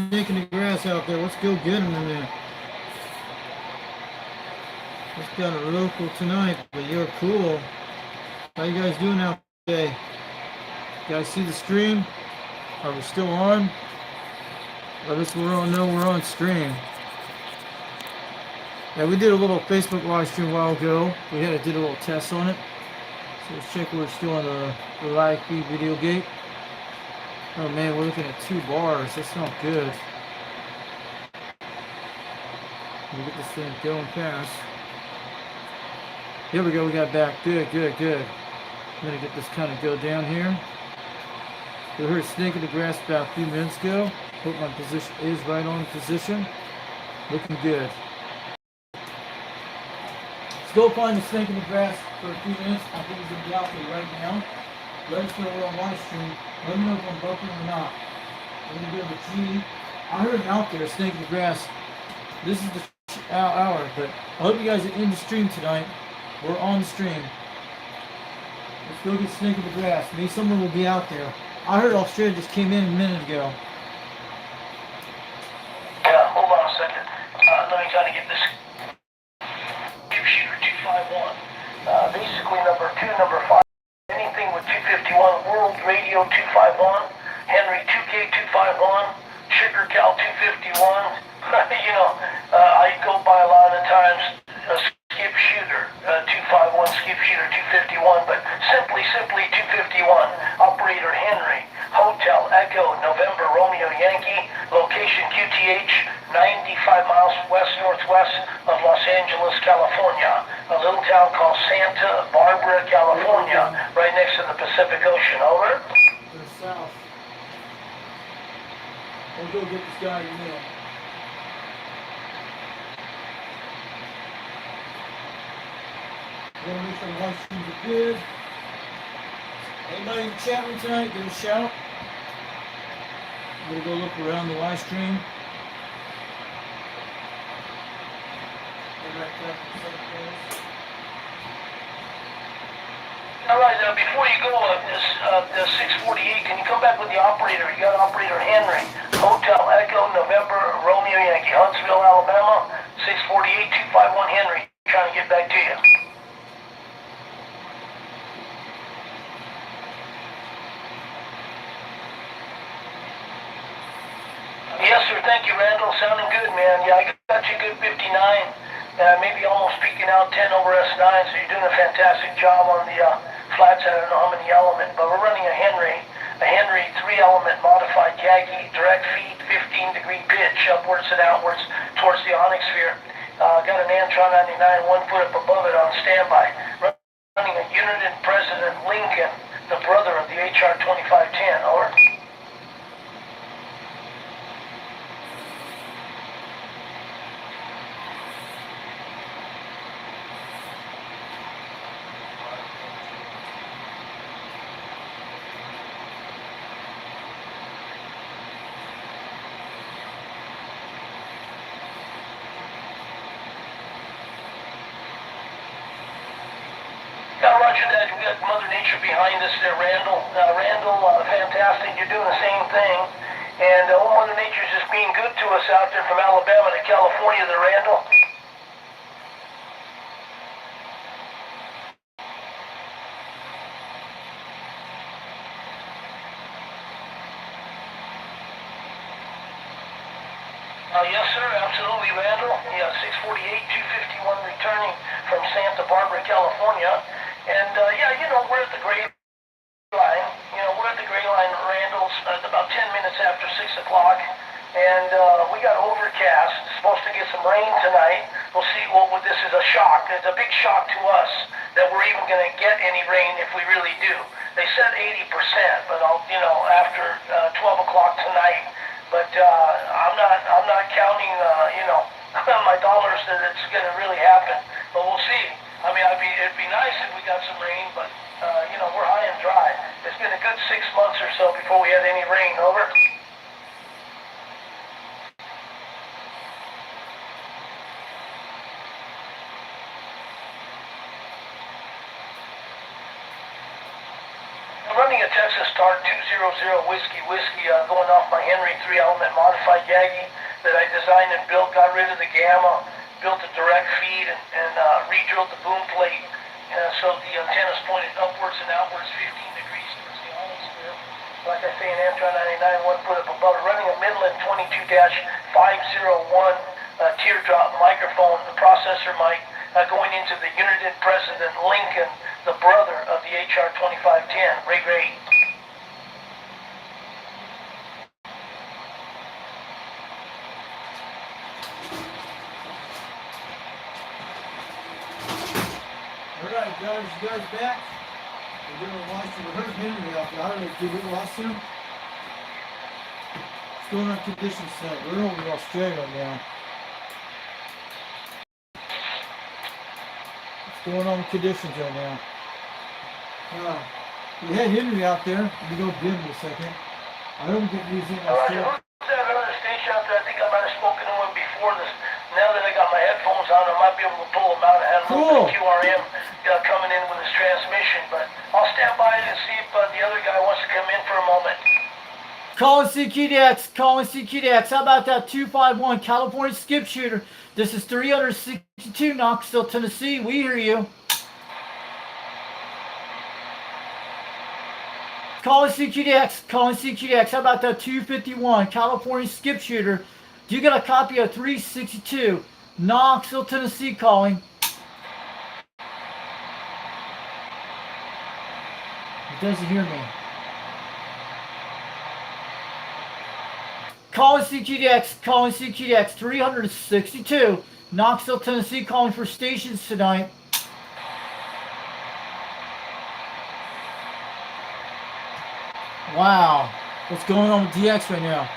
snake in the grass out there. Let's go get him in there. Just got a local tonight, but you're cool. How you guys doing out today? You guys see the stream? Are we still on? Let us know we're on stream. Yeah, we did a little Facebook live stream a while ago. We did a little test on it. So let's check we're still on the live feed video gate. Oh man, we're looking at 2 bars. That's not good. We'll get this thing going fast. Here we go, we got back. Good, good, good. I'm gonna get this kind of go down here. We heard a snake in the grass about a few minutes ago. Hope my position is right on position. Looking good. Let's go find the snake in the grass for a few minutes. I think he's gonna be out there right now. Let us know we're on live stream. Let me know if I'm bumping or not. I'm gonna go to G. I heard him out there, snake in the grass. This is the hour, but I hope you guys are in the stream tonight. We're on the stream. Let's go get snake in the grass. Maybe someone will be out there. I heard Australia just came in a minute ago. Yeah, hold on a second. Let me try to get this shooter 251. Basically number 2, number 5. Anything with 251. World Radio 251. Henry 2K 251. Sugar Cal 251. I go by a lot of times skip shooter 251, skip shooter 251, but simply 251. Operator Henry, Hotel Echo November Romeo Yankee, location QTH, 95 miles west-northwest of Los Angeles, California, a little town called Santa Barbara, California, right next to the Pacific Ocean. Over. They're south. We'll go get this guy in the middle. Gonna make sure the live streams are good. Anybody in the chat room tonight, give a shout. I'm gonna go look around the live stream. Alright, before you go, the 648, can you come back with the operator? You got operator Henry, Hotel Echo November Romeo Yankee, Huntsville, Alabama, 648 251 Henry. Trying to get back to you. Yes, sir. Thank you, Randall. Sounding good, man. Yeah, I got you good 59. Maybe almost peaking out 10 over S9, so you're doing a fantastic job on the flats. I don't know how many element, but we're running a Henry 3-element modified Yagi, direct feed, 15-degree pitch, upwards and outwards towards the onyx sphere. Got an Antron 99, 1 foot up above it on standby. Running a Uniden President Lincoln, the brother of the HR 2510. Over. Roger that. We got Mother Nature behind us there, Randall. Fantastic. You're doing the same thing. And Mother Nature's just being good to us out there from Alabama to California there, Randall. Yes, sir. Absolutely, Randall. Yeah, 648, 251 returning from Santa Barbara, California. And, we're at the Gray Line. We're at the Gray Line, Randall's, about 10 minutes after 6 o'clock. And we got overcast. Supposed to get some rain tonight. We'll see. Well, this is a shock. It's a big shock to us that we're even going to get any rain if we really do. They said 80%, but after 12 o'clock tonight. But I'm not counting, my dollars that it's going to really happen. But we'll see. I mean, it'd be nice if we got some rain, but we're high and dry. It's been a good 6 months or so before we had any rain. Over. running a Texas Star 200 Whiskey going off my Henry 3-element modified Yagi that I designed and built, got rid of the gamma, built a direct feed, and re-drilled the boom plate. So the antenna's pointed upwards and outwards 15 degrees towards the ionosphere. Like I say, an Amtron 99 one foot up above it, running a Midland 22-501 teardrop microphone, the processor mic, going into the Uniden President Lincoln, the brother of the HR 2510. Ray Ray. Alright guys, you guys back? We're doing a live stream. We heard Henry out there. I don't know, did we lost him? What's going on conditions tonight? We're over in Australia right now. What's going on with conditions right now? We had Henry out there. Let me go get him in a second. I don't get using Australia. That other station out there, I think I might have spoken to him before this. Now that I got my headphones on, I might be able to pull him out. I had a little bit of QRM coming in with his transmission, but I'll stand by and see if the other guy wants to come in for a moment. Calling CQDX, calling CQDX. How about that 251 California skip shooter? This is 362 Knoxville, Tennessee. We hear you. Calling CQDX, calling CQDX. How about that 251 California skip shooter? Do you got a copy of 362 Knoxville, Tennessee calling? It doesn't hear me. Calling CQDX, 362 Knoxville, Tennessee, calling for stations tonight. Wow, what's going on with DX right now?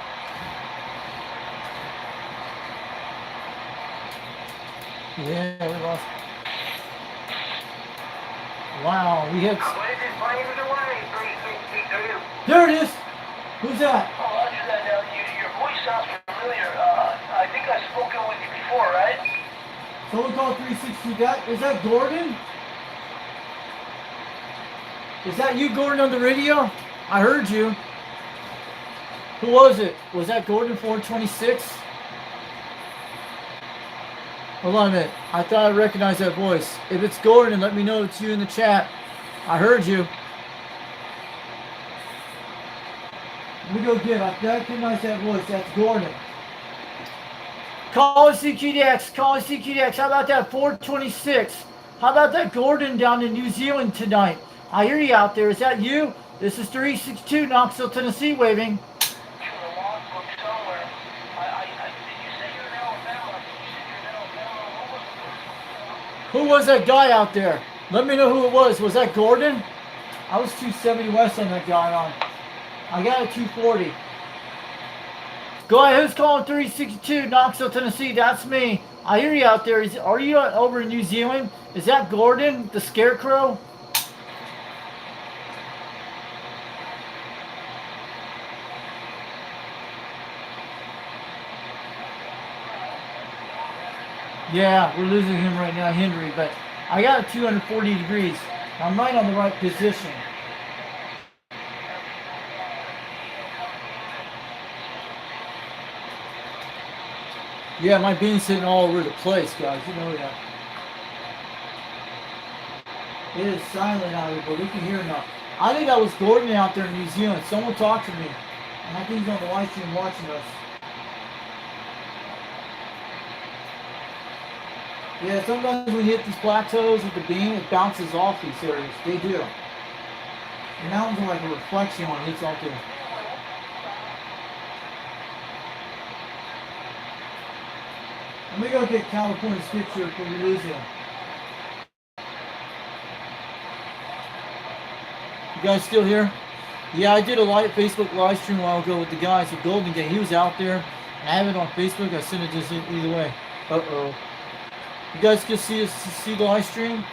Yeah, we lost. Wow, we hit. There it is. Who's that? Oh, Roger that. Now, your voice sounds familiar. I think I've spoken with you before, right? Someone called 360. Is that Gordon? Is that you, Gordon, on the radio? I heard you. Who was it? Was that Gordon 426? Hold on a minute. I thought I recognized that voice. If it's Gordon, let me know it's you in the chat. I heard you. Let me go get it. I recognize that voice. That's Gordon. Call CQDX. Call CQDX. How about that 426? How about that Gordon down in New Zealand tonight? I hear you out there. Is that you? This is 362 Knoxville, Tennessee waving. Who was that guy out there? Let me know who it was. Was that Gordon? I was 270 west on that guy on. I got a 240. Go ahead. Who's calling 362 Knoxville, Tennessee? That's me. I hear you out there. Are you over in New Zealand? Is that Gordon, the Scarecrow? Yeah, we're losing him right now, Henry, but I got a 240 degrees. I'm right on the right position. Yeah, my beam's sitting all over the place, guys. You know that. It is silent out here, but we can hear him now. I think that was Gordon out there in New Zealand. Someone talked to me, and I think he's on the live stream watching us. Yeah, sometimes when you hit these plateaus with the beam, it bounces off these areas. They do. The mountains are like a reflection when it hits off there. Let me go get California scripture before we lose him. You guys still here? Yeah, I did a live Facebook live stream a while ago with the guys at Golden Gate. He was out there. I have it on Facebook. I sent it just either way. Uh-oh. You guys can see the live stream?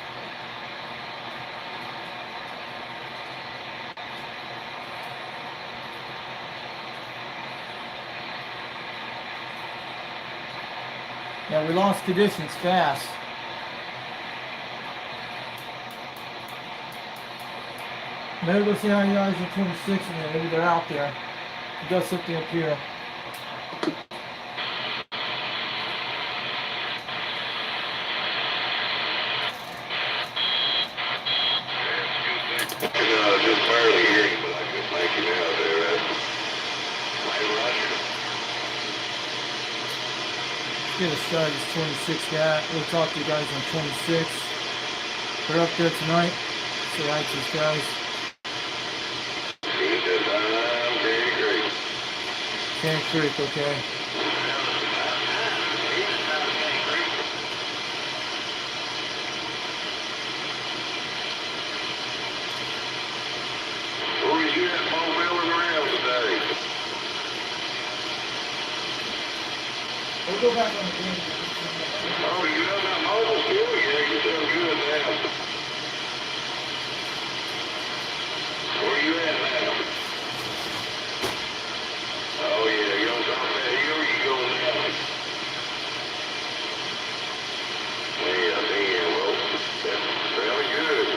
Yeah, we lost conditions fast. Maybe go see how you guys are 26 and then maybe they're out there. You got something up here. Just barely hear you, but I can make you out there. Roger. Get a shot of this 26 guy. We'll talk to you guys on 26. They're up there tonight. Say hi to these guys. He says, I'm very great. Can't Creek, okay. Where is you at four-wheeling around today? We'll go back on the game. Oh, you done that mobile still? Yeah, you're doing good now. Where you at now? Oh, yeah, you on top of that hill, you going now? Yeah, well, that's fairly good.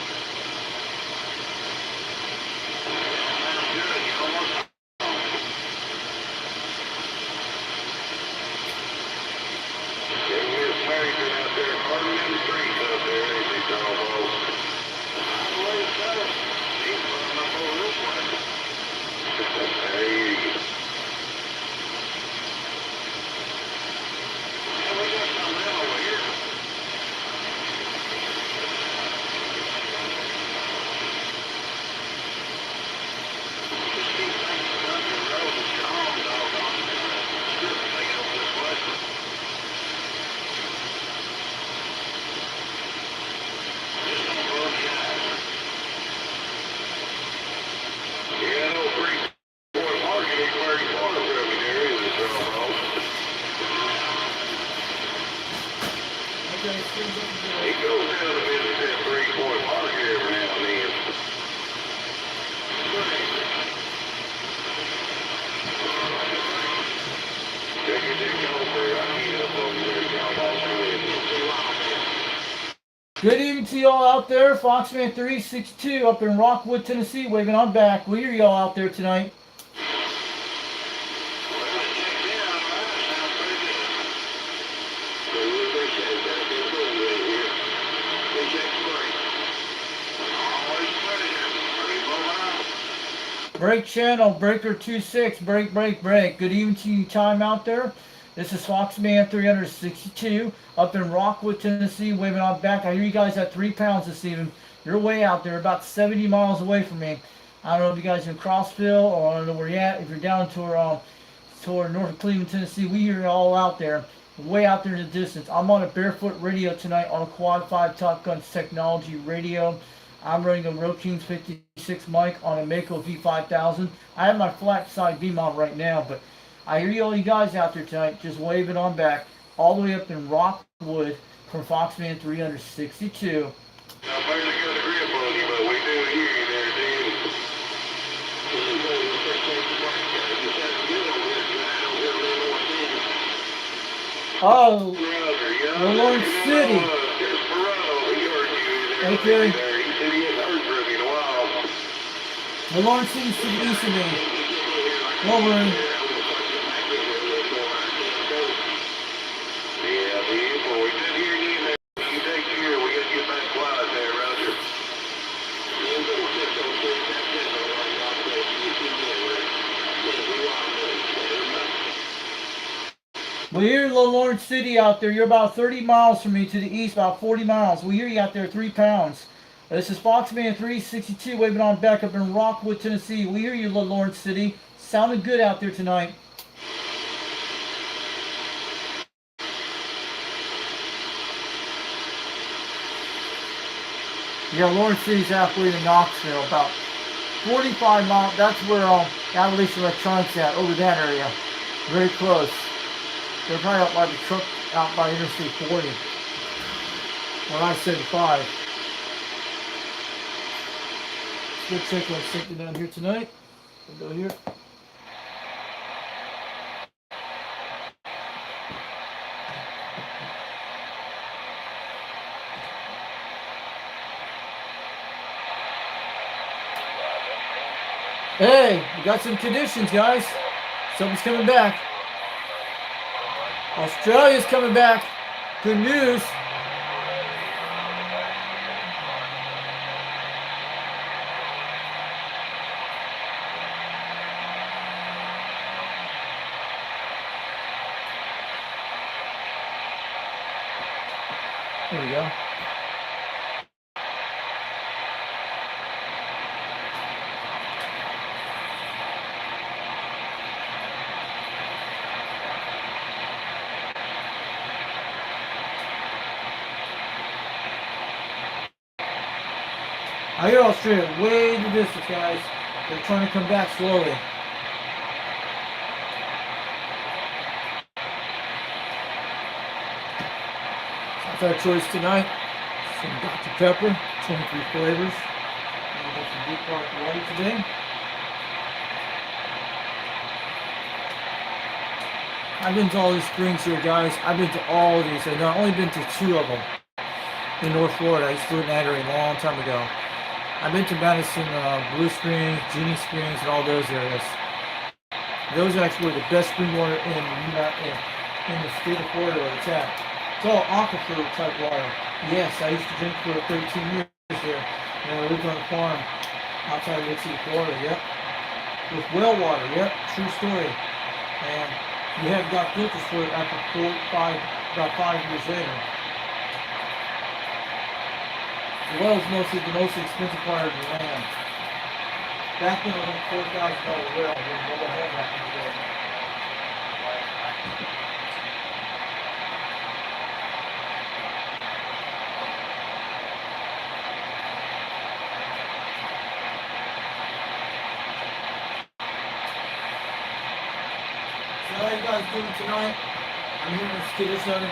Good, you almost. Yeah, we're married out there, parting in the streets out there, ain't they, Tom? I believe so. He's running up over this way. Hey. Yeah, we got something in over here. Just keep thinking country road is strong, doggone it. Strip thing over this way. Just don't blow the eyes. Yeah, I know Freeport Market ain't very far from me there, is it, Tom? Okay, screens up and He goes down to visit that Freeport Market every now and then. Check your dick over. I need up over there, Tom. Good evening to y'all out there. Foxman 362 up in Rockwood, Tennessee, waving on back. We hear y'all out there tonight. Break channel, breaker 26, break, break, break. Good evening to you, time out there. This is Foxman 362 up in Rockwood, Tennessee, waving on back. I hear you guys at 3 pounds this evening. You're way out there, about 70 miles away from me. I don't know if you guys are in Crossville or I don't know where you're at. If you're down toward north of Cleveland, Tennessee, we hear you all out there. Way out there in the distance. I'm on a barefoot radio tonight on a Quad 5 Top Guns technology radio. I'm running a Rokings 56 mic on a Mako V5000. I have my flat side V mount right now, but I hear all you guys out there tonight just waving on back all the way up in Rockwood from Foxman 362. I barely got a grip on you, but we do hear you there, dude. Oh, Well, Lawrence City. Okay. The Lawrence City's to the east of me. Wolverine. Yeah, well, we did hear you there. You take care. We got to get back quiet there, Roger. We hear Lawrence City out there. You're about 30 miles from me to the east, about 40 miles. We hear you out there, 3 pounds. This is Foxman 362 waving on back up in Rockwood, Tennessee. We hear you, Lawrence City. Sounding good out there tonight. Yeah, Lawrence City's halfway to Knoxville, about 45 miles. That's where Appalachian Electronics at, over that area. Very close. They're probably out by the truck, out by Interstate 40. Or I-75. Let's go check on something down here tonight. We'll go here. Hey, we got some conditions, guys. Something's coming back. Australia's coming back. Good news. There we go. I hear Australia way in the distance, guys. They're trying to come back slowly. That's our choice tonight. Some Dr. Pepper, 23 flavors. And we got some Deep Park water today. I've been to all these springs here, guys. I've been to all of these. I've only been to 2 of them in North Florida. I used to live in Adair a long time ago. I've been to Madison, Blue Springs, Genie Springs, and all those areas. Those are actually the best spring water in the state of Florida where it's at. It's all aquifer type water. Yes, I used to drink for 13 years there. And I lived on a farm outside of Lake City, Florida, yep. With well water, yep, true story. And we have got filters for it after about 5 years later. The well is mostly the most expensive part of the land. Back then it was $4,000 well. We never had that today. So how you guys doing tonight? I'm here in this condition.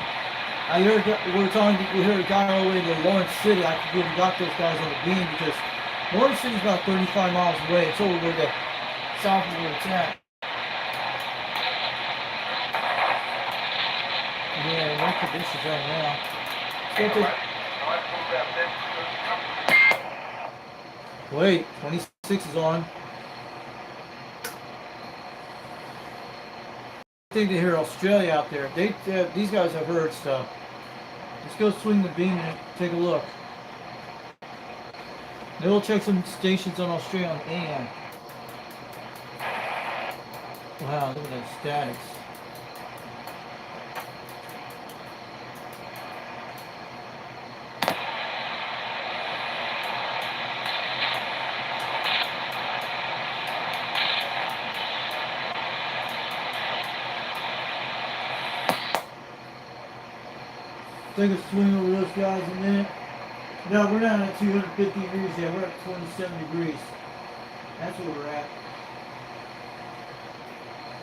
I heard we heard a guy all the way to Lawrence City. I could have got those guys on the beam because Lawrence City's about 35 miles away. It's over where the south of where it's at. Yeah, no conditions right now. Wait, 26 is on. I think they hear Australia out there. These guys have heard stuff. Let's go swing the beam and take a look. Then we'll check some stations on Australia on AM. Wow, look at that statics. Take a swing over those guys in a minute. No, we're not at 250 degrees yet. We're at 27 degrees. That's where we're at.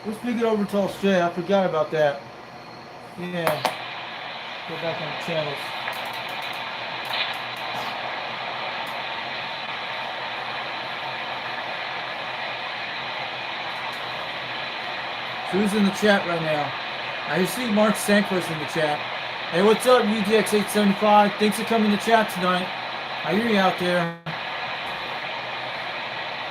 Let's pick it over to Australia. I forgot about that. Yeah. Go back on the channels. So who's in the chat right now? I see Mark Sanquist in the chat. Hey, what's up, UDX 875? Thanks for coming to chat tonight. I hear you out there.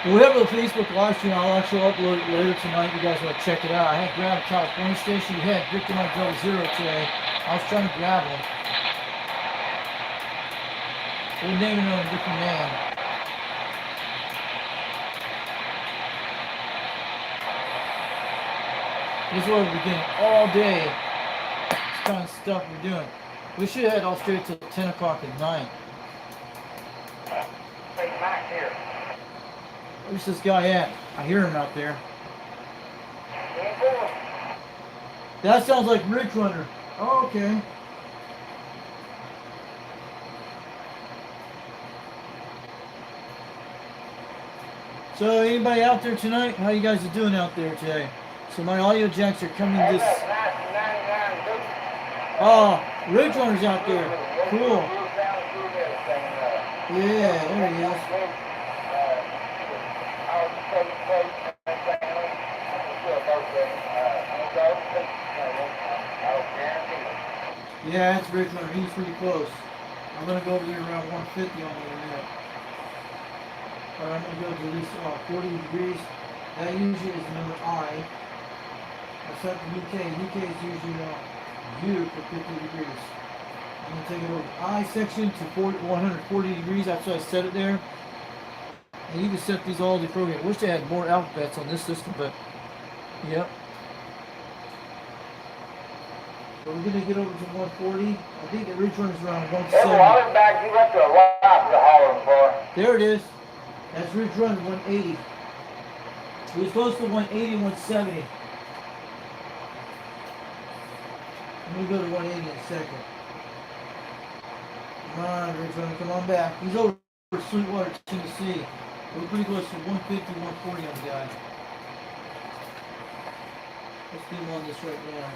We have a Facebook live stream. I'll actually upload it later tonight. You guys want to check it out. I had grabbed a California station. We had Victor on 00 today. I was trying to grab one. We're naming it on a different name. This is what we're getting all day. Kind of stuff we're doing. We should head all straight till 10 o'clock at night. Hey, Mac here. Where's this guy at? I hear him out there. That sounds like Ridge Runner. Oh, okay. So anybody out there tonight? How you guys are doing out there today? So my audio jacks are coming this. Oh, Ridge Runner's out there. Cool. Yeah, there he is. Yeah, that's Ridge Runner. He's pretty close. I'm going to go over there around 150 on the internet. Alright, I'm going to go to this 40 degrees. That usually is number I. I set the UK. UK is usually U for 50 degrees. I'm going to take it over I section to 140 degrees. That's why I set it there. And you can set these all the program. Wish they had more alphabets on this system, but yep. So we're going to get over to 140. I think the ridge run is around 170. I'll back you up to a lot to hollering for. There it is. That's ridge run 180. It was close to 180 and 170. Let me go to 180 in a second. Come on, ridge run, come on back. He's over Sweetwater, Tennessee. We're pretty close to 150, 140 on the guy. Let's get him on this right now.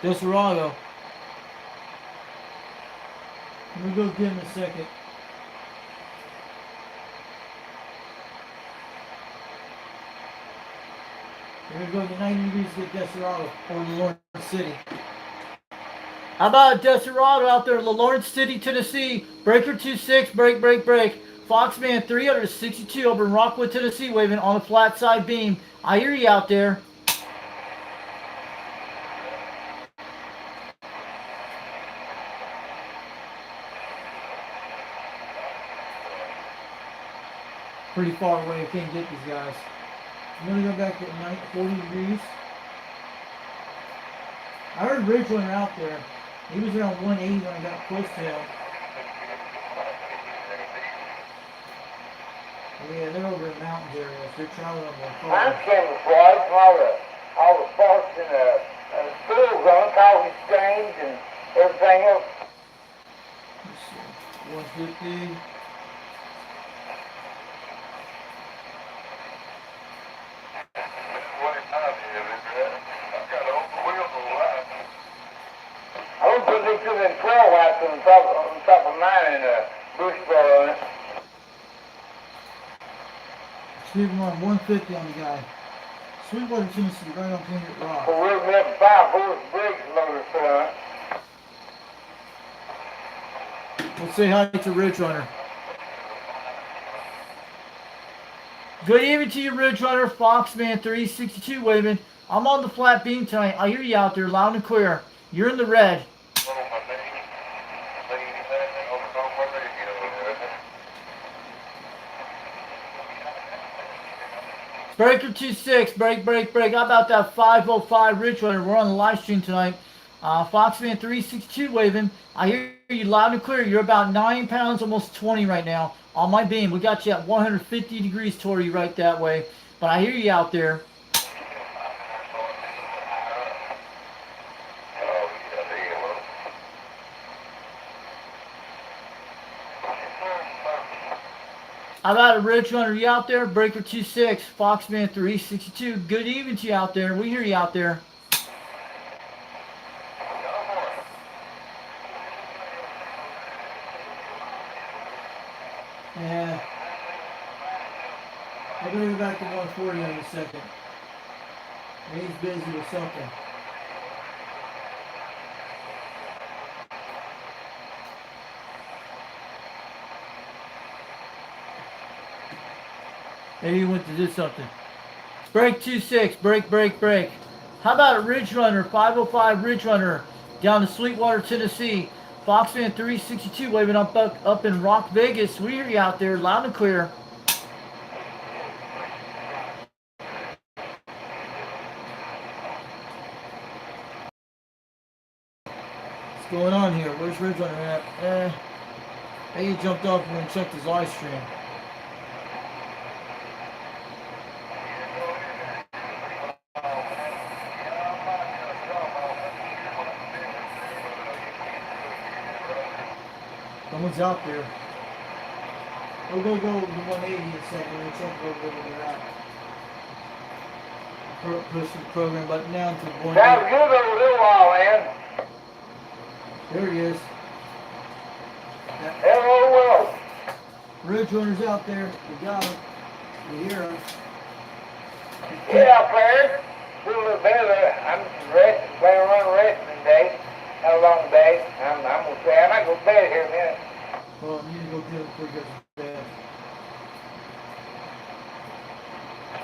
Desperado. Let me go get him in a second. We're going to go to 90 degrees to get Desperado over Lawrence City. How about Desperado out there in Lawrence City, Tennessee? Breaker 26, break, break, break. Foxman 362 over in Rockwood, Tennessee, waving on a flat side beam. I hear you out there. Pretty far away, I can't get these guys. I'm going to go back to 40 degrees. I heard Ridge Runner out there. He was around 180 when I got close to him. Yeah, they're over in the mountains area. They're traveling on their cars. I'm camouflaged from all the parts and the school zones, all the exchange and everything else. Let's see. 150. I don't think they took in 12 watts on top of mine in a bush bar on it. Speed on 150 on the guy. Sweetwater, Tennessee, right on Painted Rock. So we're going to have 5 horse brakes loaded for it. Let's say hi to Ridge Runner. Good evening to you, Ridge Runner. Foxman 362 waving. I'm on the flat beam tonight. I hear you out there loud and clear. You're in the red. Breaker 26, break, break, break. How about that 505 Ridge Runner? We're on the live stream tonight. Foxman 362 waving. I hear you loud and clear. You're about 9 pounds, almost 20 right now on my beam. We got you at 150 degrees toward you right that way. But I hear you out there. How about a Ridge Runner? You out there? Breaker 26, Foxman 362. Good evening to you out there. We hear you out there. Yeah. I'm going to go back to 140 in a second. He's busy with something. Maybe he went to do something. Break 26, break, break, break. How about a Ridge Runner, 505 Ridge Runner, down to Sweetwater, Tennessee. Foxman 362 waving up in Rock Vegas. We hear you out there, loud and clear. What's going on here? Where's Ridge Runner at? He jumped off and checked his live stream. Someone's out there. We'll go to 180 in a second. We'll check over where we're at. Push the program button down to 180. Sounds good over a little while, man. There he is. Hello, well. Ridge Runner's out there. We got him. We hear him. Get out there. feel a little better. I'm resting, playing around resting today. Had a long day. I'm gonna say I might go to bed here in a minute. Well, you need to go get it before you go to bed.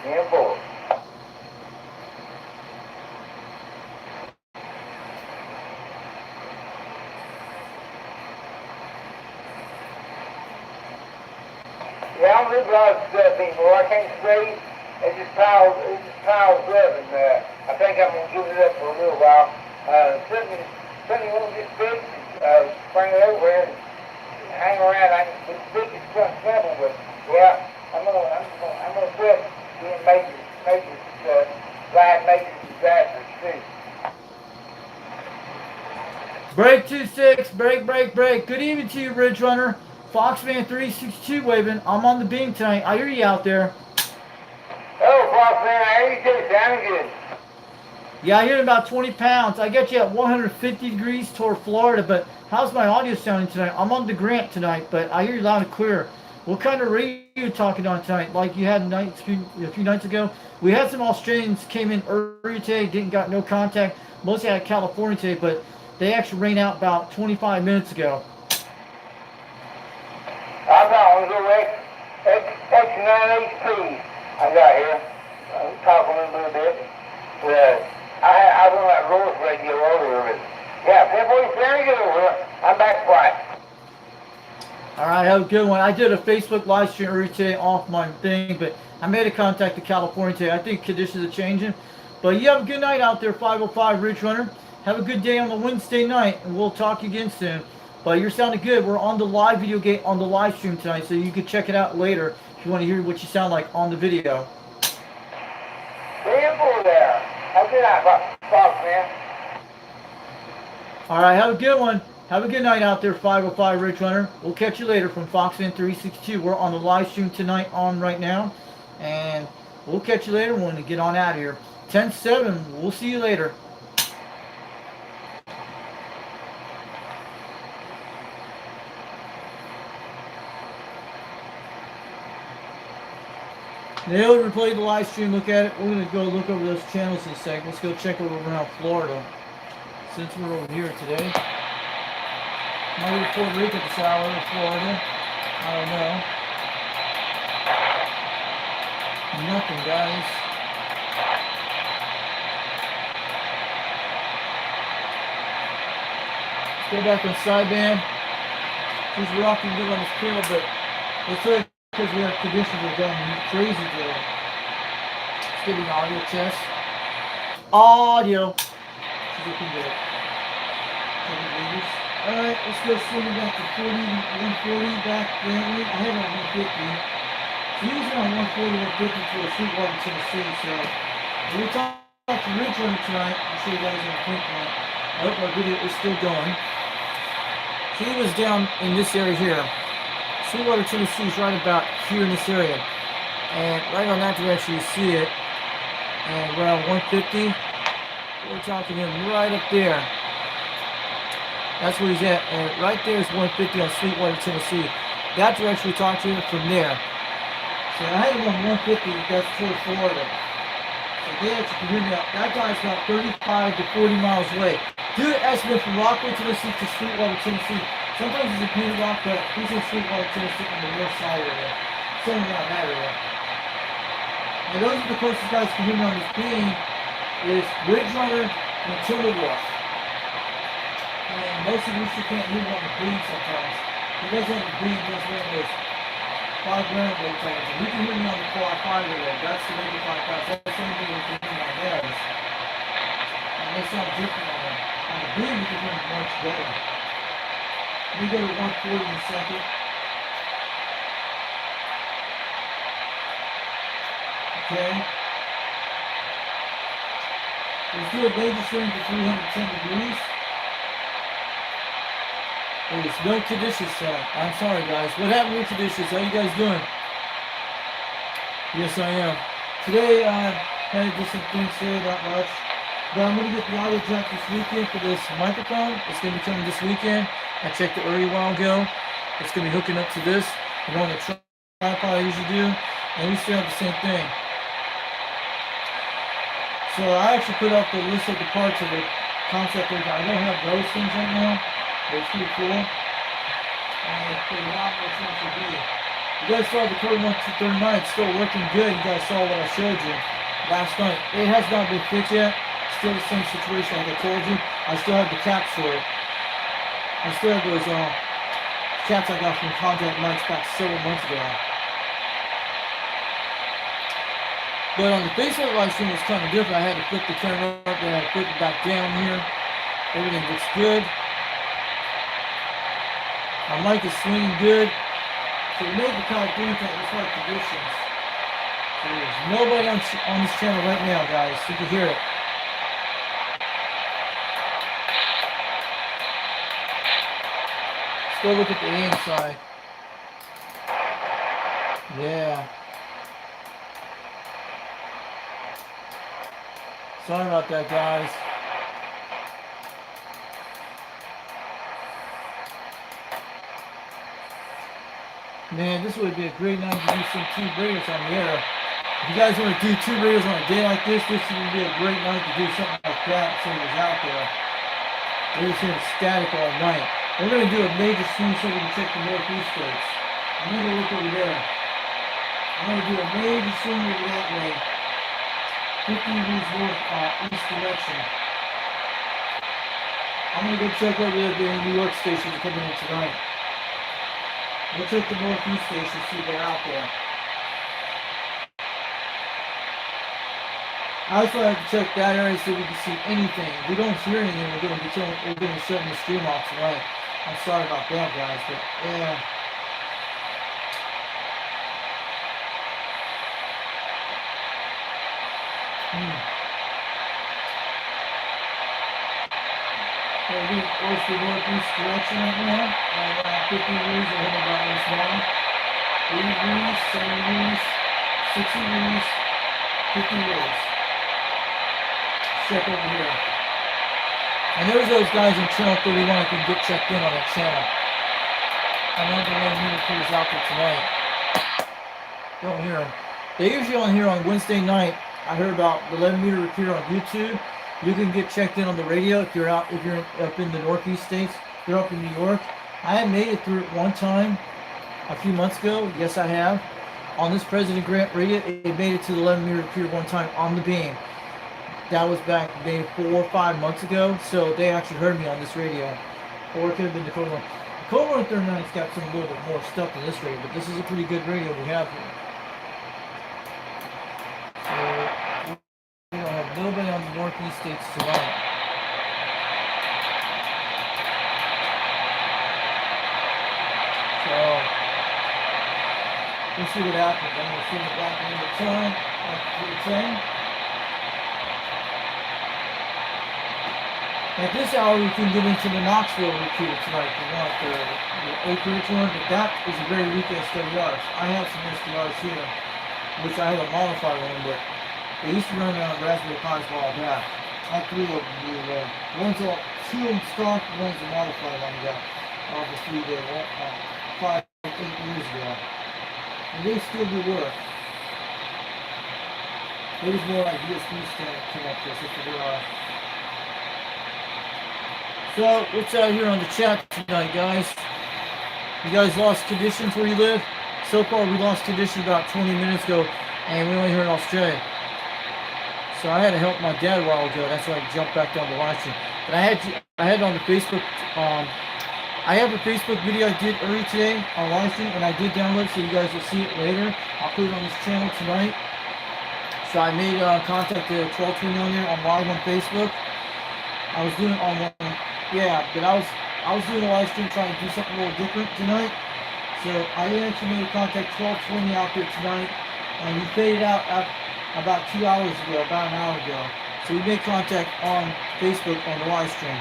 Yeah, boy. Yeah, I'm really glad of stuff anymore. I can't say it just piles up, and I think I'm gonna give it up for a little while. Something won't get fixed. Bring it over here and hang around. I can fix it something simple, but yeah, I'm gonna quit being major disasters too. Break 2-6, break. Good evening to you, Ridge Runner. Foxman 362 waving. I'm on the beam tonight. I hear you out there. Oh, boss man, I hear you too. Sounding good. Yeah, I hear about 20 pounds. I got you at 150 degrees toward Florida, but how's my audio sounding tonight? I'm on the Grant tonight, but I hear you loud and clear. What kind of radio are you talking on tonight? Like you had a few nights ago? We had some Australians came in earlier today, didn't got no contact. Mostly out of California today, but they actually rained out about 25 minutes ago. I got one little X9HP I got here. I'll talk a little bit. I was on that Rolls radio earlier, but yeah, Pimple, very good over here. I'm back quiet. All right, have a good one. I did a Facebook live stream earlier today off my thing, but I made a contact to California today. I think conditions are changing. But you have a good night out there, 505 Ridge Runner. Have a good day on the Wednesday night, and we'll talk again soon. But you're sounding good. We're on the live video gate on the live stream tonight, so you can check it out later if you want to hear what you sound like on the video. Pimple there. Have a good night, Fox, man. All right, have a good one. Have a good night out there, 505 Ridge Runner. We'll catch you later from Foxman 362. We're on the live stream tonight on right now, and we'll catch you later when we get on out of here. 10-7. We'll see you later. Now we replay the live stream, look at it. We're going to go look over those channels in a second. Let's go check over around Florida since we're over here today. Might be Puerto Rico this hour or Florida. I don't know. Nothing, guys. Let's go back on sideband. He's rocking good on his kill, but it's really because we have conditions are going crazy today. Let's get an audio test. Audio. She's looking good. Alright, let's go swimming back to 140 back there. I had it on 150. So using on 140, 150 for a Sweetwater, Tennessee. So we'll talk to Ridge Runner tonight. I'll show you guys on the pink one. I hope our video is still going. He was down in this area here. Sweetwater, Tennessee is right about here in this area. And right on that direction you see it. And around 150. We're talking him right up there. That's where he's at. And right there is 150 on Sweetwater, Tennessee. That direction we talked to him from there. So I had him on 150, that's toward Florida. So there, you can hear me out. That guy's about 35 to 40 miles away. Do an estimate from Rockwood, Tennessee to Sweetwater, Tennessee. Sometimes he's in Painted Rock, but he's in Sweetwater, Tennessee on the north side area. Somewhere around that area. And those are the closest guys can hear me on this beam is Ridge Runner and Timberwolf. And most of you can't hear me on the beam sometimes. He doesn't have the beam, he has one of those 5 grand weight times. And you can hear me on the 4-5 area. That's the 85 pounds. That's the only thing you can hear me on theirs. And they sound different on them. On the beam, you can hear them much better. Let me go to 140 in a second. Okay. Let's do a major swing to 310 degrees. There's no conditions tonight. I'm sorry, guys. What happened with conditions? How you guys doing? Yes, I am. Today, I had just some things today, not much. But I'm going to get the audio jack this weekend for this microphone. It's going to be coming this weekend. I checked it earlier a while ago. It's going to be hooking up to this. I'm on the tripod I usually do. And we still have the same thing. So So I actually put up the list of the parts of the concept version. I don't have those things right now, but it's pretty cool. And for a lot more things to do. You guys saw the code 139, it's still working good. You guys saw what I showed you last night. It has not been fixed yet. Still the same situation like I told you. I still have the caps for it. I still have those caps I got from Contact Mics back several months ago. But on the Facebook live stream, it's kind of different. I had to flip the camera up, then I had to flip it back down here. Everything looks good. My mic is swinging good. So we made the California as hard conditions. So there's nobody on this channel right now, guys. You can hear it. Let's go look at the AM side. Yeah. Sorry about that, guys. Man, this would be a great night to do some tube radios on the air. If you guys want to do tube radios on a day like this would be a great night to do something like that. Somebody's out there. We're just hearing static all night. We're going to do a major swing so we can check the northeast states. I'm going to look over there. I'm going to do a major swing over that way. 50 degrees north, east direction. I'm going to go check over there the New York stations coming in tonight. We'll check the northeast station, see if they're out there. I also have to check that area so we can see anything. If we don't hear anything, we're going to be shutting the stream off tonight. I'm sorry about that, guys, but yeah. We're being close to the northeast direction right now. 50 degrees, we're heading about this now. 80 degrees, 70 degrees, 60 degrees, 50 degrees. Check over here. And there's those guys in channel 31 that can get checked in on that channel. I know the 11 meter crews out there tonight. Don't hear them. They usually on here on Wednesday night. I heard about the 11 meter repeater on YouTube. You can get checked in on the radio if you're up in the northeast states. If you're up in New York. I have made it through it one time a few months ago. Yes, I have. On this President Grant radio, it made it to the 11 meter repeater one time on the beam. That was back maybe 4 or 5 months ago. So they actually heard me on this radio. Or it could have been the Code 1. The Code 139's got some little bit more stuff than this radio, but this is a pretty good radio we have here. So we don't have nobody on the northeast states tonight. So we'll see what happens. I'm going to send it back in the time. At this hour, we can get into the Knoxville repeater tonight. We want the acreage one, but that is a very weak SWRs. I have some SWRs here, which I have a modified one, but they used to run around Raspberry Pis a while back. I have 3 of them. One's all 2 of them stock, one's a modified one I got off the 3-day, 5 or 8 years ago. And they still do work. It was more like USB stand connectors if there are. So, what's out here on the chat tonight, guys? You guys lost conditions where you live? So far, we lost conditions about 20 minutes ago, and we're only here in Australia. So I had to help my dad a while ago. That's why I jumped back down the live stream. But I had on the Facebook. I have a Facebook video I did earlier today on live stream, and I did download it so you guys will see it later. I'll put it on this channel tonight. So I made contact the 1220 on there on live on Facebook. I was doing it on one. Yeah, but I was doing a live stream trying to do something a little different tonight. So I actually made contact 1220 out there tonight, and we faded out about 2 hours ago, about an hour ago. So we made contact on Facebook on the live stream.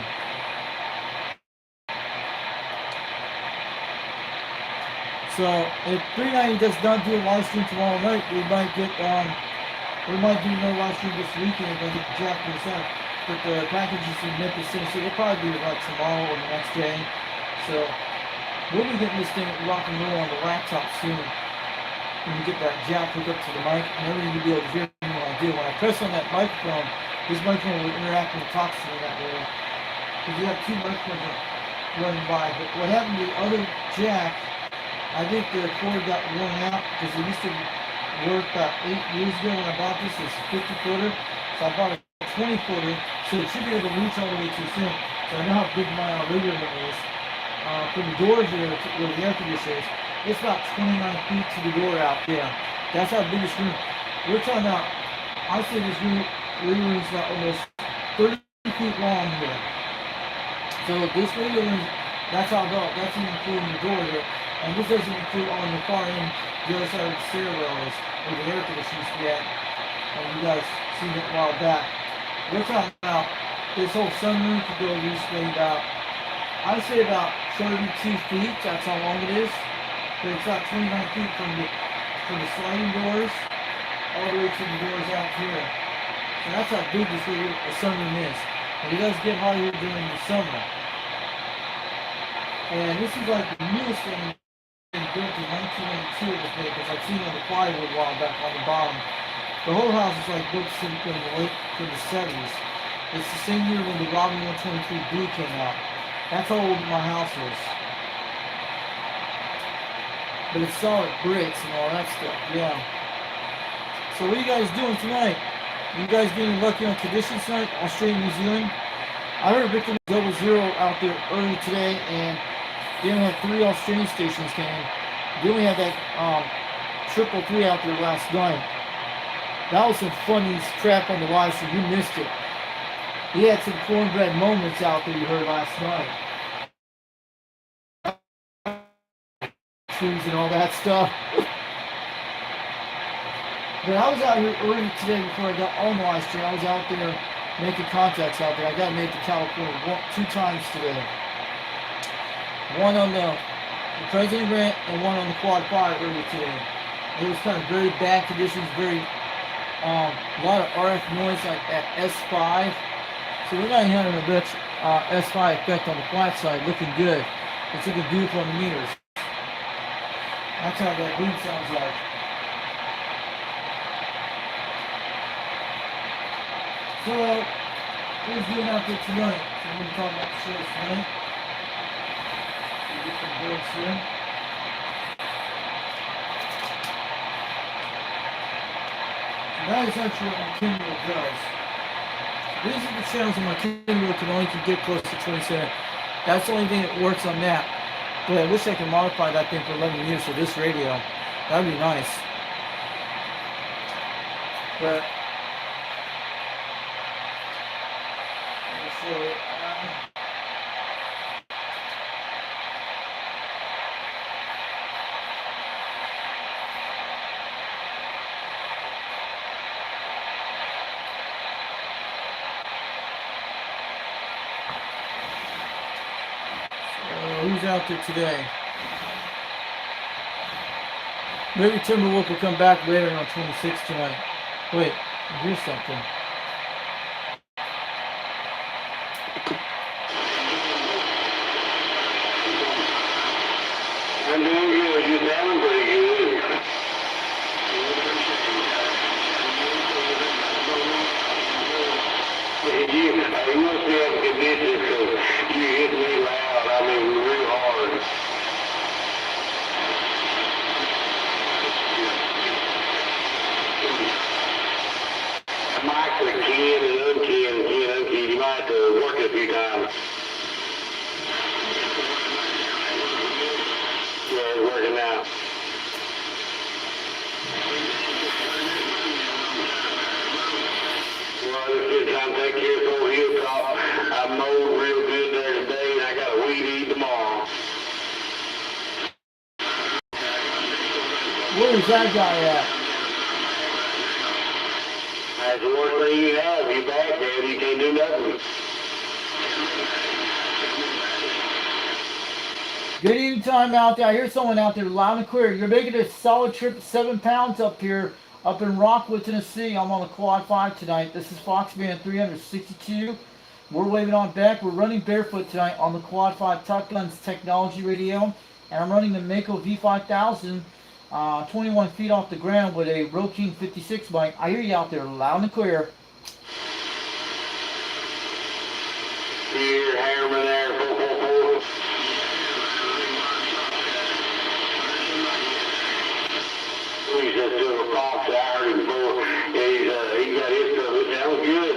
So if 390 does not do a live stream tomorrow night, we might do no live stream this weekend and get Jack this up. But the packages in Memphis, Tennessee, they'll probably be like tomorrow or the next day. So we'll be getting this thing rock and roll on the laptop soon. When we get that jack hooked up to the mic, and everybody will be able to hear me when I do. When I press on that microphone, this microphone will interact and talk to me that way. Because you have two microphones running by. But what happened to the other jack, I think the cord got worn out because it used to work about 8 years ago when I bought this. It's 50 footer. So I bought a 20 footer. So it should be able to reach all the way to the center. So I know how big my radio is. From the door here to where the air conditioner is, it's about 29 feet to the door out there. That's how big this room. We're talking about, I say this room is about almost 30 feet long here. So this radio room, that's how big, that's even including the door here. And this doesn't include on the far end, the other side of the stairwell is where the air conditioner used to be at. And you guys seen it a while back. We're talking about this whole sunroom could go usually about, I'd say about 32 feet, that's how long it is. But it's about 29 feet from the sliding doors all the way to the doors out here. So that's how big this sunroom is. And it does get hot here during the summer. And this is like the newest thing built in 1982 of the thing, because I've seen it on the plywood wall back on the bottom. The whole house is like built in the late 70s. It's the same year when the Robin 123B came out. That's how old my house is. But it's solid bricks and all that stuff, yeah. So what are you guys doing tonight? You guys getting lucky on conditions tonight? Australia, New Zealand? I heard Victor 00 out there early today, and they only had 3 Australian stations came. They only had that 333 out there last night. That was some funny crap on the live stream. You missed it. He had some cornbread moments out there you heard last night. Trees and all that stuff. But I was out here early today before I got on the live stream. I was out there making contacts out there. I got made to California 2 times today. One on the President Grant and one on the Quad 5 early today. It was kind of very bad conditions, very a lot of RF noise like at S5. So we're not having a bit S5 effect on the flat side, looking good. It's looking beautiful on the meters. That's how that boom sounds like. So, who's doing out there tonight? So we're going to talk about the shows tonight. We'll get some boards here. So that is actually what my Kindle does. These are the channels on my Kindle can only get close to 27. That's the only thing that works on that. But I wish I could modify that thing for 11 years for this radio. That would be nice. But so, who's out there today? Maybe Timberwolf will come back later on 26 tonight. Wait, here's something. I'm doing good. You're sounding pretty good. You must be having conditions because you hit me loud. I mean, real hard. Mike's a kid and unkid. You might have to work it a few times. Yeah, it's working out. Well, it's good time to take care of this old hilltop. I mowed real good there today, and I got a weed eat tomorrow. Where's that guy at? That's the worst thing you have. You back there, you can't do nothing. Good evening time out there. I hear someone out there loud and clear. You're making a solid trip, 7 pounds up here, up in Rockwood, Tennessee. I'm on the Quad 5 tonight. This is Fox Band 362. We're waving on back. We're running barefoot tonight on the Quad 5 Top Guns Technology Radio. And I'm running the Mako V5000 21 feet off the ground with a Road King 56 mic. I hear you out there loud and clear. Here, Harriman there, 444. He's just doing a box. I heard him before. Yeah, he got his stuff. It sounds good.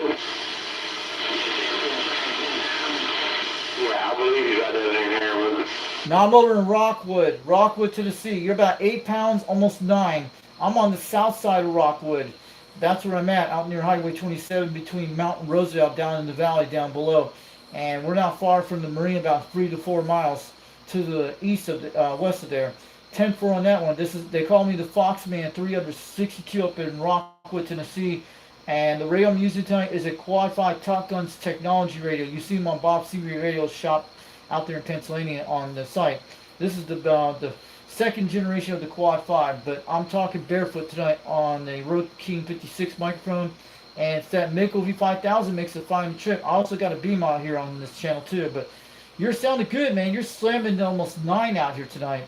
Yeah, I believe he's right there in Harriman. Now I'm over in Rockwood, Tennessee. You're about 8 pounds, almost 9. I'm on the south side of Rockwood. That's where I'm at, out near Highway 27 between Mountain Roosevelt down in the valley down below. And we're not far from the marine, about 3 to 4 miles to the east of the, west of there. 10-4 on that one. They call me the Foxman 362 up in Rockwood, Tennessee. And the radio I'm using tonight is a Quad 5 Top Guns technology radio. You see them on Bob Seabury Radio Shop out there in Pennsylvania on the site. This is the second generation of the Quad 5, but I'm talking barefoot tonight on the Road King 56 microphone, and it's that Mako V5000 makes a fine trip. I also got a beam out here on this channel too, but you're sounding good, man. You're slamming to almost 9 out here tonight.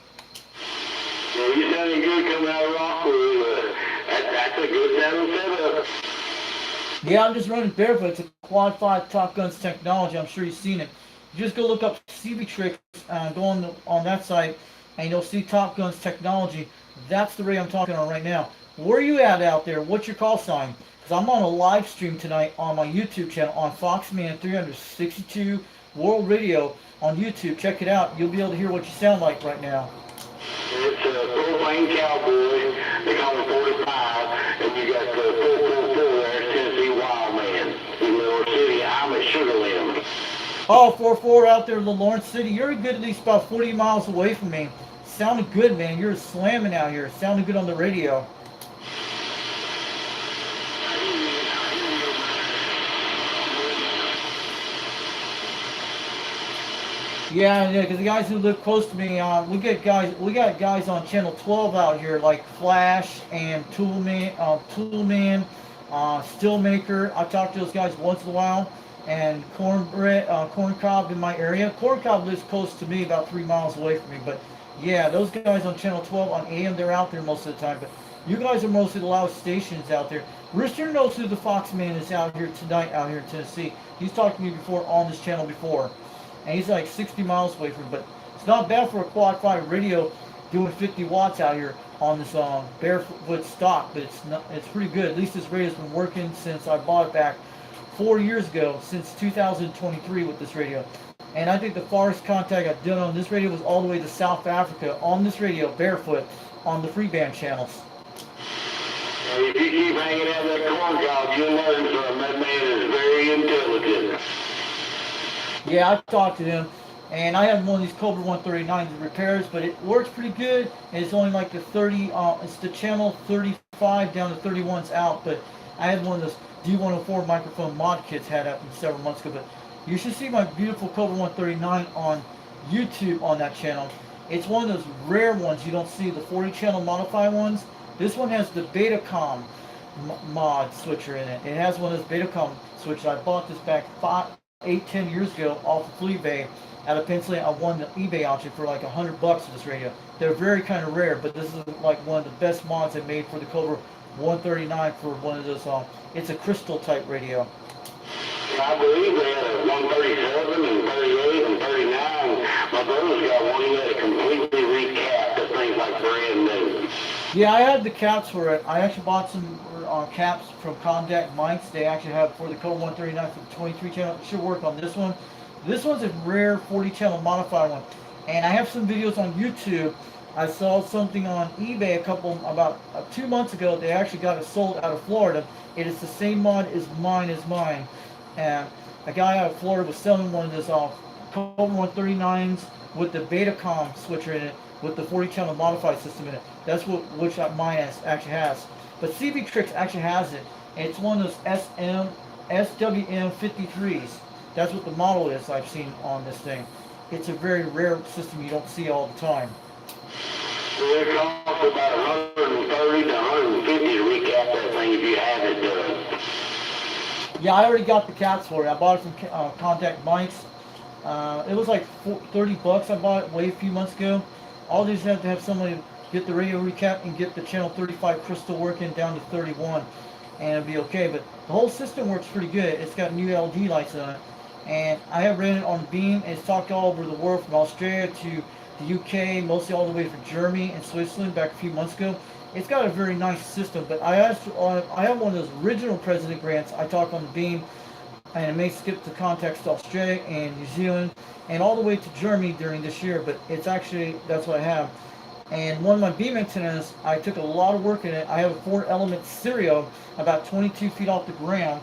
Yeah, you're sounding good coming out of Rockwood. That's a good sounding setup. Yeah, I'm just running barefoot. It's a Quad 5 Top Guns technology. I'm sure you've seen it. You just go look up CB Tricks, go on that site, and you'll see Top Guns technology. That's the radio I'm talking on right now. Where are you at out there? What's your call sign? Because I'm on a live stream tonight on my YouTube channel on Foxman 362 World Radio on YouTube. Check it out. You'll be able to hear what you sound like right now. It's Fort Wayne Cowboy. They call him 45, and you got the 444 there, Tennessee Wild Man. In Lawrence City, I'm at Sugarland. Oh, 4-4 out there in the Lawrence City. You're a good at least about 40 miles away from me. Sounding good, man. You're slamming out here. Sounding good on the radio. Yeah, because the guys who live close to me, we got guys on channel 12 out here like Flash and Toolman, Stillmaker. I talk to those guys once in a while. And Corn Cob in my area. Corn Cob lives close to me, about 3 miles away from me. But yeah, those guys on channel 12 on AM, they're out there most of the time. But you guys are mostly the loud stations out there. Rooster knows who the Foxman is out here tonight, out here in Tennessee. He's talked to me before on this channel before, and he's like 60 miles away from me. But it's not bad for a Quad 5 radio doing 50 watts out here on this barefoot stock. But it's pretty good. At least this radio's been working since I bought it back 4 years ago, since 2023 with this radio. And I think the farthest contact I've done on this radio was all the way to South Africa on this radio, barefoot, on the free band channels. If you keep hanging out that corn cob, you'll learn from that man is very intelligent. Yeah, I've talked to him, and I have one of these Cobra 139 repairs, but it works pretty good, and it's only like the 30, it's the channel 35 down to 31's out, but I had one of those D104 microphone mod kits had up several months ago. But you should see my beautiful Cobra 139 on YouTube on that channel. It's one of those rare ones you don't see, the 40 channel modified ones. This one has the Betacom mod switcher in it. It has one of those Betacom switchers. I bought this back 10 years ago off of eBay out of Pennsylvania. I won the eBay auction for like $100 for this radio. They're very kind of rare, but this is like one of the best mods I made for the Cobra 139 for one of those. It's a crystal type radio. I believe they had a 137 and 38 and 39. My brother's got one. He had a completely recapped. That thing's like brand new. Yeah, I had the caps for it. I actually bought some caps from Contact Mics. They actually have for the Cobra 139 for the 23 channel. It should work on this one. This one's a rare 40 channel modified one. And I have some videos on YouTube. I saw something on eBay about 2 months ago. They actually got it sold out of Florida. It is the same mod as mine. And a guy out of Florida was selling one of those Cobra 139s with the Betacom switcher in it, with the 40 channel modified system in it. That's which mine actually has. But CB Tricks actually has it. And it's one of those SWM53s. That's what the model is I've seen on this thing. It's a very rare system you don't see all the time. It costs about 130 to 150 to recap that thing if you have it done. Yeah, I already got the caps for it. I bought it from Contact Mics. It was like $30. I bought it way a few months ago. All these have to have somebody get the radio recap, and get the channel 35 crystal working down to 31, and it'll be okay. But the whole system works pretty good. It's got new LED lights on it, and I have ran it on Beam. It's talked all over the world, from Australia to the UK, mostly all the way from Germany and Switzerland back a few months ago. It's got a very nice system, but I have one of those original President grants. I talk on the Beam, and it may skip the contacts to Australia and New Zealand and all the way to Germany during this year, but it's actually, that's what I have. And one of my beam antennas, I took a lot of work in it. I have a 4-element stereo about 22 feet off the ground,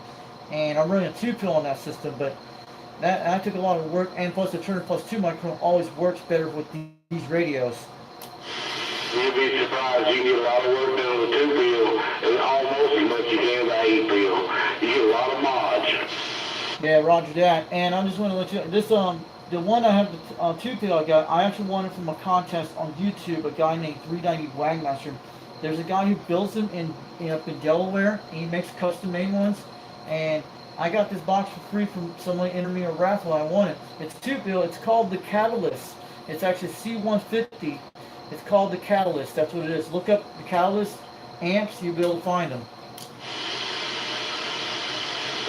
and I'm running a 2-pill on that system, but I took a lot of work, and plus the Turner Plus 2 microphone always works better with these radios. You'd be surprised. You can get a lot of work done with the 2-pill, and almost as much as you can with the 8-pill. You get a lot of mods. Yeah, roger that. And I just want to let you know, this the one I have, the 2-pill I got, I actually won it from a contest on YouTube. A guy named 390 Wagmaster. There's a guy who builds them up in Delaware, and he makes custom made ones. And I got this box for free from somebody entered me a raffle. I won it. It's 2-pill. It's called the Catalyst. It's actually C150. It's called the Catalyst. That's what it is. Look up the Catalyst amps. You'll be able to find them.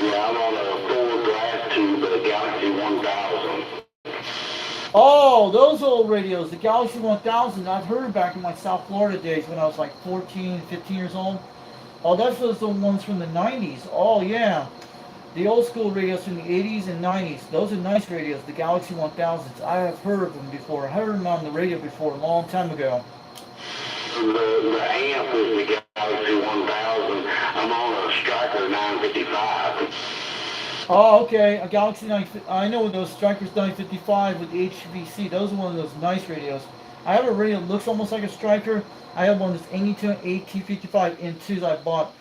Yeah, I'm on a 4 glass tube, but a Galaxy 1000. Oh, those old radios, the Galaxy 1000. I've heard back in my South Florida days when I was like 14, 15 years old. Oh, that's those the ones from the 90s. Oh, yeah. The old school radios from the 80s and 90s. Those are nice radios, the Galaxy 1000s. I have heard of them before. I heard them on the radio before, a long time ago. The amp is the Galaxy 1000. I'm on a Striker 955. Oh, okay. A Galaxy 9. I know those Strikers 955 with the HVC. Those are one of those nice radios. I have a radio that looks almost like a Striker. I have one that's AT55 M2s I bought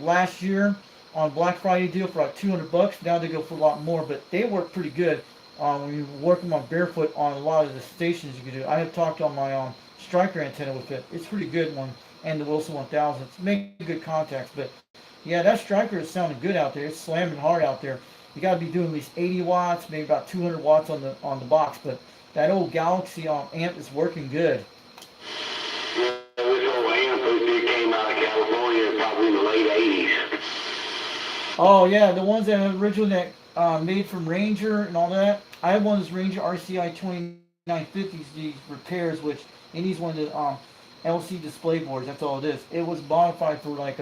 last year on Black Friday deal for like $200. Now they go for a lot more, but they work pretty good. When you're working on barefoot on a lot of the stations you can do. I have talked on my Striker antenna with it. It's a pretty good one, and the Wilson 1000. It's making good contacts, but yeah, that Striker is sounding good out there. It's slamming hard out there. You got to be doing at least 80 watts, maybe about 200 watts on the box, but that old Galaxy amp is working good. Yeah, this old amp it came out of California probably in the late 80s. Oh yeah, the ones that originally made from Ranger and all that. I have one of those Ranger RCI 2950s, these repairs, which it needs one of the LC display boards. That's all it is. It was modified for like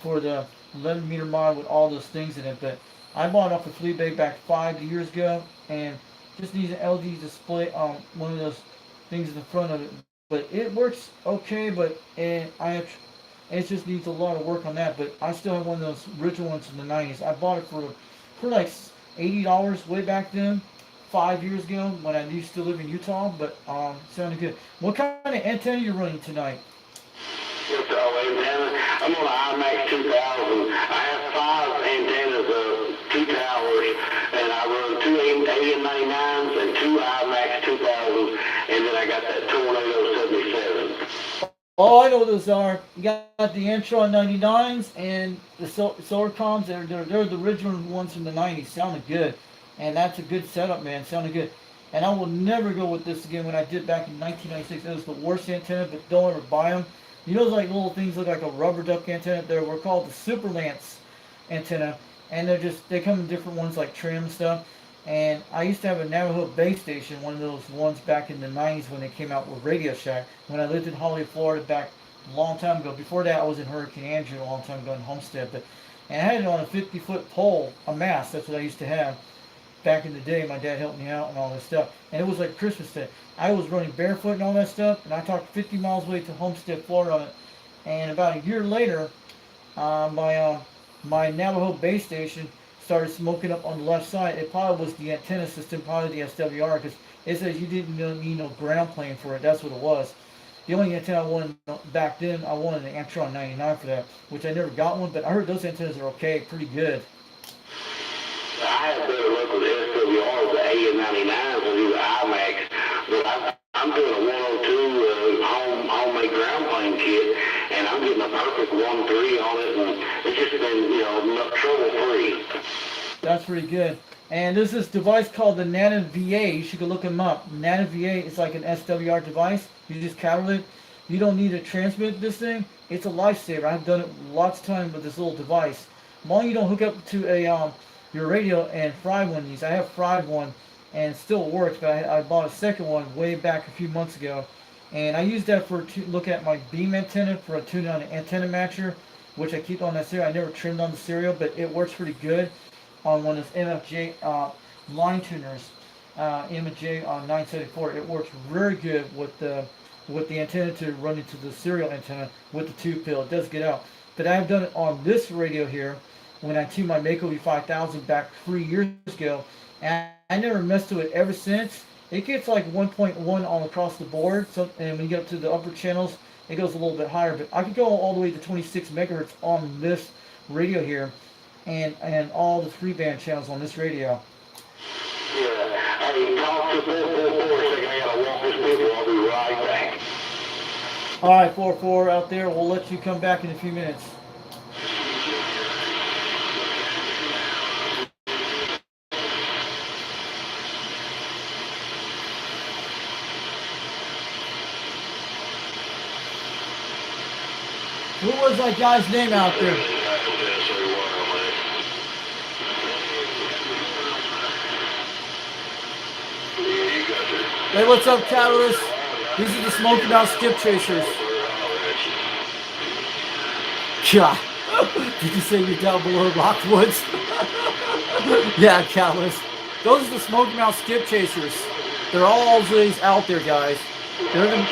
for the 11-meter mod with all those things in it, but I bought it off of Fleabag back 5 years ago, and just needs an LG display, one of those things in the front of it. But it works okay, but it just needs a lot of work on that. But I still have one of those original ones from the 90s. I bought it for like $80 way back then, 5 years ago when I used to live in Utah. But sounded good. What kind of antenna are you running tonight? It's antenna. I'm on an IMAX 2000. I have 5 antennas, 2 towers, and I run 2 AM99s and 2 IMAX 2000s, and then I got that Tornado 77. Oh, I know what those are. You got the Antron 99s and the Solarcoms. They're the original ones from the 90s. Sounded good. And that's a good setup, man. Sounded good. And I will never go with this again when I did back in 1996. It was the worst antenna, but don't ever buy them. You know those like little things look like a rubber duck antenna? They were called the Super Lance antenna. And they come in different ones like trim and stuff. And I used to have a Navajo base station, one of those ones back in the 90s when they came out with Radio Shack. When I lived in Hollywood, Florida back a long time ago. Before that, I was in Hurricane Andrew a long time ago in Homestead. And I had it on a 50-foot pole, a mast. That's what I used to have back in the day. My dad helped me out and all this stuff. And it was like Christmas Day. I was running barefoot and all that stuff. And I talked 50 miles away to Homestead, Florida on it. And about a year later, my Navajo base station started smoking up on the left side. It probably was the antenna system, probably the SWR, because it says you didn't need no ground plane for it. That's what it was. The only antenna I wanted back then, I wanted an Antron 99 for that, which I never got one, but I heard those antennas are okay, pretty good. I had better luck with the SWR, the AM99s, than the IMAX, but I'm doing a 102 homemade ground plane kit, and I'm getting a perfect 1.3 on it, and it's just been, trouble-free. That's pretty good. And there's this device called the Nano VA. You should go look them up. Nano VA is like an SWR device. You just cable it. you don't need to transmit this thing, it's a lifesaver. I've done it lots of times with this little device. As long as you don't hook up to a your radio and fried one of these. I have fried one and it still works, but I bought a second one way back a few months ago. And I use that for to look at my beam antenna for a tune on an antenna matcher, which I keep on that serial. I never trimmed on the serial, but it works pretty good on one of those MFJ line tuners, MFJ on 974. It works very good with the antenna to run into the serial antenna with the tube pill. It does get out. But I've done it on this radio here when I tuned my Mako V5000 back 3 years ago, and I never messed with it ever since. It gets like 1.1 all across the board, so, and when you get up to the upper channels, it goes a little bit higher. But I could go all the way to 26 megahertz on this radio here, and all the 3-band channels on this radio. Yeah. Hey, talk to 444 a second. I gotta walk this people. I'll be right back. All right, 44 out there. We'll let you come back in a few minutes. What was that guy's name out there? Hey, what's up, Catalyst? These are the Smoky Mountain Skip Chasers. God, did you say you're down below Rockwoods? Yeah, Catalyst. Those are the Smoky Mountain Skip Chasers. They're always out there, guys. They're the...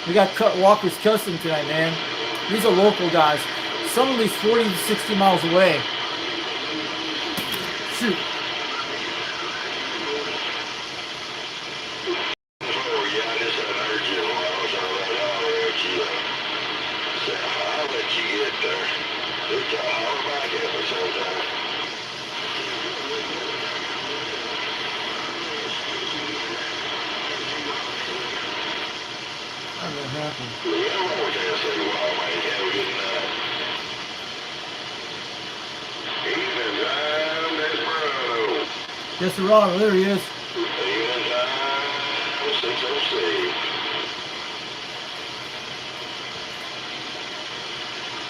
We got Walker's Custom tonight, man. These are local guys. Some of these 40 to 60 miles away. Shoot. Desperado, there he is.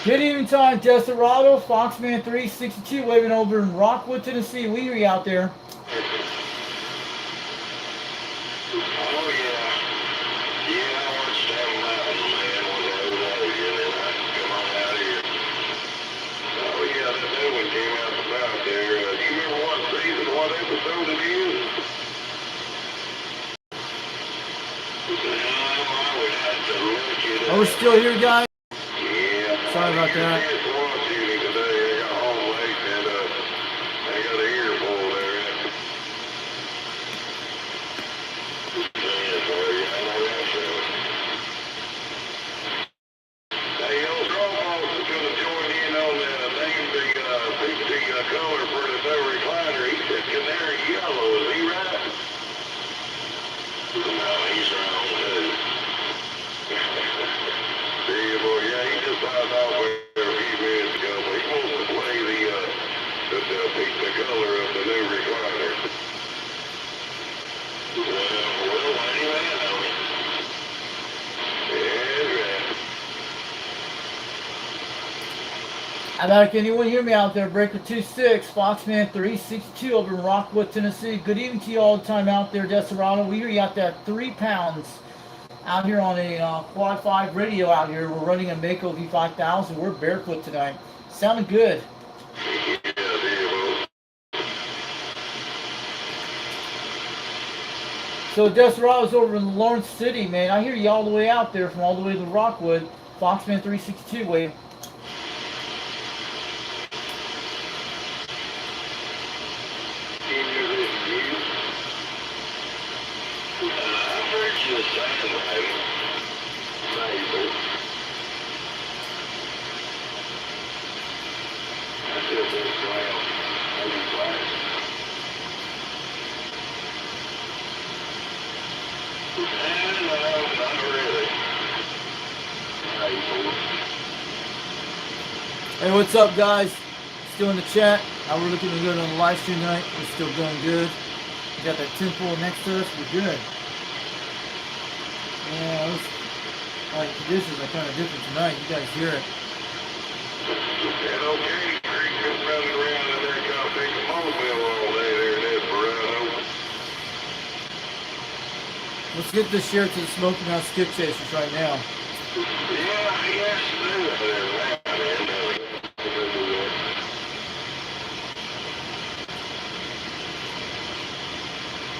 Good evening time, Desperado, Foxman 362, waving over in Rockwood, Tennessee. We hear you out there. Are we still here, guys? Yeah. Sorry about that. I'm out. Can anyone hear me out there? Breaker 26, Foxman 362 over in Rockwood, Tennessee. Good evening to you all the time out there, Desperado. We hear you out there at 3 pounds out here on a Quad 5 radio out here. We're running a Mako V5000. We're barefoot tonight. Sounding good. So Desperado's over in Lawrence City, man. I hear you all the way out there from all the way to Rockwood. Foxman 362 wave. Hey, what's up, guys? Still in the chat. How we're looking good on the live stream tonight. We're still going good. We got that temple next to us. We're good. Yeah, those conditions are kind of different tonight. You guys hear it. And okay, Creek been running around in there trying to fix the mobile all day there in Esperado. Let's get this share to the Smoking Out Skip Chasers right now. Yeah, he has to do that there, man.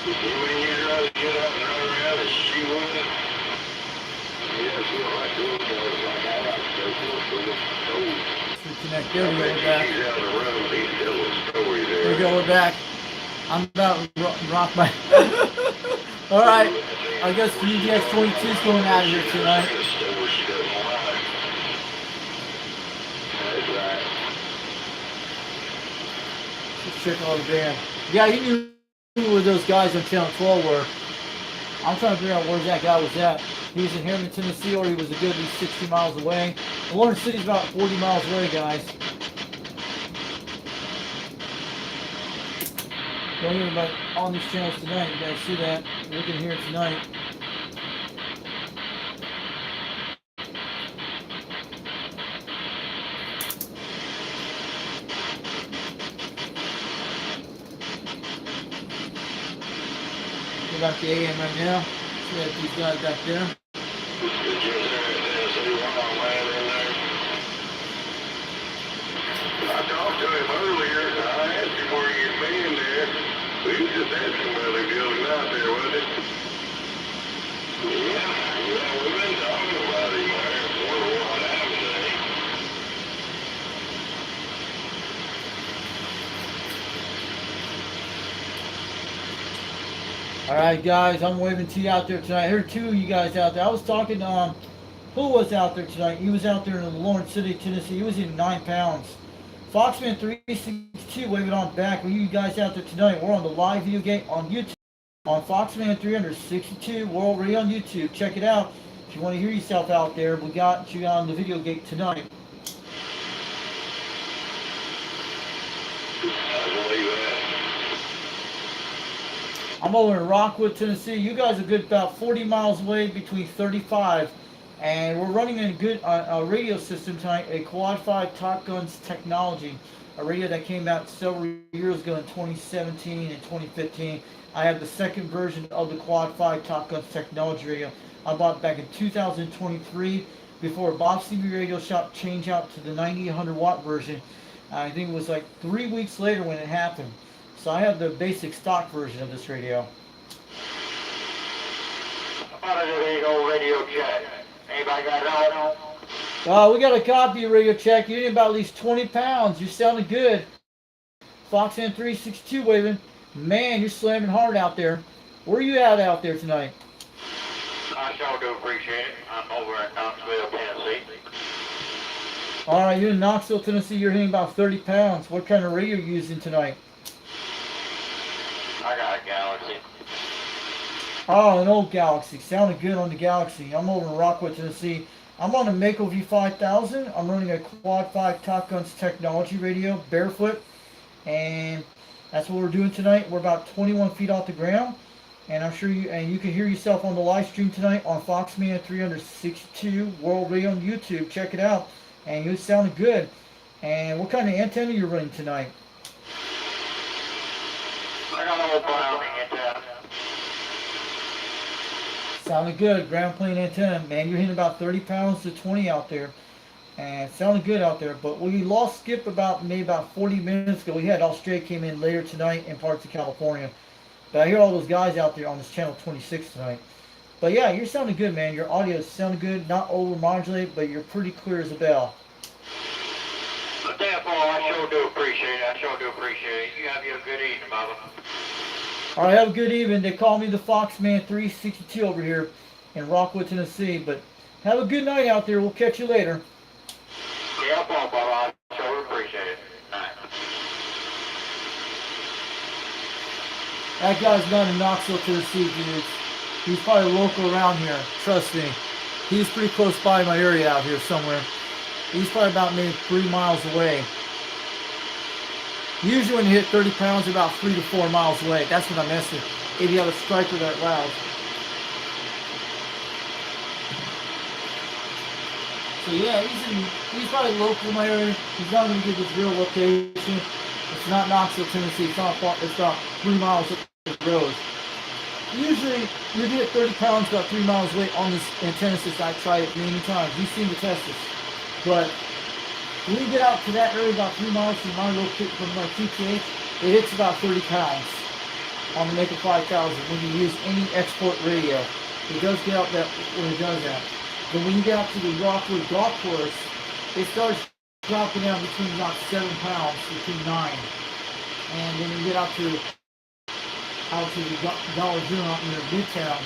You mean you'd rather get out and run around and she wouldn't? Yeah, she don't like doing things like that. Reconnect. There we go. We're back. He's out on the run, but he's telling a story there. There we go. We're back. I'm about to rock my. All right. I guess the UDX 22 is going out of here tonight. Let's check all the band. Yeah, he knew where those guys on Channel 12 were. I'm trying to figure out where that guy was at. He was in Harriman, Tennessee, or he was a good at least 60 miles away. Lawrence City's about 40 miles away, guys. Don't hear about on these channels tonight. You guys see that? We can hear it tonight. Go back to AM right now. See that these guys back there. I talked to him earlier. I asked him where you'd been there. He was just asking whether he was out there, wasn't it? Yeah, we've been talking about him there. Wonder what happened today. All right, guys, I'm waving to you out there tonight. I heard two of you guys out there. I was talking to who was out there tonight? He was out there in Lawrence City, Tennessee. He was in 9 pounds. Foxman 362 waving on back. With you guys out there tonight, we're on the live video game on YouTube on Foxman 362 World Radio on YouTube. Check it out if you want to hear yourself out there. We got you on the video gate tonight. I'm over in Rockwood, Tennessee. You guys are good about 40 miles away, between 35. And we're running a good radio system tonight, a Quad 5 Top Guns technology, a radio that came out several years ago in 2017 and 2015. I have the second version of the Quad 5 Top Guns technology radio. I bought it back in 2023 before Bob CB Radio Shop changed out to the 90-100 watt version. I think it was like 3 weeks later when it happened. So I have the basic stock version of this radio. How about a old radio check? Anybody got it on? We got a copy of radio check. You're in about at least 20 pounds. You're sounding good. Foxman 362 waving. Man, you're slamming hard out there. Where are you at out there tonight? I sure do appreciate it. I'm over in Knoxville, Tennessee. All right, you're in Knoxville, Tennessee. You're hitting about 30 pounds. What kind of radio are you using tonight? I got a Galaxy. Oh, an old Galaxy. Sounded good on the Galaxy. I'm over in Rockwood, Tennessee. I'm on a Mako V5000. I'm running a Quad 5 Top Guns technology radio, barefoot. And that's what we're doing tonight. We're about 21 feet off the ground. And I'm sure you can hear yourself on the live stream tonight on Foxman 362 World Radio on YouTube. Check it out. And you sounded good. And what kind of antenna are you running tonight? I got an old Browning antenna. Sounded good. Ground plane antenna. Man, you're hitting about 30 pounds to 20 out there. And sounded good out there. But we lost Skip maybe about 40 minutes ago. We had Australia came in later tonight in parts of California. But I hear all those guys out there on this channel 26 tonight. But yeah, you're sounding good, man. Your audio is sounding good. Not over-modulated, but you're pretty clear as a bell. But therefore, I sure do appreciate it. I sure do appreciate it. You have a good evening, Bubba. All right, have a good evening. They call me the Foxman 362 over here in Rockwood, Tennessee. But have a good night out there. We'll catch you later. Yeah, Bubba. I sure appreciate it. Night. That guy's not in Knoxville, Tennessee, dudes. He's probably local around here. Trust me. He's pretty close by my area out here somewhere. He's probably about maybe 3 miles away. Usually when you hit 30 pounds, about 3 to 4 miles away. That's what I'm messing. If you have a striker that loud. So yeah, he's probably local in my area. He's not going to give his real location. It's not Knoxville, Tennessee. It's not far. It's about 3 miles up the road. Usually, you get 30 pounds about 3 miles away on this antenna system. I tried it many times. You've seen the test this. But when you get out to that area about 3 miles from my QTH, it hits about 30 pounds on the Maker 5000 when you use any export radio. It does get out that when it does that. But when you get out to the Rockwood Golf Course, it starts dropping down between about 7 pounds, between 9. And then you get out to the Dollar General out near Midtown,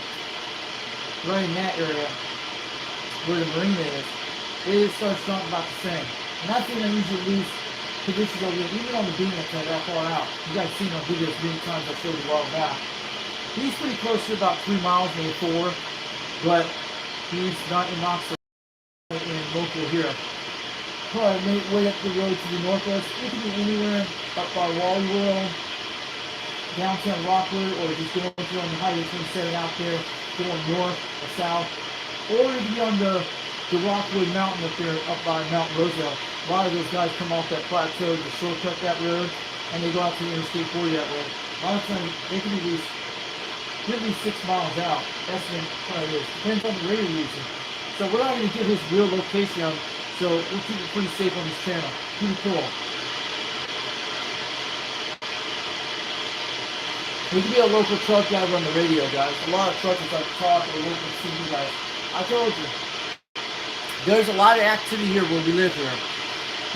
right in that area where the marina is, it starts dropping about the same. And that's when I usually lose conditions over there, even on the beam antenna that far out. You guys seen on videos many times I showed you a while back. He's pretty close to about 3 miles, maybe 4, but he's not in Knoxville, in local here. Probably way up the road to the northwest. It can be anywhere up by Wally World, downtown Rockwood, or just going through on the Highway 27 out there, going north or south, or you can be on the Rockwood Mountain up there, up by Mount Roselle. A lot of those guys come off that plateau to shortcut that road, and they go out to the Interstate 40 that way. A lot of times, they can be at least 6 miles out. That's when it is. Depends on the radio user. So we're not going to get his real location, so we'll keep it pretty safe on this channel. Pretty cool. We can be a local truck guy on the radio, guys. A lot of truckers like to talk or local TV guys. I told you, there's a lot of activity here where we live here.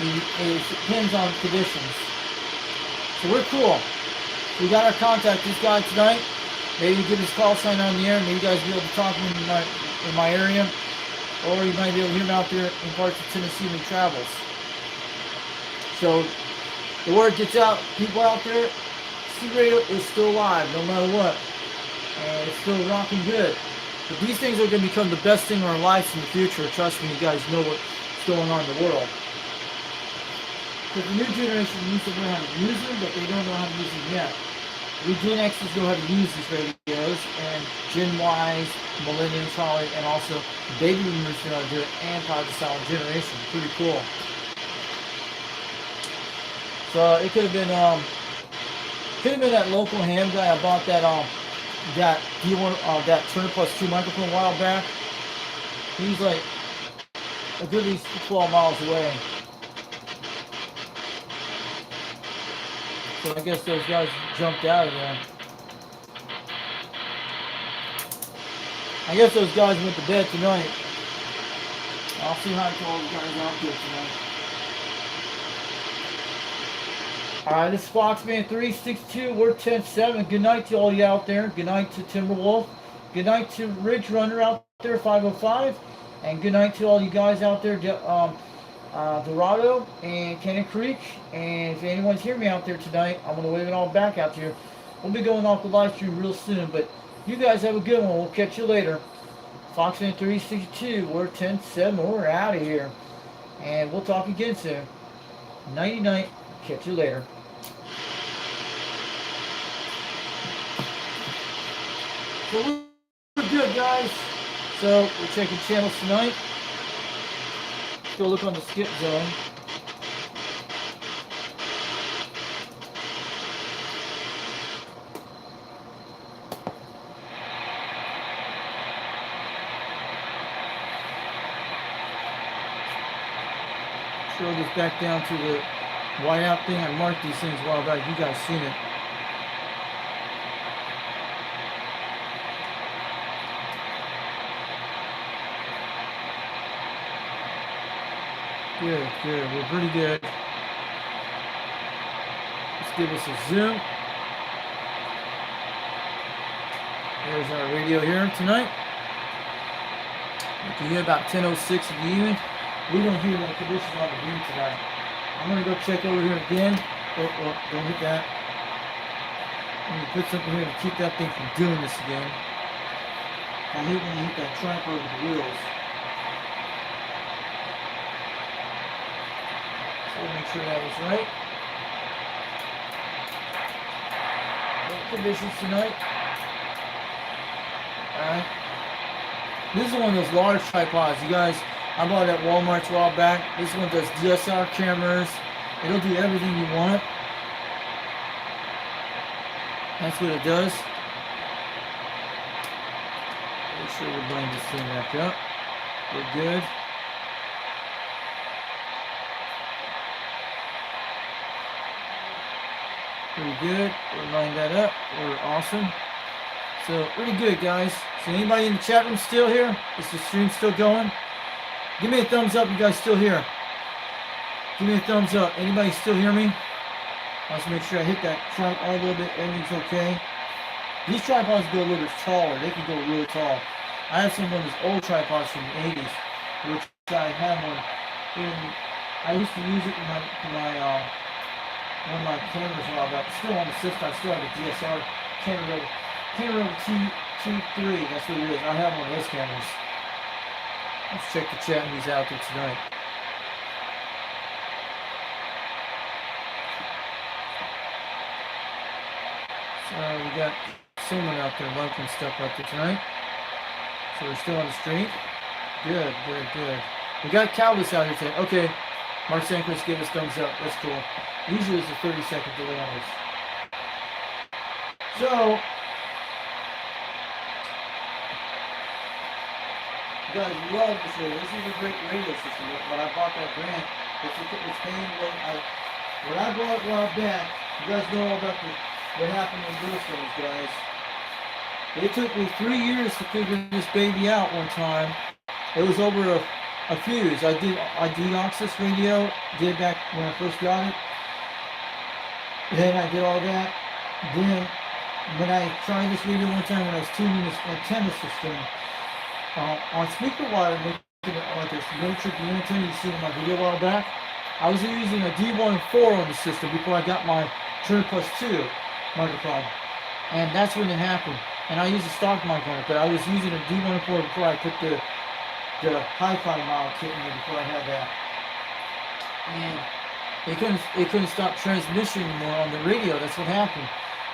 It depends on conditions. So we're cool. We got our contact this guy tonight. Maybe get his call sign on the air. Maybe you guys be able to talk to him in my area. Or you might be able to hear him out there in parts of Tennessee when he travels. So the word gets out, people out there, C radio is still alive no matter what. And it's still rocking good. But these things are going to become the best thing in our lives in the future. Trust me, you guys know what's going on in the world. Because the new generation needs to learn how to use them, but they don't know how to use them yet. We Gen X's know how to use these radios, and Gen Ys, Millennials probably, and also Baby Boomers know how to do it, and probably the silent generation. Pretty cool. So it could have been that local ham guy. I bought that that Turner Plus 2 microphone a while back. He's like a good at least 12 miles away. So I guess those guys jumped out of there. I guess those guys went to bed tonight. I'll see hi to all the guys out there tonight. Alright, this is Foxman 362, we're 10-7. Good night to all you out there. Good night to Timberwolf. Good night to Ridge Runner out there, 505. And good night to all you guys out there, Dorado and Cannon Creek. And if anyone's hearing me out there tonight, I'm going to wave it all back out here. We'll be going off the live stream real soon, but you guys have a good one. We'll catch you later. Foxman 362, we're 10-7. We're out of here. And we'll talk again soon. Nighty night. Catch you later. So we're good, guys. So we're checking channels tonight. Let's go look on the skip zone. Throw this back down to the whiteout thing. I marked these things a while back. You guys seen it. Good, good. We're pretty good. Let's give us a zoom. There's our radio here tonight. You can hear about 10:06 in the evening. We don't hear no conditions on the beam tonight. I'm going to go check over here again. Oh, don't hit that. I'm going to put something here to keep that thing from doing this again. I hate when you hit that tripod with the wheels. So we'll make sure that was right. No conditions tonight. Alright. This is one of those large tripods. You guys, I bought it at Walmart a while back. This one does DSLR cameras. It'll do everything you want. That's what it does. Make sure we line this thing back up. We're good. Pretty good. We'll line that up. We're awesome. So, pretty good, guys. So, anybody in the chat room still here? Is the stream still going? Give me a thumbs up, you guys still here. Give me a thumbs up. Anybody still hear me? Let's make sure I hit that tripod a little bit. Everything's okay. These tripods go a little bit taller. They can go really tall. I have some of those old tripods from the 80s, which I have one. I used to use it in one of my cameras a while back. Still on the system. I still have a DSLR camera T3. That's what it is. I have one of those cameras. Let's check the chat who's out there tonight. So we got someone out there liking stuff out there tonight. So we're still on the stream. Good, good, good. We got Calvis out here today. Okay. Mark Sanquist gave us thumbs up. That's cool. Usually it's a 30-second delay on this. So, you guys love this radio. This is a great radio system. When I bought that grant, it's paying when I bought it a while back, you guys know all about what happened in Bluestones, guys. It took me 3 years to figure this baby out one time. It was over a fuse. I dxland this radio, did back when I first got it. Then I did all that. Then when I tried this radio one time when I was tuning this antenna system on speaker wire, making it like this miniature antenna you see in my video a while back, I was using a D14 on the system before I got my Turner Plus 2 microphone. And that's when it happened. And I used a stock mic on it, but I was using a D14 before I put the hi-fi model kit in there before I had that. And it couldn't stop transmission anymore on the radio. That's what happened.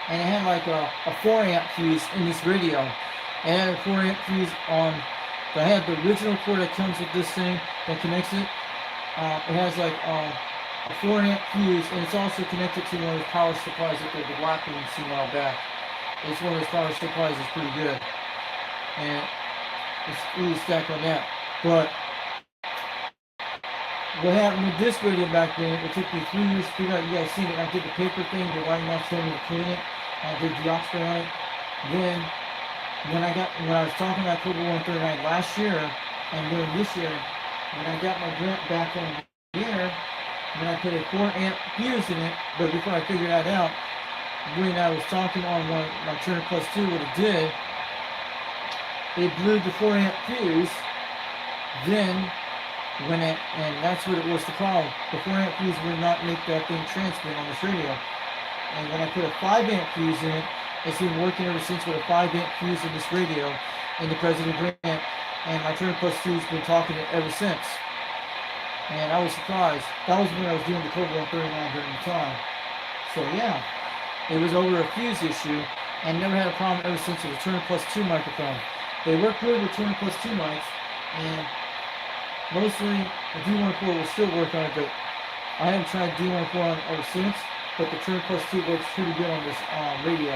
And it had like a 4 amp fuse in this radio. And it had a 4 amp fuse on. I had the original cord that comes with this thing that connects it. It has like a 4 amp fuse, and it's also connected to one of those power supplies that the black one you see a while back. It's one of those power supplies that's pretty good. And it's really stacked on that. But what happened with this radio back then, it took me 3 years to figure out. You guys seen it. I did the paper thing, the white mouse told me to clean it. I did the oxford on it. Then when I was talking about October 139 last year, and during this year, when I got my grant back on the air, when I put a 4 amp fuse in it, but before I figured that out, when I was talking on my Turner Plus 2, what it did, it blew the 4 amp fuse. Then and that's what it was the problem. The 4 amp fuse would not make that thing transmit on this radio. And when I put a 5 amp fuse in it, it's been working ever since with a 5 amp fuse in this radio in the President Grant, and my Turner Plus 2's been talking it ever since. And I was surprised. That was when I was doing the Cobra 139 during the time. So yeah, it was over a fuse issue, and never had a problem ever since with the Turner Plus 2 microphone. They work good with Turner Plus 2 mics, and mostly the D14 will still work on it, but I haven't tried D14 on it ever since. But the Turner Plus 2 works pretty good on this radio.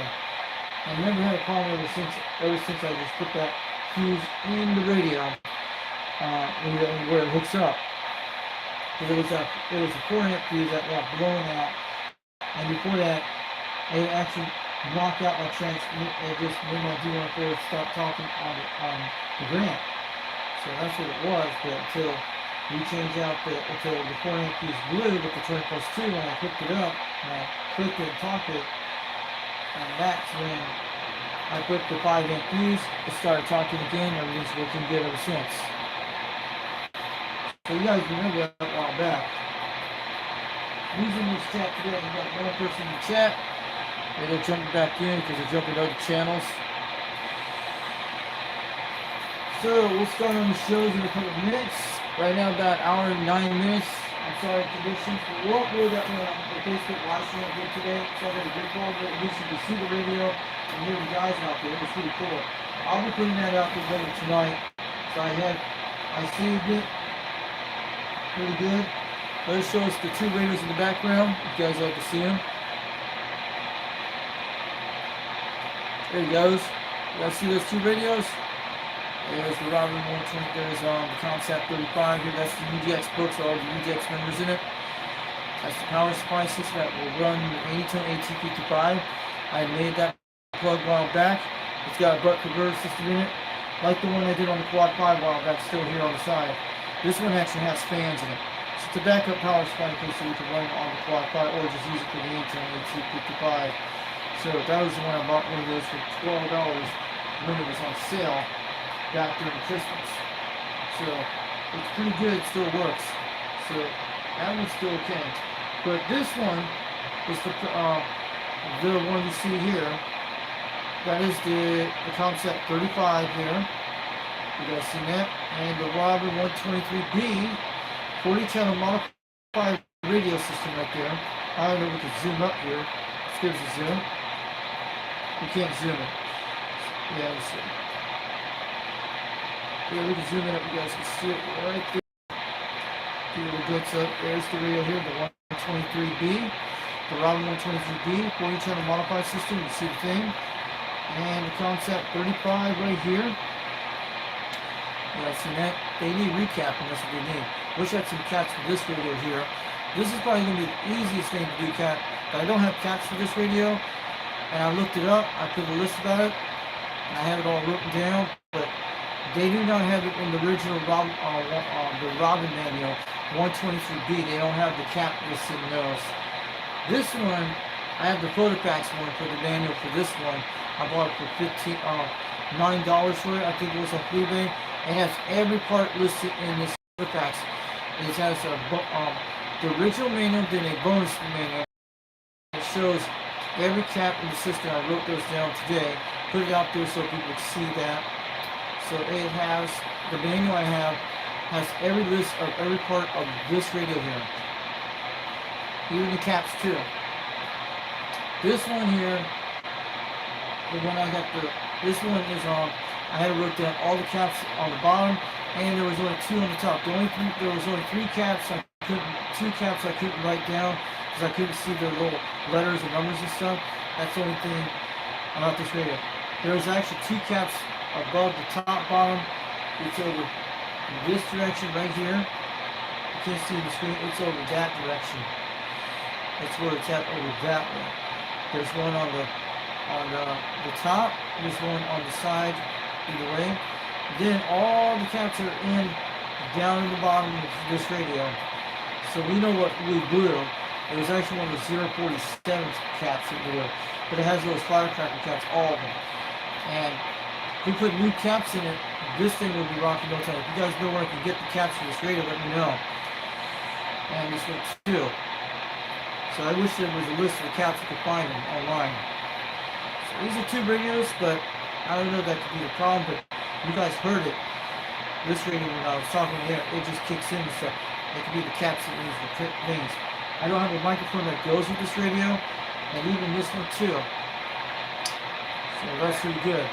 I never had a problem ever since I just put that fuse in the radio where it hooks up. Because it was a 4 amp fuse that got blown out, and before that, it actually knocked out my it just made my D14 stop talking on the grant. So that's what it was, but until we changed out until the 4 amp fuse blew with the Turner Plus 2, when I hooked it up, and I clicked it and talked it, and that's when I put the 5 amp fuse, it started talking again, everything's working good ever since. So you guys remember that a while back. Using this chat today, we got one person in the chat. They're jumping back in because they're jumping to other channels. So we'll start on the shows in a couple of minutes. Right now about an hour and 9 minutes. I'm sorry for conditions. We won't do that on the Facebook live stream I did today. So I got a good call, but at least you can see the radio and hear the guys out there. It was pretty cool. I'll be putting that out there later tonight. So I saved it. Really good. Let's show us the two radios in the background. You guys like to see them. There he goes. You guys see those two radios? There's the Robin 120. There's the Concept 35 here. That's the UDX books, all the UDX members in it. That's the power supply system that will run the 80-tone AT55. I made that plug a while back. It's got a buck converter system in it, like the one I did on the Quad 5 a while back, still here on the side. This one actually has fans in it. So it's a backup power supply in case you can run it on the Quad 5 or just use it for the 80-tone AT55. So that was the one I bought one of those for $12 when it was on sale back during Christmas. So it's pretty good, it still works. So that one's still okay. But this one is the one you see here. That is the Concept 35 here. You guys see that? And the Robin 123B 40-channel modified radio system right there. I don't know if we can zoom up here. Let's give us a zoom. We can't zoom it. Yeah, let's see. Yeah, we can zoom it up. You guys can see it right there. See the bits up. There's the radio here, the 123B. The Robin 123B 40-channel modified system. You see the thing. And the Concept 35 right here. You guys see that? They need recapping, that's what they need. Wish I had some caps for this radio here. This is probably going to be the easiest thing to do cap, but I don't have caps for this radio. And I looked it up, I put a list about it, and I have it all written down, but they do not have it in the original the Robin manual, 123B. They don't have the cap listed in those. This one, I have the Photopacks one for the manual for this one. I bought it for $9 for it. I think it was on eBay. It has every part listed in this Photopacks. It has the original manual, then a bonus manual. It shows every cap in the system. I wrote those down today. Put it out there so people can see that. So it has, the manual I have, has every list of every part of this radio here. Even the caps too. This one here, the one I got this one is I had to wrote down all the caps on the bottom, and there was only two on the top. There was only two caps I couldn't write down because I couldn't see the little letters and numbers and stuff. That's the only thing about this radio. There's actually two caps above the top bottom. It's over this direction right here. You can't see the screen. It's over that direction. That's where it's at, over that way. There's one on the top. There's one on the side, either way. Then all the caps are down in the bottom of this radio. So we know what we blew. It was actually one of the 047 caps that blew. But it has those firecracker caps, all of them. And if we put new caps in it, this thing will be rocking no time. If you guys know where I can get the caps for this radio, let me know. And this one too. So I wish there was a list of the caps you could find them online. So these are two radios, but I don't know if that could be the problem, but you guys heard it. This radio, when I was talking here, it just kicks in and stuff. It could be the caps that use the things. I don't have a microphone that goes with this radio, and even this one too. So that's pretty good.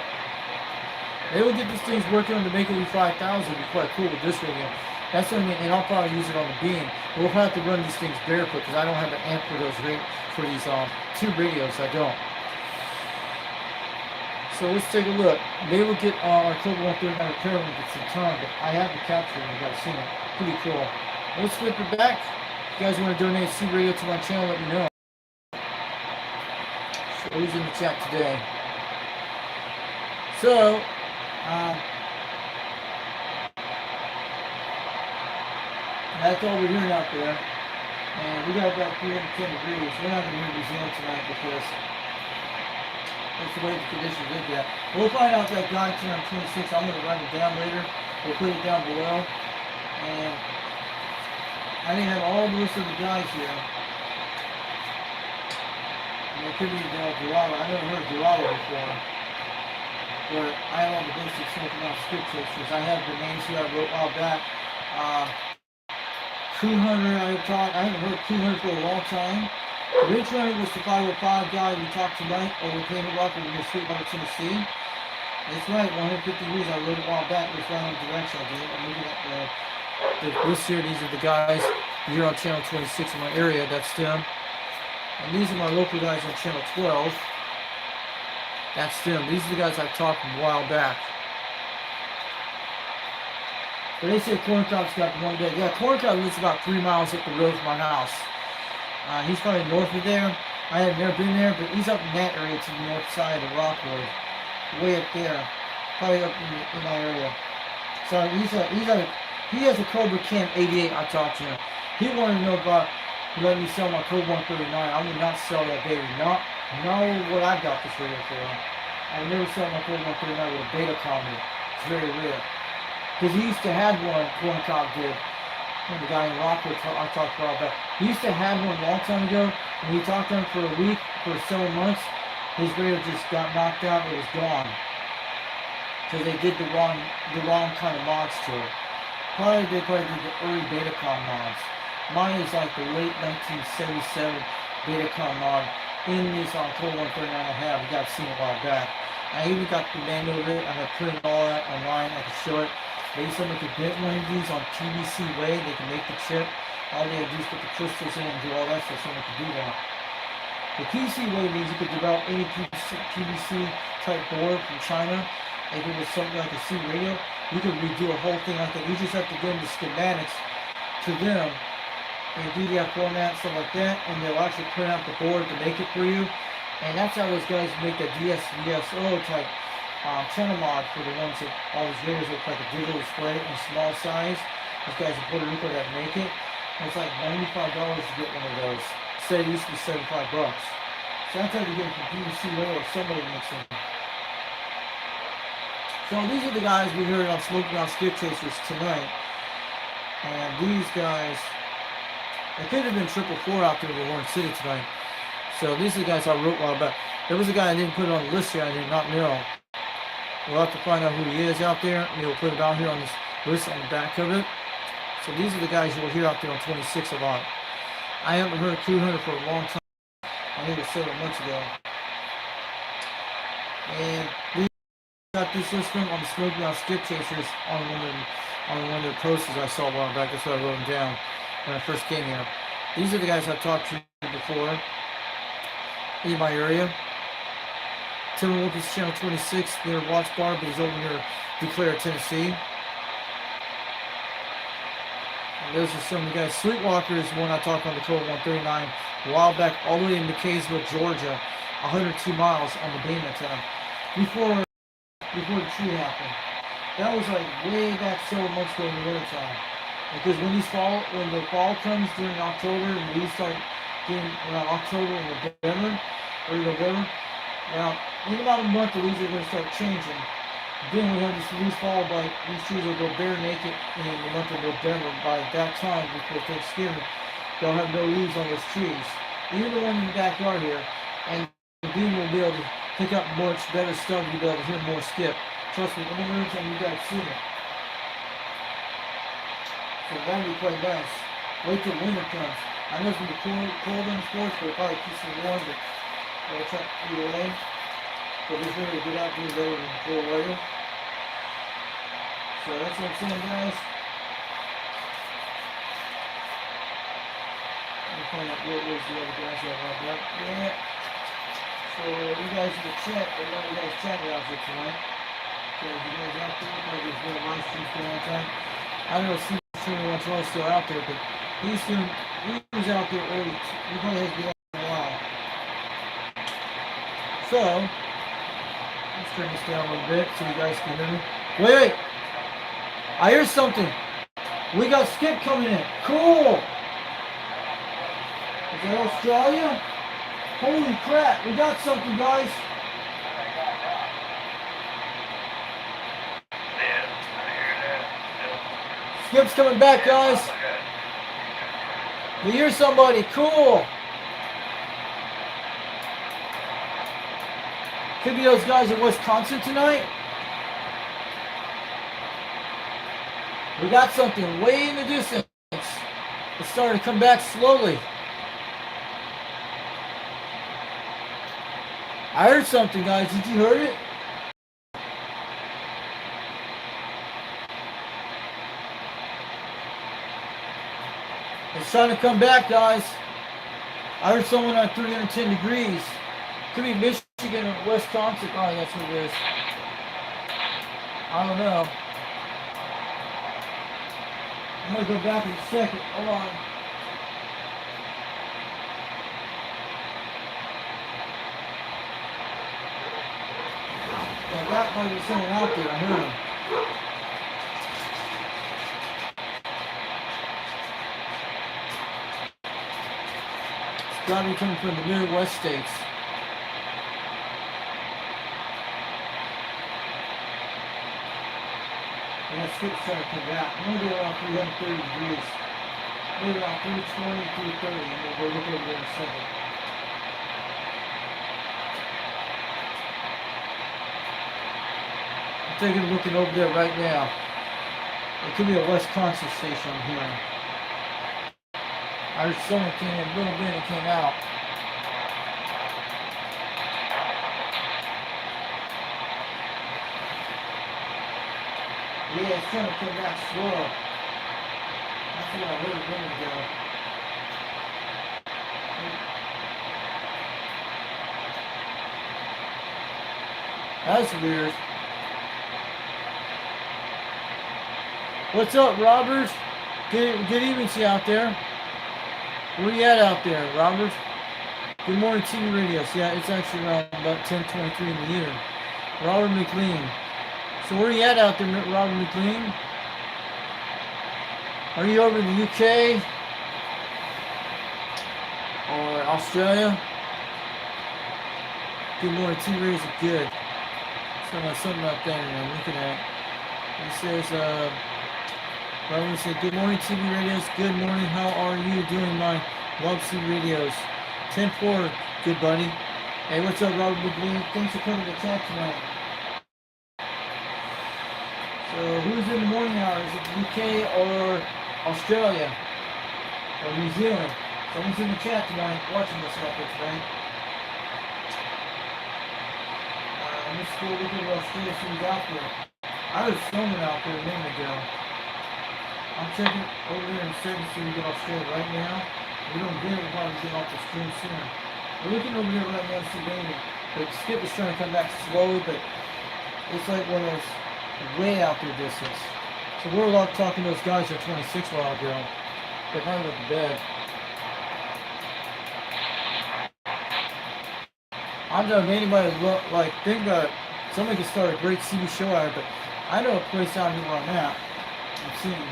They will get these things working on the Make It 5000. It'd be quite cool with this radio. That's the only thing, and I'll probably use it on the beam. We'll have to run these things barefoot because I don't have an amp for those for these two radios. I don't. So let's take a look. Maybe we'll get our October 139 repair when we get some time, but I have the capture and you guys seen it. Pretty cool. Let's flip it back. If you guys want to donate a C radio to my channel, let me know. So who's in the chat today? So, that's all we're hearing out there. And we got about 310 degrees. We're not going to hear New Zealand tonight because that's the way the conditions did that. We'll find out that guy turned 26. I'm going to write it down later. We'll put it down below. And I didn't have all the list of the guys here. And it could be Dorado. I never heard of Dorado before. But I have all the basic smoking out script pictures. I have the names here I wrote all back. 200, I haven't heard 200 for a long time. Rich Runner was the 505 guy we talked tonight over Payment Rock over near Sweetwater, Tennessee. That's right, 150 degrees. I wrote it a while back. It was right on the direction I did. I'm looking at This here, these are the guys here on channel 26 in my area. That's them. And these are my local guys on channel 12. That's them. These are the guys I've talked a while back. But they say Corn Cob's got one day. Yeah, Corn Cob lives about 3 miles up the road from my house. He's probably north of there. I have never been there, but he's up in that area to the north side of Rockwood. Way up there. Probably up in that area. So he has a Cobra Cam 88 I talked to him. He wanted to know about letting me sell my Cobra 139. I would not sell that baby. Not what I've got this radio for. I would never sell my Cobra 139 with a beta comedy. It's very rare. Because he used to have one, Corn Cob did. And the guy in Rockwood I talked about that. He used to have one a long time ago. When we talked to him for a week, for several months, his radio just got knocked out. It was gone. Because they did the wrong kind of mods to it. They probably did the early Betacom mods. Mine is like the late 1977 Betacom mod in this Cobra 139 I have. You guys seen it a while back. I even got the manual of it. I have printed all that online. I can show it. They used to make a bit one of these on PVC way. They can make the chip. All they have to do is put the crystals in and do all that, so someone can do that. The PVC way means you could develop any PVC type board from China. If it was something like a C radio, you could redo a whole thing like that. You just have to give them the schematics to them in PDF format, stuff like that, and they'll actually print out the board to make it for you. And that's how those guys make a DSO type channel mod for the ones that all these radios look like a digital display in small size. Those guys in Puerto Rico that make it. And it's like $95 to get one of those. Instead, it used to be $75. So that's how you get it from PVC radio or somebody makes them. So these are the guys we heard on Smoking Out Skip Chasers tonight. And these guys, it could have been 444 out there in Warren City tonight. So these are the guys I wrote a while back. There was a guy I didn't put it on the list here. I did not know. We'll have to find out who he is out there. Maybe we'll put it out here on this list on the back of it. So these are the guys you will hear out there on 26 a lot. I haven't heard Crew Hunter for a long time. I think it was several months ago. And we got this list from on the Smoking Out Skip Chasers on one of their posters I saw a while back. That's why I wrote them down when I first came here. These are the guys I've talked to before in my area. Timberwolf is channel 26 near Watts Bar, but he's over near DeClaire, Tennessee. And those are some of the guys. Sweetwalker is one I talked on the Cobra 139 a while back, all the way in McKaysville, Georgia, 102 miles on the beam that time. Before the tree happened. That was like way back several months ago in the winter time. Because when the fall comes during October, and we start getting around October and November, early November, now in about a month the leaves are going to start changing. Then we have this leaf fall, but these trees will go bare naked in the month of November. By that time, before Thanksgiving, they'll have no leaves on those trees. Even the one in the backyard here, and the beam will be able to pick up much better stuff. You'll be able to hear more skip. Trust me, in the wintertime you guys see it. So that'll be quite nice. Wait till winter comes. I know it's going to be cold in the sports, but it'll probably keep some warm, but I'll try either way. But this winter will get out here better than cold weather. So that's what I'm saying, guys. Let me find out where's the other guys that have that. Yeah. So you guys in the chat, I know you guys chatted out here tonight. So if you guys out there, maybe there's more live streams going on time. I don't know if Steve still out there, but he was out there early. He probably has been out for a while. So let's turn this down a little bit so you guys can hear me. Wait! I hear something. We got Skip coming in. Cool! Is that Australia? Holy crap, we got something, guys. Skip's coming back, guys. We hear somebody. Cool. Could be those guys in Wisconsin tonight. We got something way in the distance. It's starting to come back slowly. I heard something, guys. Did you hear it? It's trying to come back, guys. I heard someone at 310 degrees. Could be Michigan or Wisconsin. Oh, that's what it is. I don't know. I'm going to go back in a second. Hold on. Yeah, that might be someone out there. I heard him. It's got to be coming from the Midwest states. And that switch trying to come back. I'm going to go around 330 degrees. Maybe around 320, 330, and we'll go look over there in a second. I'm taking a look over there right now. It could be a Wisconsin station I'm hearing. I heard someone came in a little bit and came out. Yeah, it's trying to come back slow. That's what I heard a minute ago. That's weird. What's up, Robert? Good evening to you out there. Where you at out there, Robert? Good morning, TV radios. Yeah, it's actually around about 10:23 in the year. Robert McLean. So where you at out there, Robert McLean? Are you over in the UK? Or Australia? Good morning, TV radios are good. Something up there I'm looking at. It says, Robert said, good morning, TV radios. Good morning. How are you doing, my love TV radios? 10-4, good buddy. Hey, what's up, Robert McLean? Thanks for coming to chat tonight. So, who's in the morning hour? Is it the UK or Australia or New Zealand? Someone's in the chat tonight watching this out there tonight. Let's go look at Australia, see who's out there. I was filming out there a minute ago. I'm checking over there in seconds so we get Australia right now. We don't get it, we'll probably get off the screen soon. We're looking over there right now to see Damon. But Skip is trying to come back slowly, but it's like one of those way out there distance. So we're talking to those guys at 26 a while ago. They probably went to bed. I don't know if anybody like think about it. Somebody could start a great CB show out of it, but I know a place out here where I'm at. I'm seeing.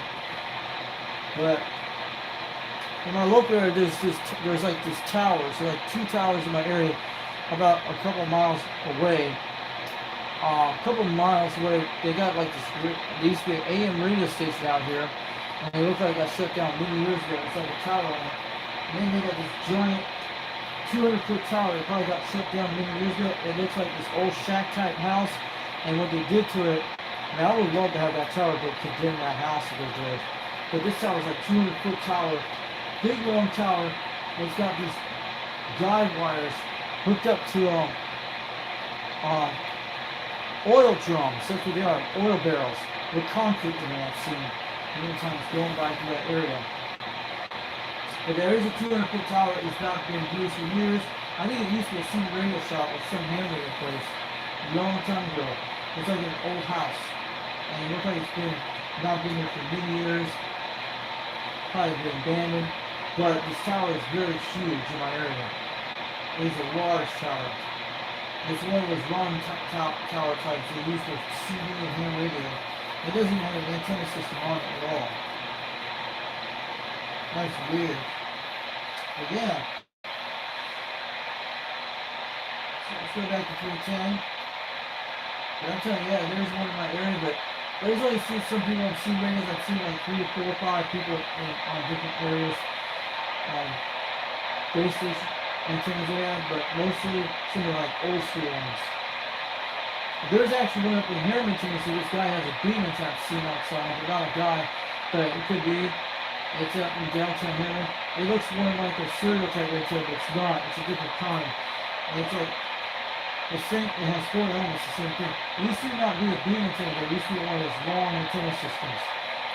But in my local area, there's like these towers. There's like 2 towers in my area, about a couple miles away. They got like this. There used to be an AM radio station out here, and it looked like it got shut down many years ago. It's like a tower on it. And then they got this giant 200-foot tower. It probably got shut down many years ago. It looks like this old shack type house, and what they did to it. Now I would love to have that tower, but condemn that house if they did. But this tower is like 200-foot tower, big long tower. And it's got these guide wires hooked up to oil drums. That's what they are, oil barrels with concrete in them. I've seen many times going by through that area. But there is a 200-foot tower. It's not been used for years. I think it used to be a CB radio shop or some hand radio place a long time ago. It's like an old house. And it looks like it's not been there for many years. Probably been abandoned. But this tower is very huge in my area. It is a large tower. It's one of those long tower types they use for CB and ham radio. It doesn't even have an antenna system on it at all. That's weird. But yeah. So let's go back to 310. But I'm telling you, yeah, there's one in my area, but there's only some people on CB radios. I've seen like 3 or 4 or 5 people on different areas. Base station antennas they have, but mostly some are like old school ones. There's actually one up in Harriman, Tennessee. This guy has a beam antenna seen outside, but not a guy, but it could be. It's up in downtown Harriman. It looks more like a serial type antenna, but it's not. It's a different kind. And it's like the same. It has 4 elements, the same thing. It used to not be a beam antenna, but it used to be one of those long antenna systems.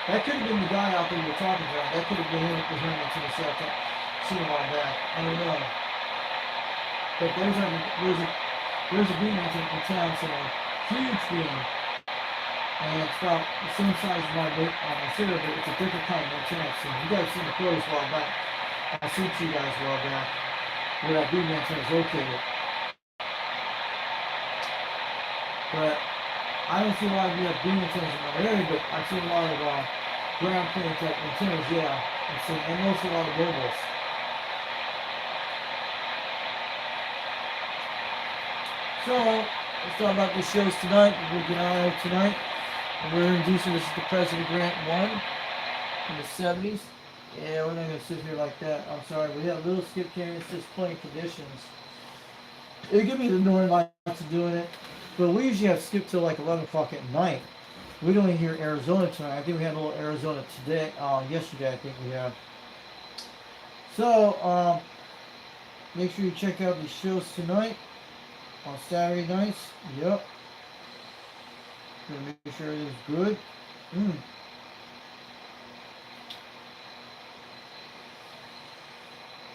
That could have been the guy out there you were talking about. That could have been him with the helmet to the side, seen him on back. I don't know. But there's a beam engine in town, so a huge beam. And it's about the same size as my consider, but it's a different kind of antenna. So you guys seen the photos a while back. I sent you guys a while back where that beam antenna is located. But I don't see a lot of beam antennas in my area, but I've seen a lot of ground plane type antennas, yeah. And also a lot of mobiles. So, let's talk about the shows tonight. We'll get on out tonight. And we're introducing, this is the President Grant 1 in the 70s. Yeah, we're not going to sit here like that. I'm sorry. We have a little skip camera. It's just plain conditions. It could be the Northern Lights of doing it. But we usually have skip till like 11 o'clock at night. We don't even hear Arizona tonight. I think we had a little Arizona today. Yesterday, I think we have. So, make sure you check out these shows tonight. On Saturday nights. Yep. Gonna make sure it is good.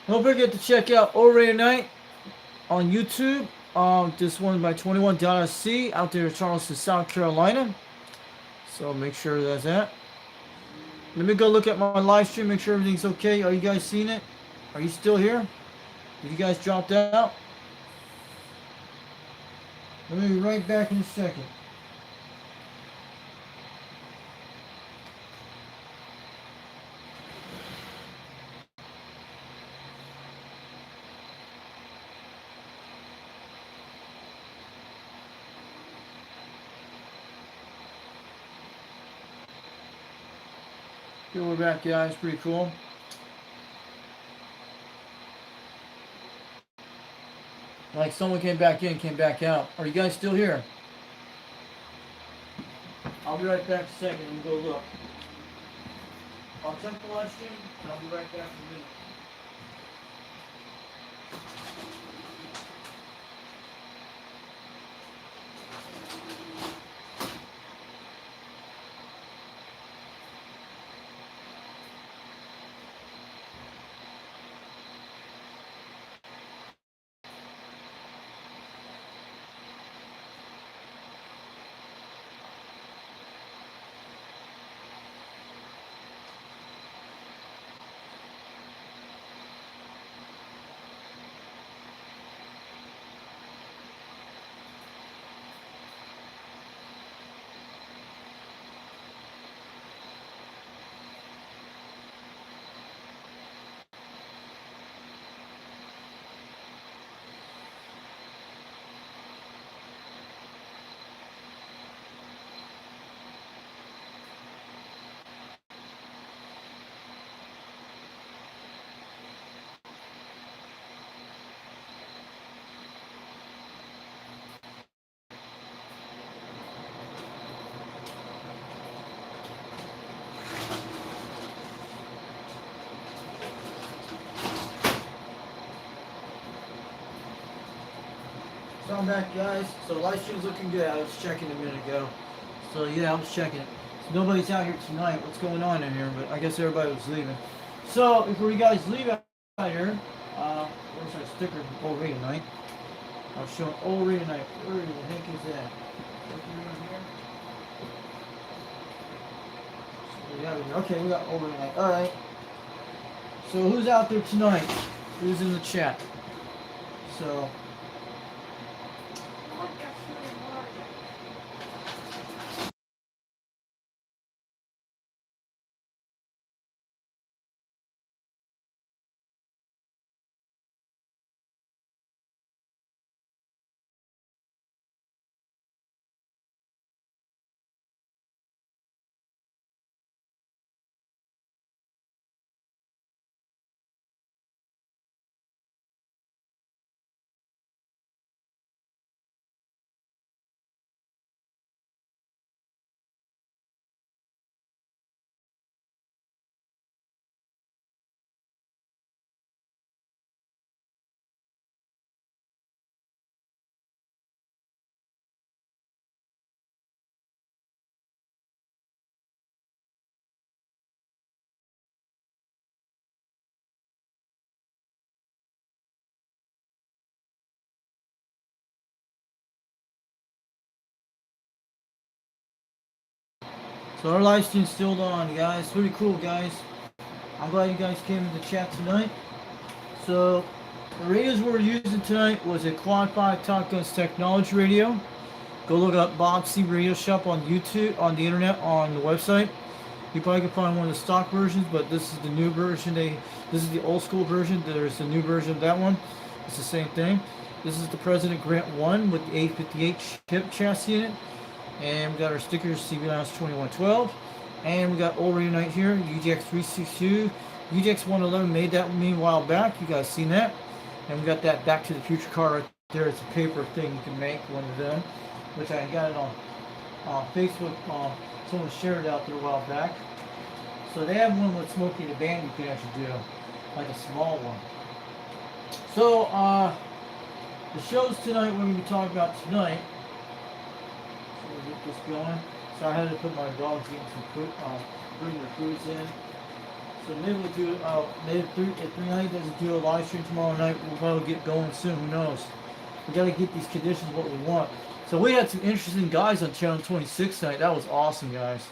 Don't forget to check out O-Ray Night on YouTube. This one by 21.C out there in Charleston, South Carolina. So make sure that's that. Let me go look at my live stream, make sure everything's okay. Are you guys seeing it? Are you still here? Did you guys drop out? Let me be right back in a second. Okay, we're back, guys. Pretty cool. Like someone came back in, came back out. Are you guys still here? I'll be right back in a second. Let me go look. I'll check the live stream and I'll be right back in a minute. So I'm back, guys. So live stream's looking good. I was checking a minute ago. So yeah, I was checking it. So nobody's out here tonight. What's going on in here? But I guess everybody was leaving. So before you guys leave out here, where's our sticker? Oh, read tonight. I was showing old read tonight. Where the heck is that? Okay, we got over tonight. All right. So who's out there tonight? Who's in the chat? So. So our live stream's still on, guys. Pretty cool, guys. I'm glad you guys came in the chat tonight. So the radios we're using tonight was a Quad 5 Top Guns Technology radio. Go look up Bob C Radio Shop on YouTube, on the internet, on the website. You probably can find one of the stock versions, but this is the new version. This is the old school version. There's a new version of that one. It's the same thing. This is the President Grant 1 with the 858 chip chassis in it. And we got our stickers, CB 2112. And we got old radio night here, UDX 362. UDX 111 made that me a while back. You guys seen that? And we got that Back to the Future car right there. It's a paper thing you can make one of them, which I got it on Facebook. Someone shared it out there a while back. So they have one with Smokey the Band you can actually do, like a small one. So the shows tonight we're going to be talking about tonight. So we'll get this going. So I had to put my dogs in some food, bring their foods in. So maybe we'll do maybe if tonight doesn't do a live stream tomorrow night, we'll probably get going soon. Who knows? We got to get these conditions what we want. So we had some interesting guys on Channel 26 tonight. That was awesome, guys.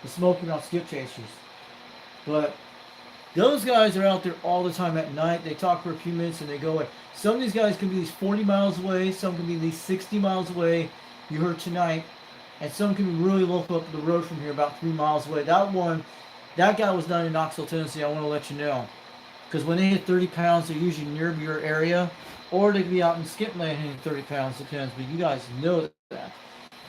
The Smoking Out Skip Chasers. But those guys are out there all the time at night. They talk for a few minutes and they go away. Some of these guys can be at least 40 miles away. Some can be at least 60 miles away. You heard tonight. And some can be really local up the road from here, about 3 miles away. That guy was down in Knoxville, Tennessee. I want to let you know. Because when they hit 30 pounds, they're usually near your area. Or they could be out in Skipland hitting 30 pounds, depends. But you guys know that.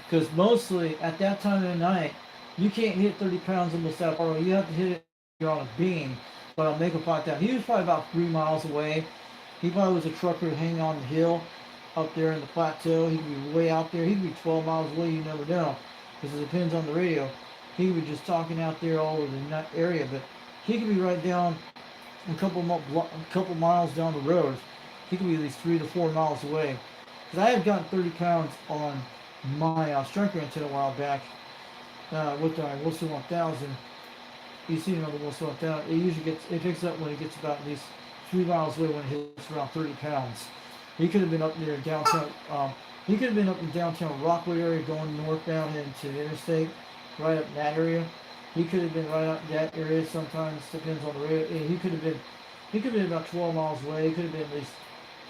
Because mostly, at that time of the night, you can't hit 30 pounds almost that far. You have to hit it you're on a beam. But I'll make a pot down. He was probably about 3 miles away. He probably was a trucker hanging on the hill up there in the plateau. He could be way out there. He could be 12 miles away. You never know. Because it depends on the radio. He could be just talking out there all over the area. But he could be right down a couple miles down the road. He could be at least 3 to 4 miles away. Because I had gotten 30 pounds on my striker antenna a while back with the Wilson 1000. You see another Wilson 1000. It picks up when it gets about at least 3 miles away when it hits around 30 pounds. He could have been up near downtown. He could have been up in downtown Rockwood area going northbound into the interstate, right up in that area. He could have been right up in that area. Sometimes depends on the radio. He could have been about 12 miles away. He could have been at least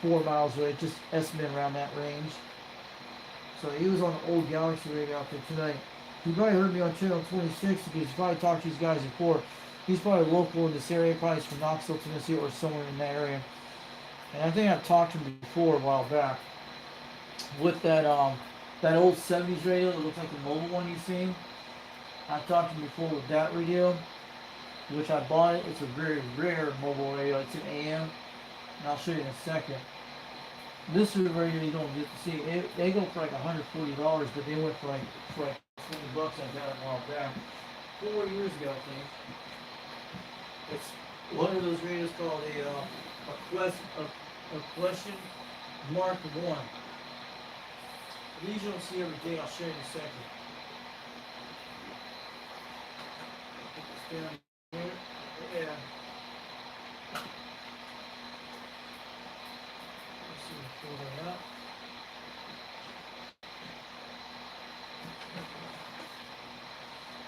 4 miles away. Just estimated around that range. So he was on the old Galaxy radio out there tonight. You probably heard me on Channel 26 because he's probably talked to these guys before. He's probably local in this area, probably from Knoxville, Tennessee, or somewhere in that area. And I think I've talked to him before a while back with that old 70s radio that looks like the mobile one you've seen. I've talked to him before with that radio, which I bought it. It's a very rare mobile radio. It's an AM, and I'll show you in a second. This is a radio you don't get to see. They go for like $140, but they went for like $20. I got it a while back, 4 years ago, I think. It's one of those radios called a question mark 1. These you don't see every day. I'll show you in a second. Put this down here. Yeah. Let's see if we pull that out.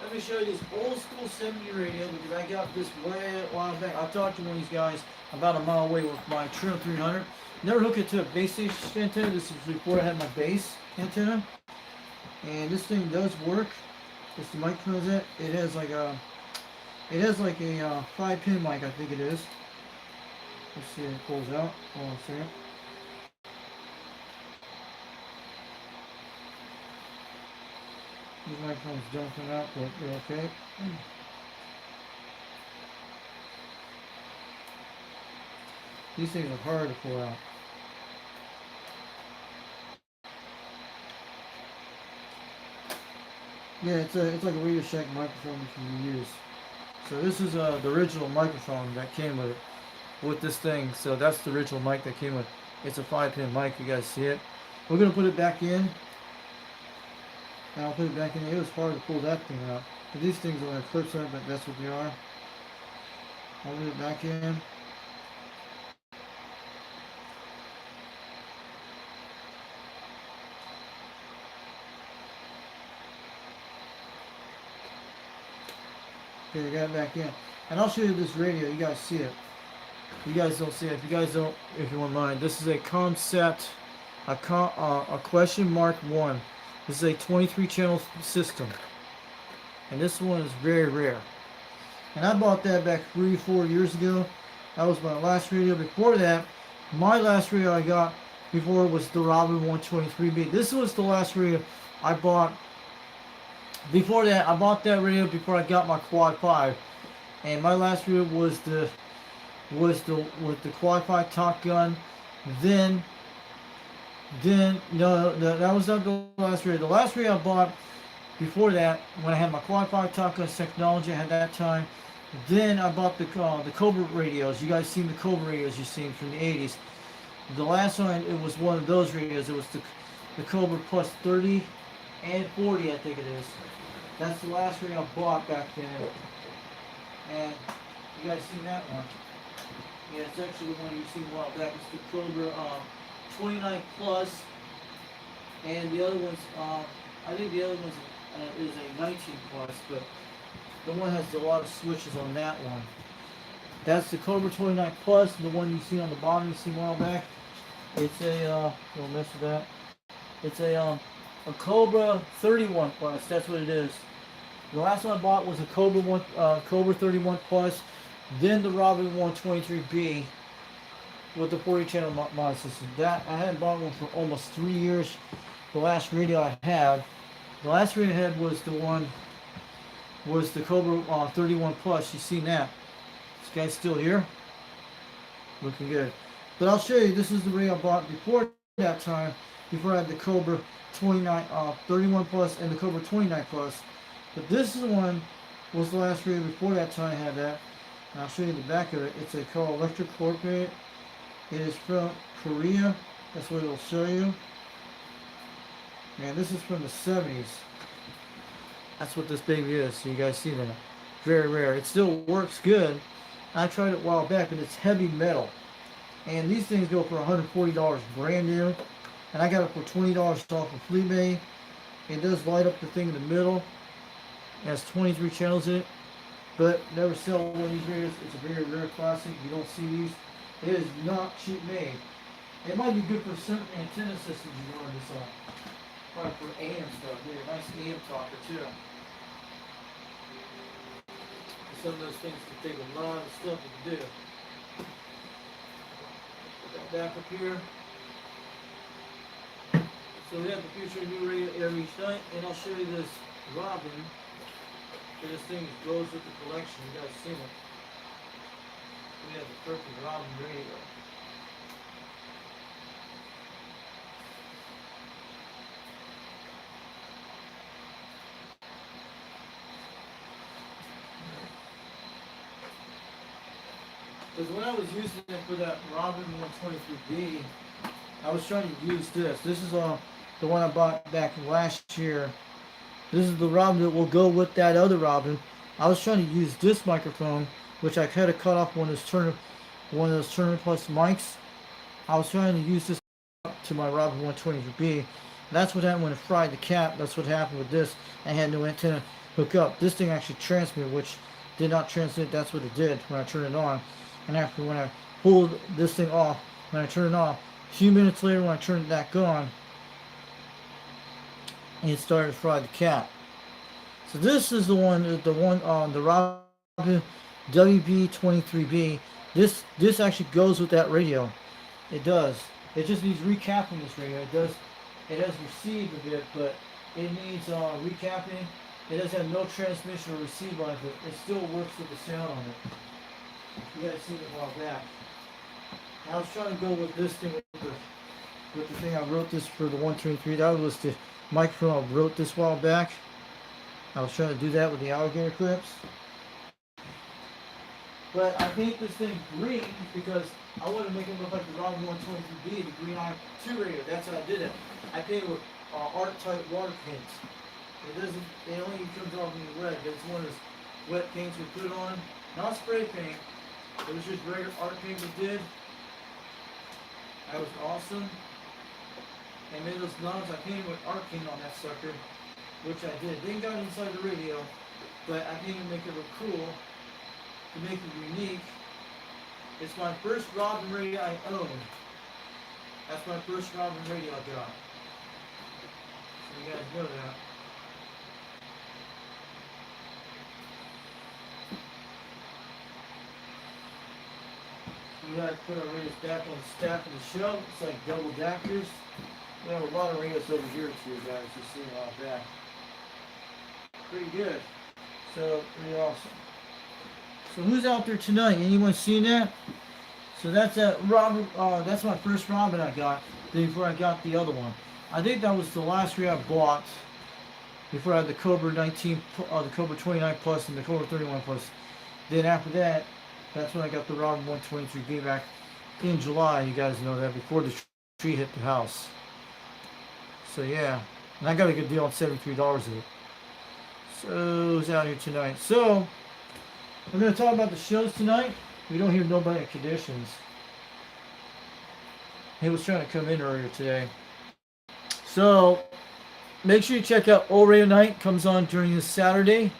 Let me show you this old school 70 radio because I got this way a while back. I talked to one of these guys about a mile away with my Trio 300. Never hooked it to a base station antenna. This is before I had my base antenna. And this thing does work. This the microphone is it. It has like a 5-pin mic, I think it is. Let's see if it pulls out. Hold on a second. These microphones jumping out, but they're okay. These things are hard to pull out. Yeah, it's like a Radio Shack microphone you can use. So this is the original microphone that came with this thing. So that's the original mic that came with. It's a 5-pin mic. You guys see it? We're gonna put it back in. And I'll put it back in. It was hard to pull that thing out. But these things are like clips on it, but that's what they are. I'll put it back in. Okay, I got it back in. And I'll show you this radio. You guys see it. You guys don't see it. If you guys don't, if you won't mind, this is a Comset, a question mark 1. This is a 23 channel system. And this one is very rare. And I bought that back 3-4 years ago. That was my last radio. Before that, my last radio I got before was the Robin 123B. This was the last radio I bought. Before that, I bought that radio before I got my Quad 5. And my last radio was the with the Quad 5 Top Gun. Then no, that was not the last radio. The last radio I bought before that, when I had my Quad 5 Top Gun technology, I had that time. Then I bought the Cobra radios. You guys seen the Cobra radios you seen from the 80s. The last one, it was one of those radios. It was the Cobra Plus 30 and 40, I think it is. That's the last radio I bought back then. And you guys seen that one? Yeah, it's actually the one you seen a while back. It's the Cobra 29 Plus, and the other one's I think the other one's is a 19 Plus, but the one has a lot of switches on that one. That's the Cobra 29 Plus. The one you see on the bottom, you see a while back. It's a don't mess with that. It's a Cobra 31 Plus. That's what it is. The last one I bought was a Cobra 31 Plus. Then the Robin 123B with the 40 channel mod system. That I hadn't bought one for almost 3 years. The last radio I had, was the Cobra 31 Plus. You seen that? This guy's still here, looking good. But I'll show you. This is the radio I bought before that time. Before I had the Cobra 31 Plus and the Cobra 29 Plus. But this is the one was the last radio before that time I had that. And I'll show you the back of it. It's a called electric corporate. It is from Korea. That's what it'll show you. And this is from the 70s. That's what this baby is. So you guys see that. Very rare. It still works good. I tried it a while back, but it's heavy metal. And these things go for $140 brand new. And I got it for $20 off of FleeBay. It does light up the thing in the middle. It has 23 channels in it. But never sell one of these radios. It's a very rare classic. You don't see these. It is not cheap made. It might be good for certain antenna systems you run this on. Probably for AM stuff. Yeah, nice AM talker too. Some of those things can take a lot of stuff to do. Put that back up here. So we have the future new radio every night, and I'll show you this Robin. This thing goes with the collection. You guys seen it? We have the perfect Robin radio. Because when I was using it for that Robin 123B, I was trying to use this. This is the one I bought back last year. This is the Robin that will go with that other Robin. I was trying to use this microphone, which I had to cut off one of those Turner Plus mics. I was trying to use this to my Robin 123B. That's what happened when it fried the cap. That's what happened with this. I had no antenna hook up. This thing actually transmitted, which did not transmit. That's what it did when I turned it on. And after when I pulled this thing off, when I turned it off, a few minutes later when I turned it back on, and it started to fry the cap. So this is the Robin WB23B. This actually goes with that radio. It does. It just needs recapping. This radio. It has received a bit, but it needs recapping. It does have no transmission or receive line, but it still works with the sound on it. You guys seen it a while back. I was trying to go with this thing with the thing I wrote this for the 123. That was the microphone I wrote this while back. I was trying to do that with the alligator clips. But I paint this thing green because I want to make it look like the Robin 123B, the green eye 2 radio. That's how I did it. I painted with art type water paints. It only comes off in the red. It's one of those wet paints we put on. Not spray paint. It was just regular art paint we did. That was awesome. And then those knobs, I painted with art paint on that sucker, which I did. Then got inside the radio. but I think it'll make it look cool, to make it unique. It's my first Robin radio I own. That's my first Robin radio I got. So you guys know that. We gotta put our radios back on the stack of the show. It's like double dackers. We have a lot of radios over here too, guys. You see a lot of that. Pretty good. So, pretty awesome. So who's out there tonight? Anyone seen that? So that's that Robin. That's my first Robin I got before I got the other one. I think that was the last rig I bought before I had the Cobra 19, the Cobra 29 Plus, and the Cobra 31 Plus. Then after that, that's when I got the Robin 123 V back in July. You guys know that, before the tree hit the house. So yeah, and I got a good deal on $73 of it. So who's out here tonight? So we're going to talk about the shows tonight. We don't hear nobody at Conditions. He was trying to come in earlier today. So make sure you check out Old Radio Night. Comes on during this Saturday.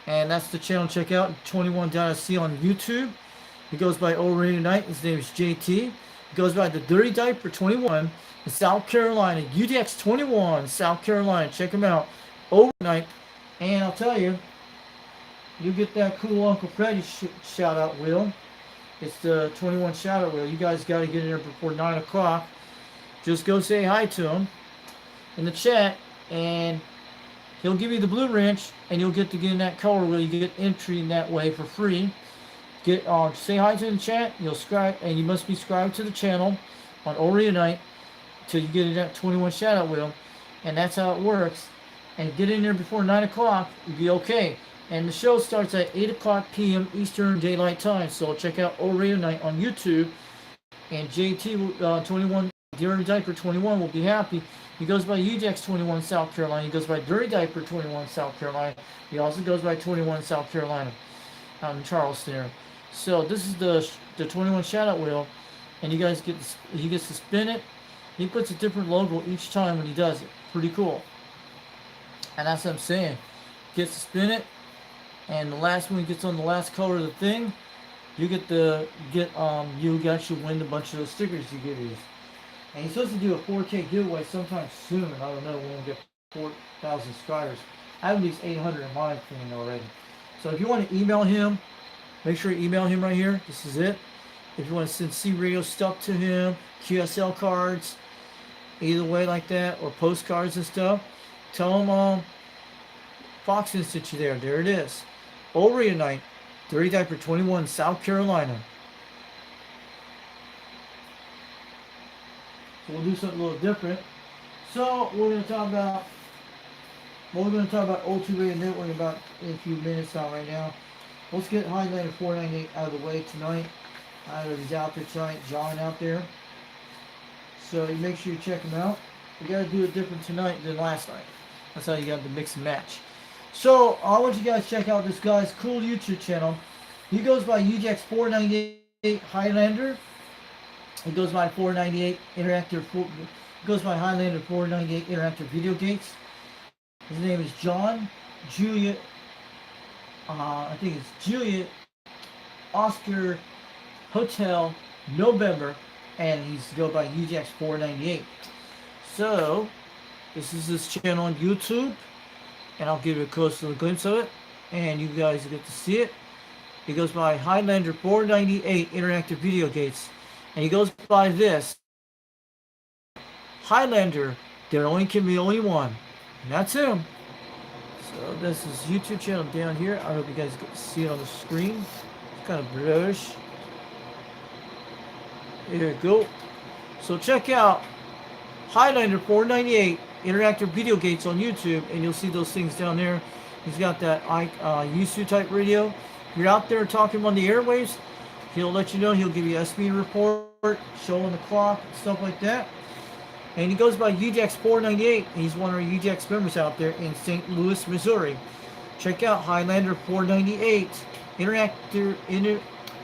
And that's the channel to check out. 21.SC on YouTube. He goes by Old Radio Night. His name is JT. He goes by the Dirty Diaper 21 in South Carolina. UDX 21, South Carolina. Check him out. Old Night. And I'll tell you, you get that cool Uncle Freddy shout out wheel. It's the 21 shout out wheel. You guys got to get in there before 9 o'clock. Just go say hi to him in the chat, and he'll give you the blue wrench, and you'll get to get in that color wheel. You get entry in that way for free. Get say hi to the chat. You'll subscribe, and you must be subscribed to the channel on Old Radio Night till you get in that 21 shout out wheel, and that's how it works. And get in there before 9 o'clock. You'll be okay. And the show starts at 8 o'clock p.m. Eastern Daylight Time. So check out Old Radio Night on YouTube. And JT 21, Dirty Diaper 21 will be happy. He goes by UDX 21 South Carolina. He goes by Dirty Diaper 21 South Carolina. He also goes by 21 South Carolina out in Charleston there. So this is the 21 shout-out wheel. And you guys he gets to spin it. He puts a different logo each time when he does it. Pretty cool. And that's what I'm saying. Gets to spin it. And the last one gets on the last color of the thing, you you actually win a bunch of those stickers you get these. And he's supposed to do a 4K giveaway sometime soon. I don't know when we'll get 4,000 subscribers. I have these 800 in my thing already. So if you want to email him, make sure you email him right here. This is it. If you want to send C Radio stuff to him, QSL cards, either way like that, or postcards and stuff, tell him Fox sent you there. There it is. Old Radio Night, Dirty Diaper 21, South Carolina. So we'll do something a little different. So we're going to talk about O2 Radio Network about in a few minutes right now. Let's get Highlander 498 out of the way tonight. I know he's out there tonight, John out there. So you make sure you check him out. We got to do it different tonight than last night. That's how you got to mix and match. So I want you guys to check out this guy's cool YouTube channel. He goes by UDX 498 Highlander. He goes by 498 Interactive. He goes by Highlander 498 Interactive Video Gates. His name is John Juliet. I think it's Juliet Oscar Hotel November, and he's go by UDX 498. So this is his channel on YouTube. And I'll give you a close little glimpse of it, and you guys get to see it. He goes by Highlander 498 Interactive Video Gates, and he goes by this Highlander. There only can be only one, and that's him. So this is YouTube channel down here. I hope you guys get to see it on the screen. It's kind of blurrish. There you go. So check out Highlander 498 Interactive Video Gates on YouTube, and you'll see those things down there. He's got that USU type radio. If you're out there talking on the airwaves, he'll let you know. He'll give you a speed report, showing the clock, stuff like that. And he goes by UDX 498. He's one of our UDX members out there in St. Louis, Missouri. Check out Highlander 498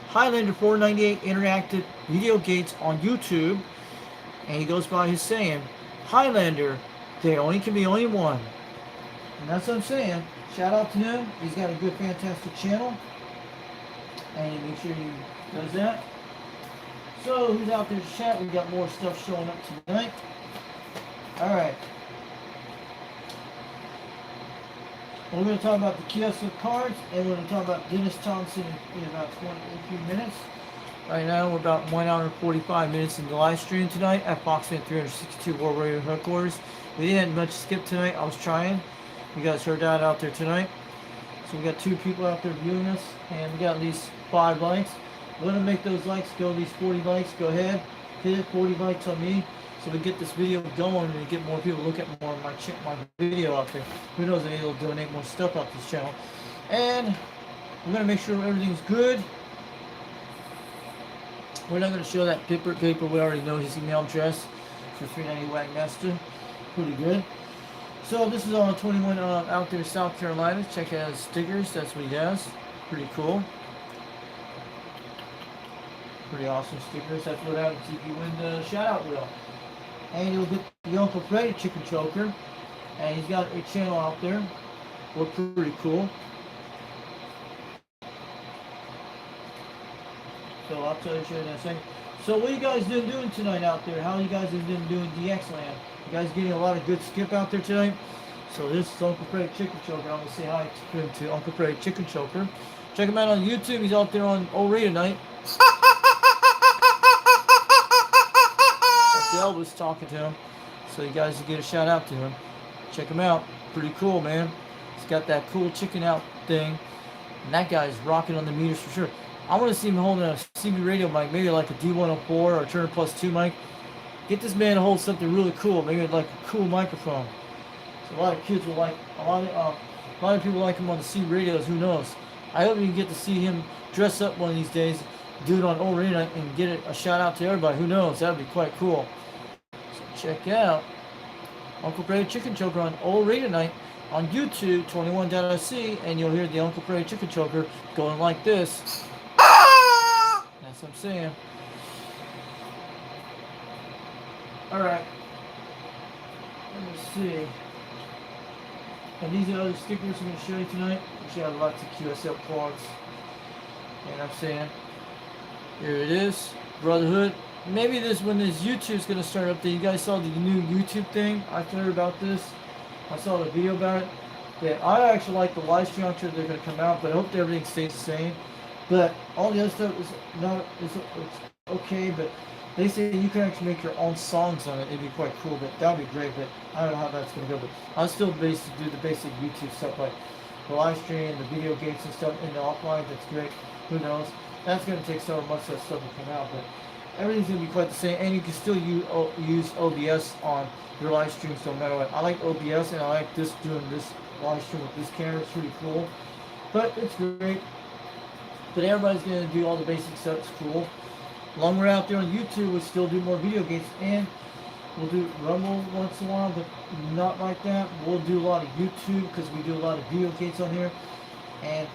Highlander 498 Interactive Video Gates on YouTube. And he goes by his saying, Highlander, there only can be only one. And that's what I'm saying. shout out to him. He's got a good, fantastic channel. And make sure he does that. So, who's out there to chat? We got more stuff showing up tonight. Alright. We're going to talk about the kiosk cards, and we're going to talk about Dennis Thompson in about 18 minutes. Right now, we're about 1 hour and 45 minutes in the live stream tonight at Foxman 362 World Radio Headquarters. We didn't much skip tonight. I was trying. You guys heard that out there tonight. So we got 2 people out there viewing us, and we got at least 5 likes. Want to make those likes go at least 40 likes? Go ahead, hit it, 40 likes on me, so we get this video going and get more people to look at more of my video out there. Who knows, maybe they'll donate more stuff out this channel. And we're gonna make sure everything's good. We're not gonna show that paper. We already know his email address for 390 Wagmaster. Pretty good. So this is on 21 out there in South Carolina. Check out his stickers. That's what he has. Pretty cool. Pretty awesome stickers. That's what happens if you win the shout out wheel. And you'll get the Uncle Freddy chicken choker. And he's got a channel out there. We're pretty cool. So I'll tell you in a second. So what you guys been doing tonight out there? How you guys have been doing dxland? You guys getting a lot of good skip out there tonight? So this is Uncle Freddy chicken choker. I'm gonna say hi to Uncle Freddy chicken choker. Check him out on YouTube. He's out there on O-Ray tonight. Elvis talking to him, so you guys get a shout out to him. Check him out. Pretty cool, man. He's got that cool chicken out thing, and that guy's rocking on the meters for sure. I want to see him holding a CB radio mic, maybe like a D104 or a Turner Plus 2 mic. Get this man to hold something really cool, maybe like a cool microphone. So a lot of kids will like, a lot of people like him on the CB radios. Who knows? I hope you can get to see him dress up one of these days, do it on O-Ray night, and get a shout out to everybody. Who knows? That would be quite cool. Check out Uncle Freddy Chicken Choker on O-Ray tonight on YouTube 21.c, and you'll hear the Uncle Freddy Chicken Choker going like this. That's what I'm saying. Alright. Let me see. And these are other stickers I'm going to show you tonight. We should have lots of QSL cards. And I'm saying, here it is. Brotherhood. Maybe when this YouTube's gonna start up there. You guys saw the new YouTube thing? I heard about this. I saw the video about it. Yeah, I actually like the live stream. I'm sure they're gonna come out, but I hope everything stays the same. But all the other stuff is not. It's okay, but they say you can actually make your own songs on it. It'd be quite cool. But that'd be great. But I don't know how that's gonna go. But I'll still basically do the basic YouTube stuff like the live stream, the video games and stuff in the offline. That's great. Who knows? That's gonna take several months for that stuff to come out, but everything's going to be quite the same, and you can still use OBS on your live streams no matter what. I like OBS, and I like doing this live stream with this camera. It's pretty cool, but it's great. But everybody's going to do all the basic stuff. It's cool. Long we're out there on YouTube, we'll still do more video games, and we'll do Rumble once in a while, but not like that. We'll do a lot of YouTube because we do a lot of video games on here, and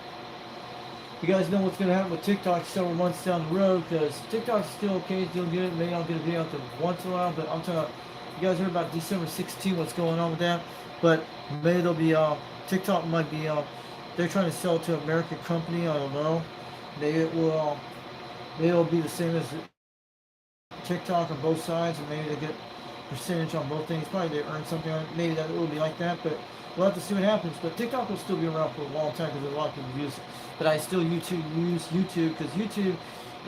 you guys know what's going to happen with TikTok several months down the road, because TikTok's still okay, still good. Maybe I'll get a video out there once in a while, but I'm talking about, you guys heard about December 16th, what's going on with that? But maybe there'll be, TikTok might be, they're trying to sell it to an American company, I don't know. Maybe it'll be the same as TikTok on both sides, and maybe they get percentage on both things. Probably they earn something on it. Maybe that will be like that, but we'll have to see what happens. But TikTok will still be around for a long time because a lot of people use it. But I still use YouTube because YouTube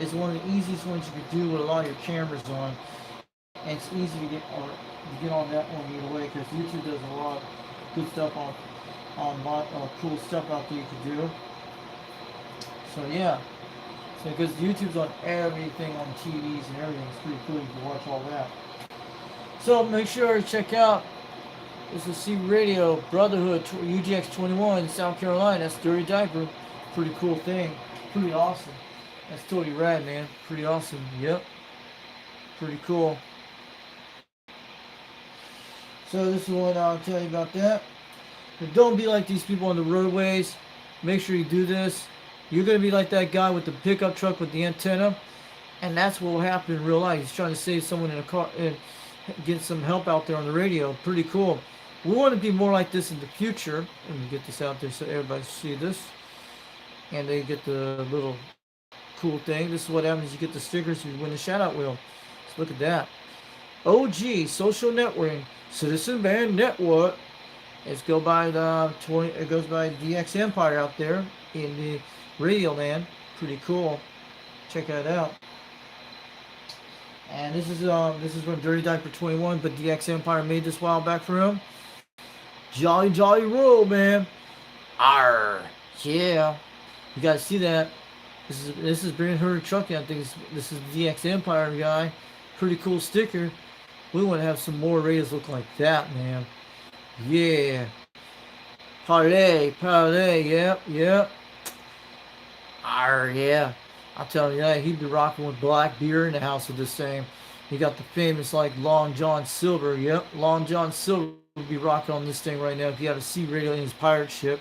is one of the easiest ones you can do with a lot of your cameras on. And it's easy to get on that one either way, because YouTube does a lot of good stuff on a lot of cool stuff out there you can do. So yeah. So because YouTube's on everything, on TVs and everything, it's pretty cool. You can watch all that. So make sure to check out. This is CB Radio, Brotherhood, UDX 21, South Carolina. That's Dirty Diaper. Pretty cool thing. Pretty awesome. That's totally rad, man. Pretty awesome. Yep. Pretty cool. So this is what I'll tell you about that. But don't be like these people on the roadways. Make sure you do this. You're going to be like that guy with the pickup truck with the antenna. And that's what will happen in real life. He's trying to save someone in a car and get some help out there on the radio. Pretty cool. We want to be more like this in the future. Let me get this out there so everybody see this. And they get the little cool thing. This is what happens. You get the stickers. You win the shout out wheel. So look at that. OG social networking, Citizen Band Network. It goes by DX Empire out there in the radio land. Pretty cool. Check that out. And this is from Dirty Diaper 21, but DX Empire made this a while back for him. Jolly Jolly Roll, man. Arr, yeah. You guys see that? This is Brandon Hurd Trucking. I think this is the DX Empire guy. Pretty cool sticker. We want to have some more radios look like that, man. Yeah. Parlay, yep. Arr, yeah. I'll tell you that, he'd be rocking with black beer in the house with this thing. You got the famous, like, Long John Silver. Yep, Long John Silver would be rocking on this thing right now if he had a sea radio in his pirate ship.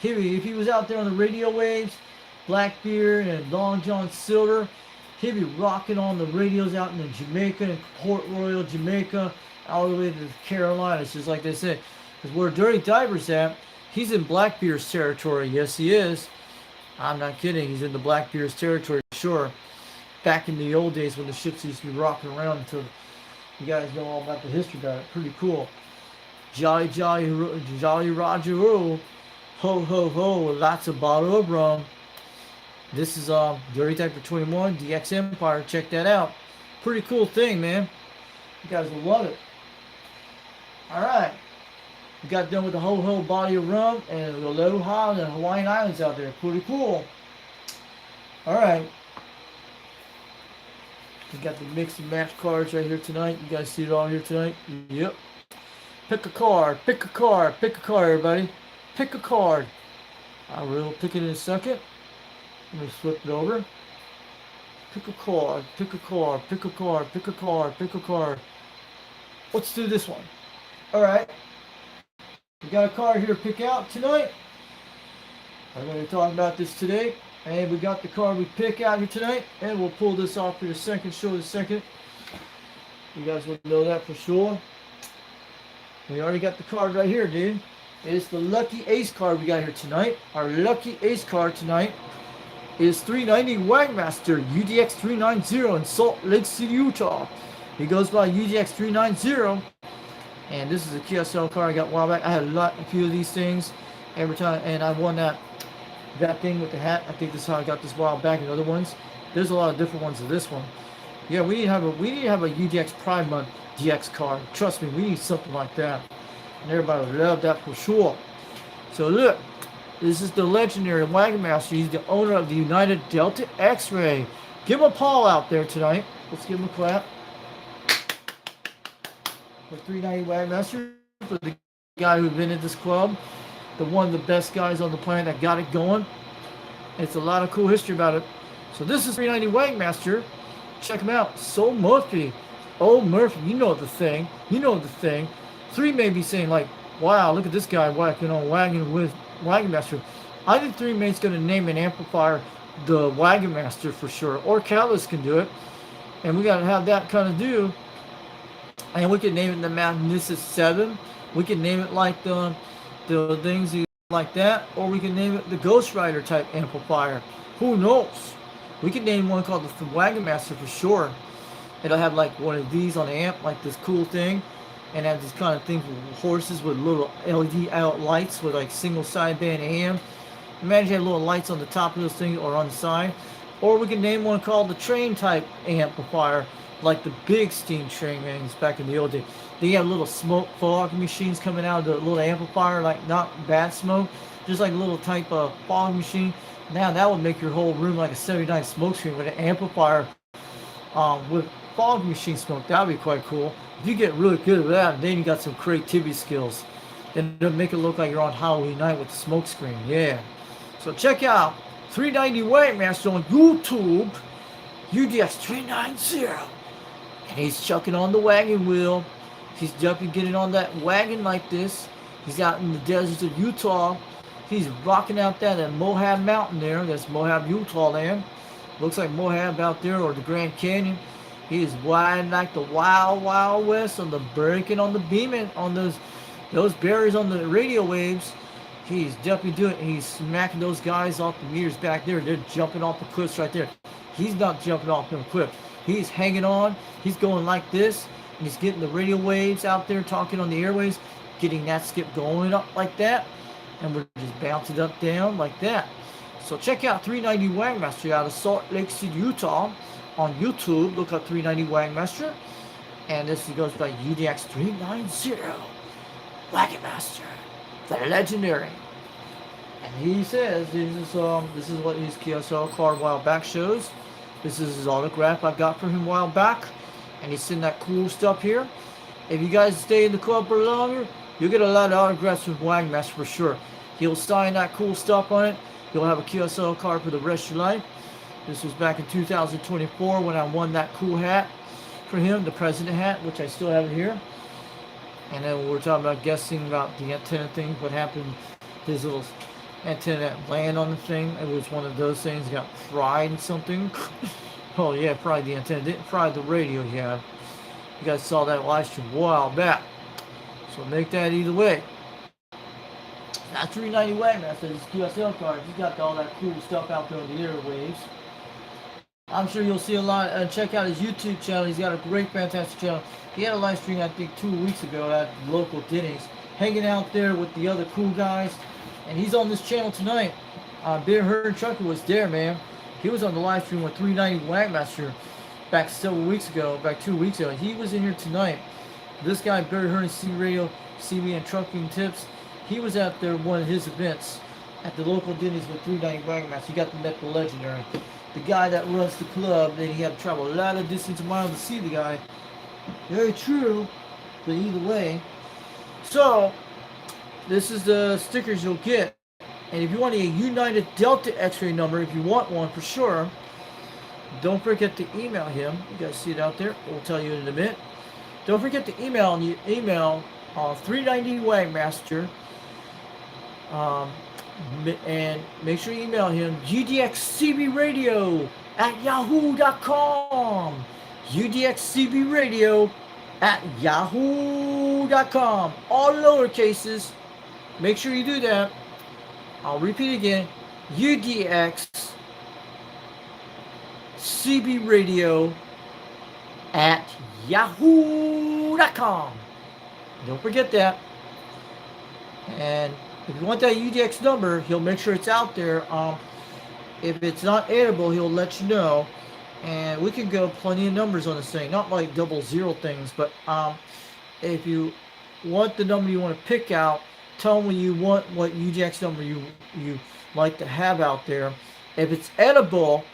If he was out there on the radio waves, black beer and Long John Silver, he'd be rocking on the radios out in Jamaica and Port Royal, Jamaica, all the way to the Carolinas, just like they said. Because where Dirty Diver's at, he's in Blackbeard's territory. Yes, he is. I'm not kidding. He's in the Blackbeard's territory, sure. Back in the old days when the ships used to be rocking around until you guys know all about the history about it. Pretty cool. Jolly Roger Roll. Ho, ho, ho. Lots of bottle of rum. This is Dirty Typer 21, DX Empire. Check that out. Pretty cool thing, man. You guys will love it. Alright. We got done with the ho ho body of rum and the Aloha and the Hawaiian Islands out there. Pretty cool. Alright. We got the mix and match cards right here tonight. You guys see it all here tonight? Yep. Pick a card, pick a card, pick a card, everybody. Pick a card. I will pick it in a second. Let me flip it over. Pick a card, pick a card, pick a card, pick a card, pick a card. Let's do this one. Alright. We got a card here to pick out tonight. I'm going to talk about this today. And we got the card we pick out here tonight. And we'll pull this off for a second, show it a second. You guys will know that for sure. We already got the card right here, dude. It's the Lucky Ace card we got here tonight. Our Lucky Ace card tonight is 390 Wagmaster UDX 390 in Salt Lake City, Utah. He goes by UDX 390. And this is a QSL card I got a while back. I had a few of these things every time, and I won that thing with the hat. I think this is how I got this a while back, and other ones. There's a lot of different ones of this one. Yeah, we need to have a UDX Pride Month DX card. Trust me, we need something like that. And everybody would love that for sure. So look, this is the legendary Wagon Master. He's the owner of the United Delta X-Ray. Give him a paw out there tonight. Let's give him a clap. For 390 Wagon Master, for the guy who invented this club, the one of the best guys on the planet that got it going. It's a lot of cool history about it. So this is 390 Wagon Master. Check him out. So Murphy. Oh Murphy, you know the thing. You know the thing. 3 may be saying like, wow, look at this guy whacking on wagon with Wagon Master. I think 3 mate's gonna name an amplifier the Wagon Master for sure. Or Catalyst can do it. And we gotta have that kind of do. And we can name it the Magnificent 7. We can name it like the things like that. Or we can name it the Ghost Rider type amplifier. Who knows? We can name one called the Wagon Master for sure. It'll have like one of these on the amp, like this cool thing. And have these kind of things with horses with little LED out lights with like single sideband AM. Imagine you have little lights on the top of those things or on the side. Or we can name one called the train type amplifier. Like the big steam train wings back in the old days. They have little smoke fog machines coming out of the little amplifier, like not bad smoke, just like a little type of fog machine. Now that would make your whole room like a 79 smoke screen with an amplifier with fog machine smoke. That would be quite cool. If you get really good at that, then you got some creativity skills. Then it'll make it look like you're on Halloween night with the smoke screen. Yeah. So check out 390 Wagon Master on YouTube. UDX 390. And he's chucking on the wagon wheel. He's jumping, getting on that wagon like this. He's out in the deserts of Utah. He's rocking out that at Moab Mountain there. That's Moab, Utah land. Looks like Moab out there or the Grand Canyon. He is riding like the Wild Wild West on the breaking on the beaming on those those barriers on the radio waves, he's definitely doing it. He's smacking those guys off the meters back there. They're jumping off the cliffs right there. He's not jumping off them cliffs. He's hanging on. He's going like this. And he's getting the radio waves out there, talking on the airwaves, getting that skip going up like that. And we're just bouncing up down like that. So check out 390 Wagmaster out of Salt Lake City, Utah on YouTube. Look up 390 Wagmaster. And this goes by UDX 390 Wagmaster, the legendary. And he says this is what his QSL card a while back shows. This is his autograph I got for him a while back. And he's sending that cool stuff here. If you guys stay in the club for longer, you'll get a lot of autographs from Wagmaster for sure. He'll sign that cool stuff on it. You'll have a QSL card for the rest of your life. This was back in 2024 when I won that cool hat for him, the president hat, which I still have it here. And then we're talking about guessing about the antenna thing, what happened, his little antenna that landed on the thing. It was one of those things, got fried in something. Oh yeah, fried the antenna, didn't fry the radio yet. You guys saw that live stream a while back. So make that either way. Not 390 Wagmaster, his QSL card. He's got all that cool stuff out there on the airwaves. I'm sure you'll see a lot. Check out his YouTube channel. He's got a great, fantastic channel. He had a live stream, I think, 2 weeks ago at local Denny's, hanging out there with the other cool guys. And he's on this channel tonight. Beer Herd Trucker was there, man. He was on the live stream with 390 Wagmaster back several weeks ago, back 2 weeks ago. He was in here tonight. This guy, Beer Herd CB Radio, CB and Trucking Tips, he was out there one of his events at the local Denny's with 390 Wagmaster. You got to meet the legendary. The guy that runs the club, then he had to travel a lot of distance miles to see the guy. Very true, but either way. So, this is the stickers you'll get. And if you want a United Delta X-ray number, if you want one for sure, don't forget to email him. You guys see it out there. We'll tell you in a minute. Don't forget to email 390 Wagmaster. And make sure you email him udxcbradio at yahoo.com. udxcbradio at yahoo.com. All lowercases. Make sure you do that. I'll repeat again. udxcbradio at yahoo.com. Don't forget that. And if you want that UDX number, he'll make sure it's out there. If it's not edible, he'll let you know. And we can go plenty of numbers on this thing. Not like 00 things, but if you want the number you want to pick out, tell him when you want what UDX number you like to have out there. If it's edible,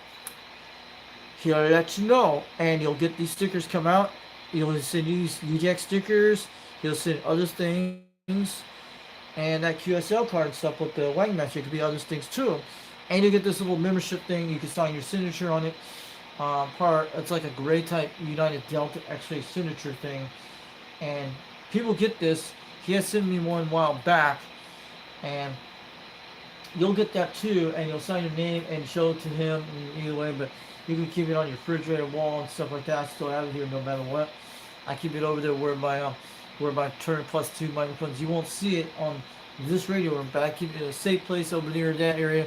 he'll let you know. And you'll get these stickers come out. He'll send you these UDX stickers. He'll send other things. And that QSL card and stuff with the Wagmaster, it could be other things too. And you get this little membership thing. You can sign your signature on it. It's like a gray type United Delta X-ray signature thing. And people get this. He has sent me one a while back. And you'll get that too. And you'll sign your name and show it to him either way. But you can keep it on your refrigerator wall and stuff like that. I still have it here no matter what. I keep it over there where my turn +2 microphones. You won't see it on this radio room, but I keep it in a safe place over near that area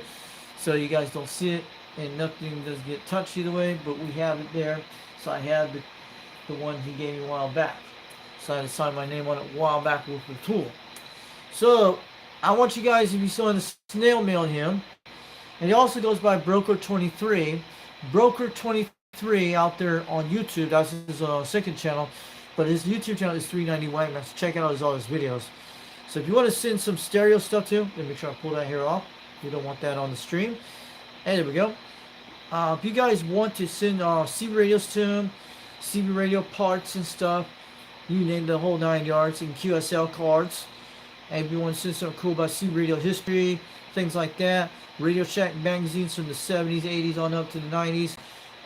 so you guys don't see it and nothing does get touched either way, but we have it there. So I have the one he gave me a while back. So I had to sign my name on it a while back with the tool. So I want you guys to be still in the snail mail him. And he also goes by Broker23. Broker23 out there on YouTube. That's his second channel. But his YouTube channel is 390 Wagmaster. Check out all his videos. So if you want to send some stereo stuff to him, let me make sure I pull that here off. We don't want that on the stream. And there we go. If you guys want to send CB radios to him, CB radio parts and stuff, you name the whole 9 yards, and QSL cards. And if you want to send something cool about CB radio history, things like that, Radio Shack magazines from the 70s, 80s on up to the 90s.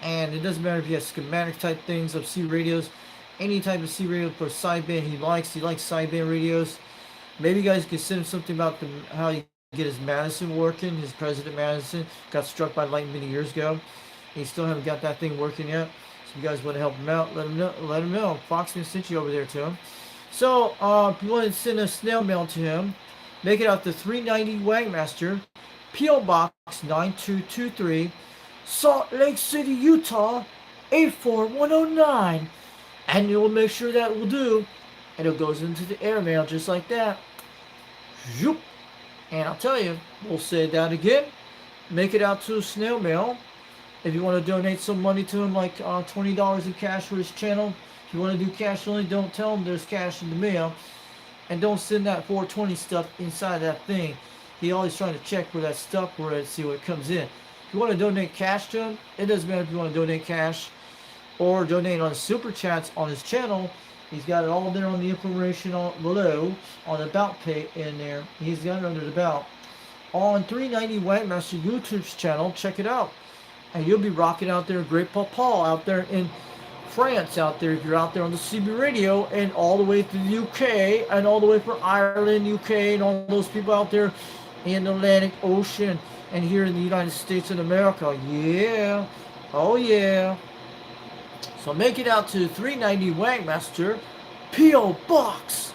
And it doesn't matter if you have schematic type things of CB radios. Any type of C radio for sideband he likes sideband radios. Maybe you guys could send him something about how you get his Madison working. His President Madison got struck by lightning many years ago. He still haven't got that thing working yet. So if you guys want to help him out, let him know. Foxman sent you over there to him. So, if you want to send a snail mail to him, make it out to 390 Wagmaster, P.O. Box 9223, Salt Lake City, Utah 84109. And you'll make sure that will do. And it goes into the airmail just like that. Zoop. And I'll tell you, we'll say that again. Make it out to snail mail. If you want to donate some money to him, like $20 in cash for his channel. If you want to do cash only, don't tell him there's cash in the mail. And don't send that 420 stuff inside that thing. He always trying to check where that stuff where it see what comes in. If you want to donate cash to him, it doesn't matter if you want to donate cash or donate on super chats on his channel. He's got it all there on the information below on the about page in there. He's got it under the about. On 390 Wagmaster YouTube's channel, check it out. And you'll be rocking out there, Great Papa out there in France out there if you're out there on the CB radio, and all the way to the UK and all the way from Ireland, UK, and all those people out there in the Atlantic Ocean and here in the United States of America. Yeah. Oh yeah. So make it out to 390 Wagmaster, P.O. Box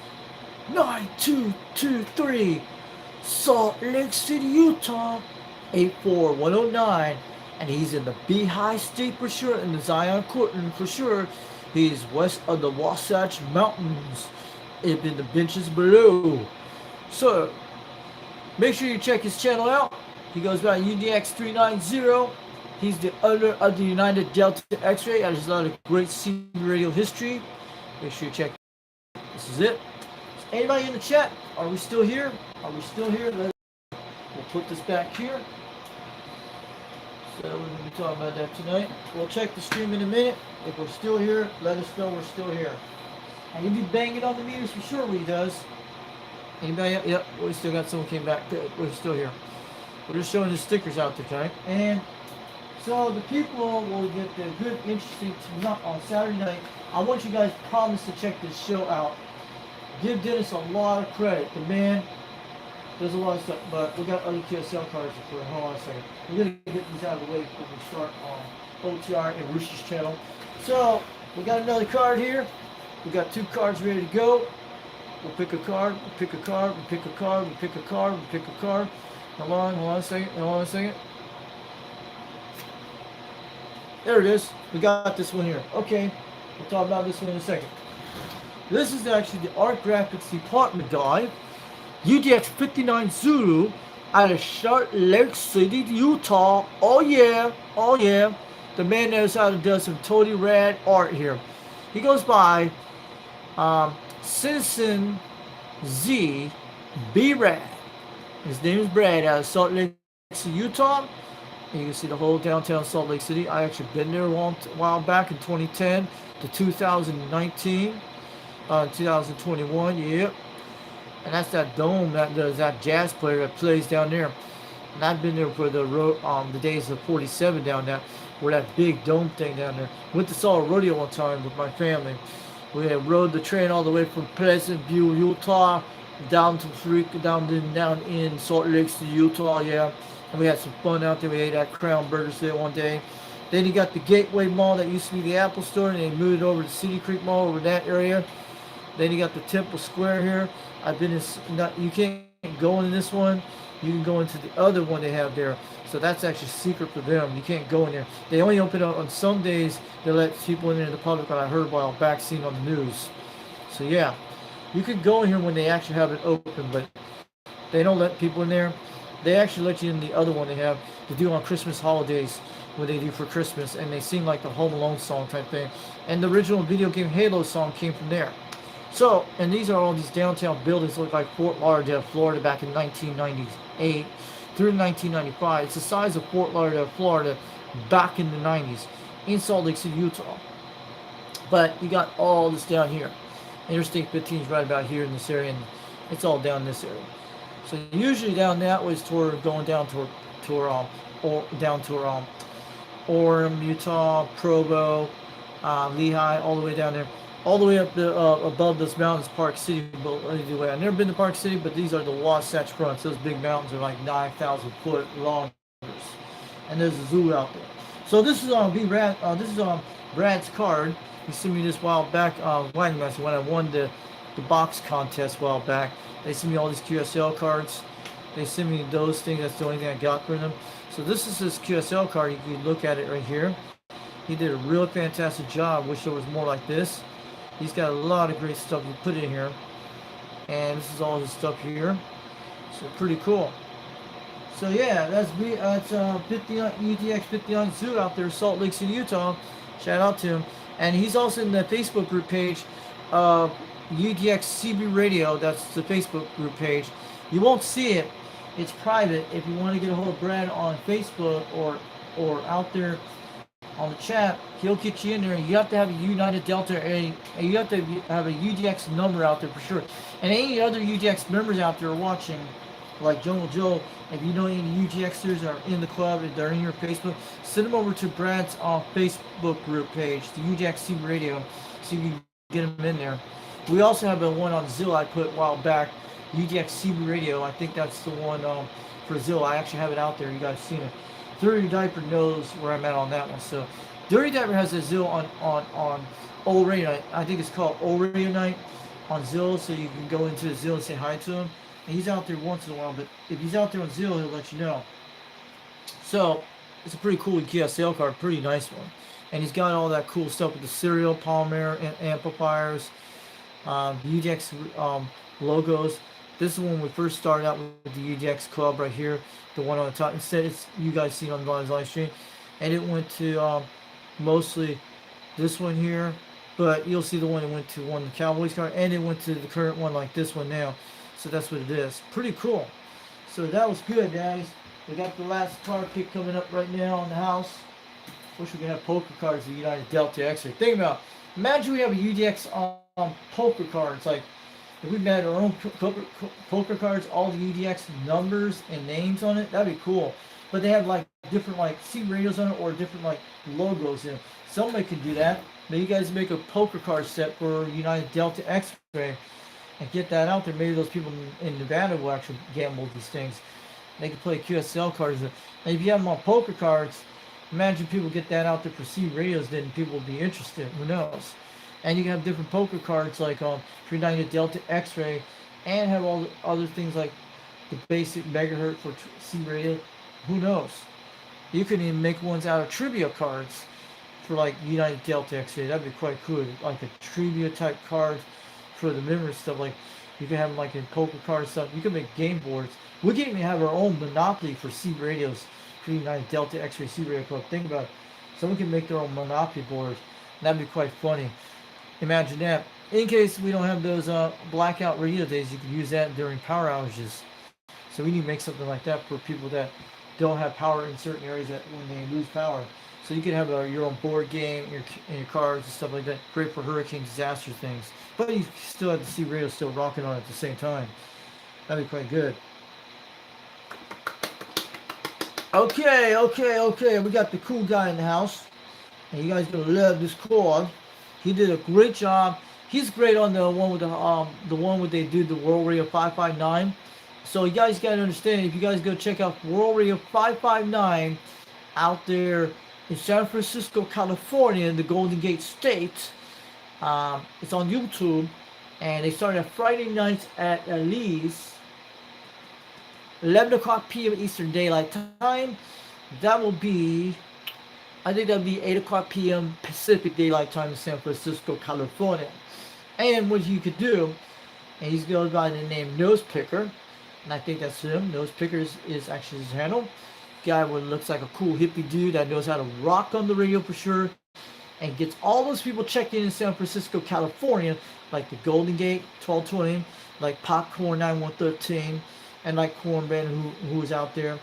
9223, Salt Lake City, Utah 84109. And he's in the Beehive State for sure, in the Zion Cortland for sure. He's west of the Wasatch Mountains, up in the benches below. So, make sure you check his channel out. He goes by UDX 390. He's the owner of the United Delta X-Ray. There's a lot of great CB radio history. Make sure you check. This is it. Anybody in the chat? Are we still here? Are we still here? We'll put this back here. So we're going to be talking about that tonight. We'll check the stream in a minute. If we're still here, let us know we're still here. And he'll be banging on the meters for sure when he does. Anybody? Yep, we still got someone came back. Good, we're still here. We're just showing the stickers out there tonight. And so the people will get the good, interesting tonight on Saturday night. I want you guys to promise to check this show out. Give Dennis a lot of credit. The man does a lot of stuff, but we got other QSL cards for. Hold on a second. We're gonna get these out of the way before we start on OTR and Rooster's channel. So we got another card here. We got two cards ready to go. We'll pick a card. We'll pick a card. We'll pick a card. We'll pick a card. We'll pick a card. Hold on a second. Hold on a second. There it is. We got this one here. Okay. We'll talk about this one in a second. This is actually the Art Graphics Department guy. UDX 59 Zulu out of Salt Lake City, Utah. Oh yeah. Oh yeah. The man knows how to do some totally rad art here. He goes by Citizen Z B Rad. His name is Brad out of Salt Lake City, Utah. And you can see the whole downtown Salt Lake City. I actually been there a while back in 2010 to 2019, 2021. Yep. And that's that dome that jazz player that plays down there. And I've been there for the days of 47 down there, where that big dome thing down there. Went to saw a rodeo one time with my family. We had rode the train all the way from Pleasant View, Utah, down in Salt Lake City, Utah. Yeah, and we had some fun out there. We ate at Crown Burgers there one day. Then you got the Gateway Mall that used to be the Apple Store, and they moved it over to City Creek Mall over that area. Then you got the Temple Square here. I've been in. You can't go in this one. You can go into the other one they have there. So that's actually secret for them. You can't go in there. They only open up on some days. They let people in there in the public. I heard a while back, seen on the news. So yeah, you can go in here when they actually have it open, but they don't let people in there. They actually let you in the other one they have to do on Christmas holidays, what they do for Christmas, and they sing like the Home Alone song type thing. And the original video game Halo song came from there. So, and these are all these downtown buildings look like Fort Lauderdale, Florida back in 1998 through 1995. It's the size of Fort Lauderdale, Florida back in the 90s in Salt Lake City, Utah. But you got all this down here. Interstate 15 is right about here in this area, and it's all down this area. So usually down that way is going down toward Orem, Utah, Provo, Lehigh, all the way down there. All the way up above those mountains, Park City. Anyway, I've never been to Park City, but these are the Wasatch Fronts. Those big mountains are like 9,000 foot long. And there's a zoo out there. So this is Brad's card. He sent me this a while back, when I won the the box contest a while back. They sent me all these QSL cards. They sent me those things. That's the only thing I got from them. So this is his QSL card. You can look at it right here. He did a real fantastic job. Wish there was more like this. He's got a lot of great stuff to put in here. And this is all his stuff here. So pretty cool. So yeah, that's 59 UDX 59 Zoo out there, Salt Lake City, Utah. Shout out to him. And he's also in the Facebook group page, UDX CB Radio. That's the Facebook group page. You won't see it. It's private. If you want to get a hold of Brad on Facebook or out there on the chat, he'll get you in there. You have to have a United Delta, and you have to have a UDX number out there for sure. And any other UDX members out there watching, like Joe, if you know any UDXers are in the club, if they're in your Facebook, send them over to Brad's Facebook group page, the UDX Radio, so you can get them in there. We also have a one on Zillow I put a while back, UDX Radio. I think that's the one for Zillow. I actually have it out there. You guys seen it. Dirty Diaper knows where I'm at on that one. So Dirty Diaper has a Zillow on Old Radio Night. I think it's called Old Radio Night on Zillow, so you can go into Zillow and say hi to him. And he's out there once in a while, but if he's out there on Zillow, he'll let you know. So it's a pretty cool QSL card, pretty nice one. And he's got all that cool stuff with the serial, Palmer, amplifiers, UDX logos. This is when we first started out with the UDX club right here, the one on the top. Instead, it's you guys see on the live stream, and it went to mostly this one here, but you'll see the one that went to one of the Cowboys card, and it went to the current one like this one now. So that's what it is. Pretty cool. So that was good, guys. We got the last card pick coming up right now in the house. Wish we could have poker cards of United Delta X-Ray. Think about it. Imagine we have a UDX poker cards. Like, if we had our own poker cards, all the UDX numbers and names on it, that'd be cool. But they have like different like C radios on it or different like logos in it. Somebody could do that. Maybe you guys make a poker card set for United Delta X-Ray and get that out there. Maybe those people in Nevada will actually gamble these things. They can play QSL cards. And if you have them on poker cards, imagine people get that out there for C radios, then people will be interested. Who knows? And you can have different poker cards like for United Delta X-Ray, and have all the other things like the basic megahertz for C radio. Who knows? You can even make ones out of trivia cards for like United Delta X-Ray. That'd be quite cool. Like a trivia type card for the memory stuff. Like you can have them like in poker card stuff. You can make game boards. We can even have our own monopoly for C radios for United Delta X-Ray C radio club. Think about it. Someone can make their own monopoly board. That'd be quite funny. Imagine that. In case we don't have those blackout radio days, you can use that during power outages. So we need to make something like that for people that don't have power in certain areas that when they lose power. So you can have your own board game, your cards and stuff like that. Great for hurricane disaster things. But you still have the C radio still rocking on at the same time. That'd be quite good. Okay. We got the cool guy in the house. And you guys are gonna love this card. He did a great job. He's great on the one with the one where they do the World Radio 559. So you guys gotta understand, if you guys go check out World Radio 559 out there in San Francisco, California, in the Golden Gate State, it's on YouTube, and they start at Friday nights at least 11 o'clock p.m. Eastern Daylight Time. That will be, I think that'll be 8 o'clock p.m. Pacific Daylight Time in San Francisco, California. And what you could do, and he's going by the name Nose Picker, and I think that's him. Nose Picker is actually his handle. Guy who looks like a cool hippie dude that knows how to rock on the radio for sure, and gets all those people checked in San Francisco, California, like the Golden Gate 1220, like Popcorn 9113, and like Corn Band who was out there,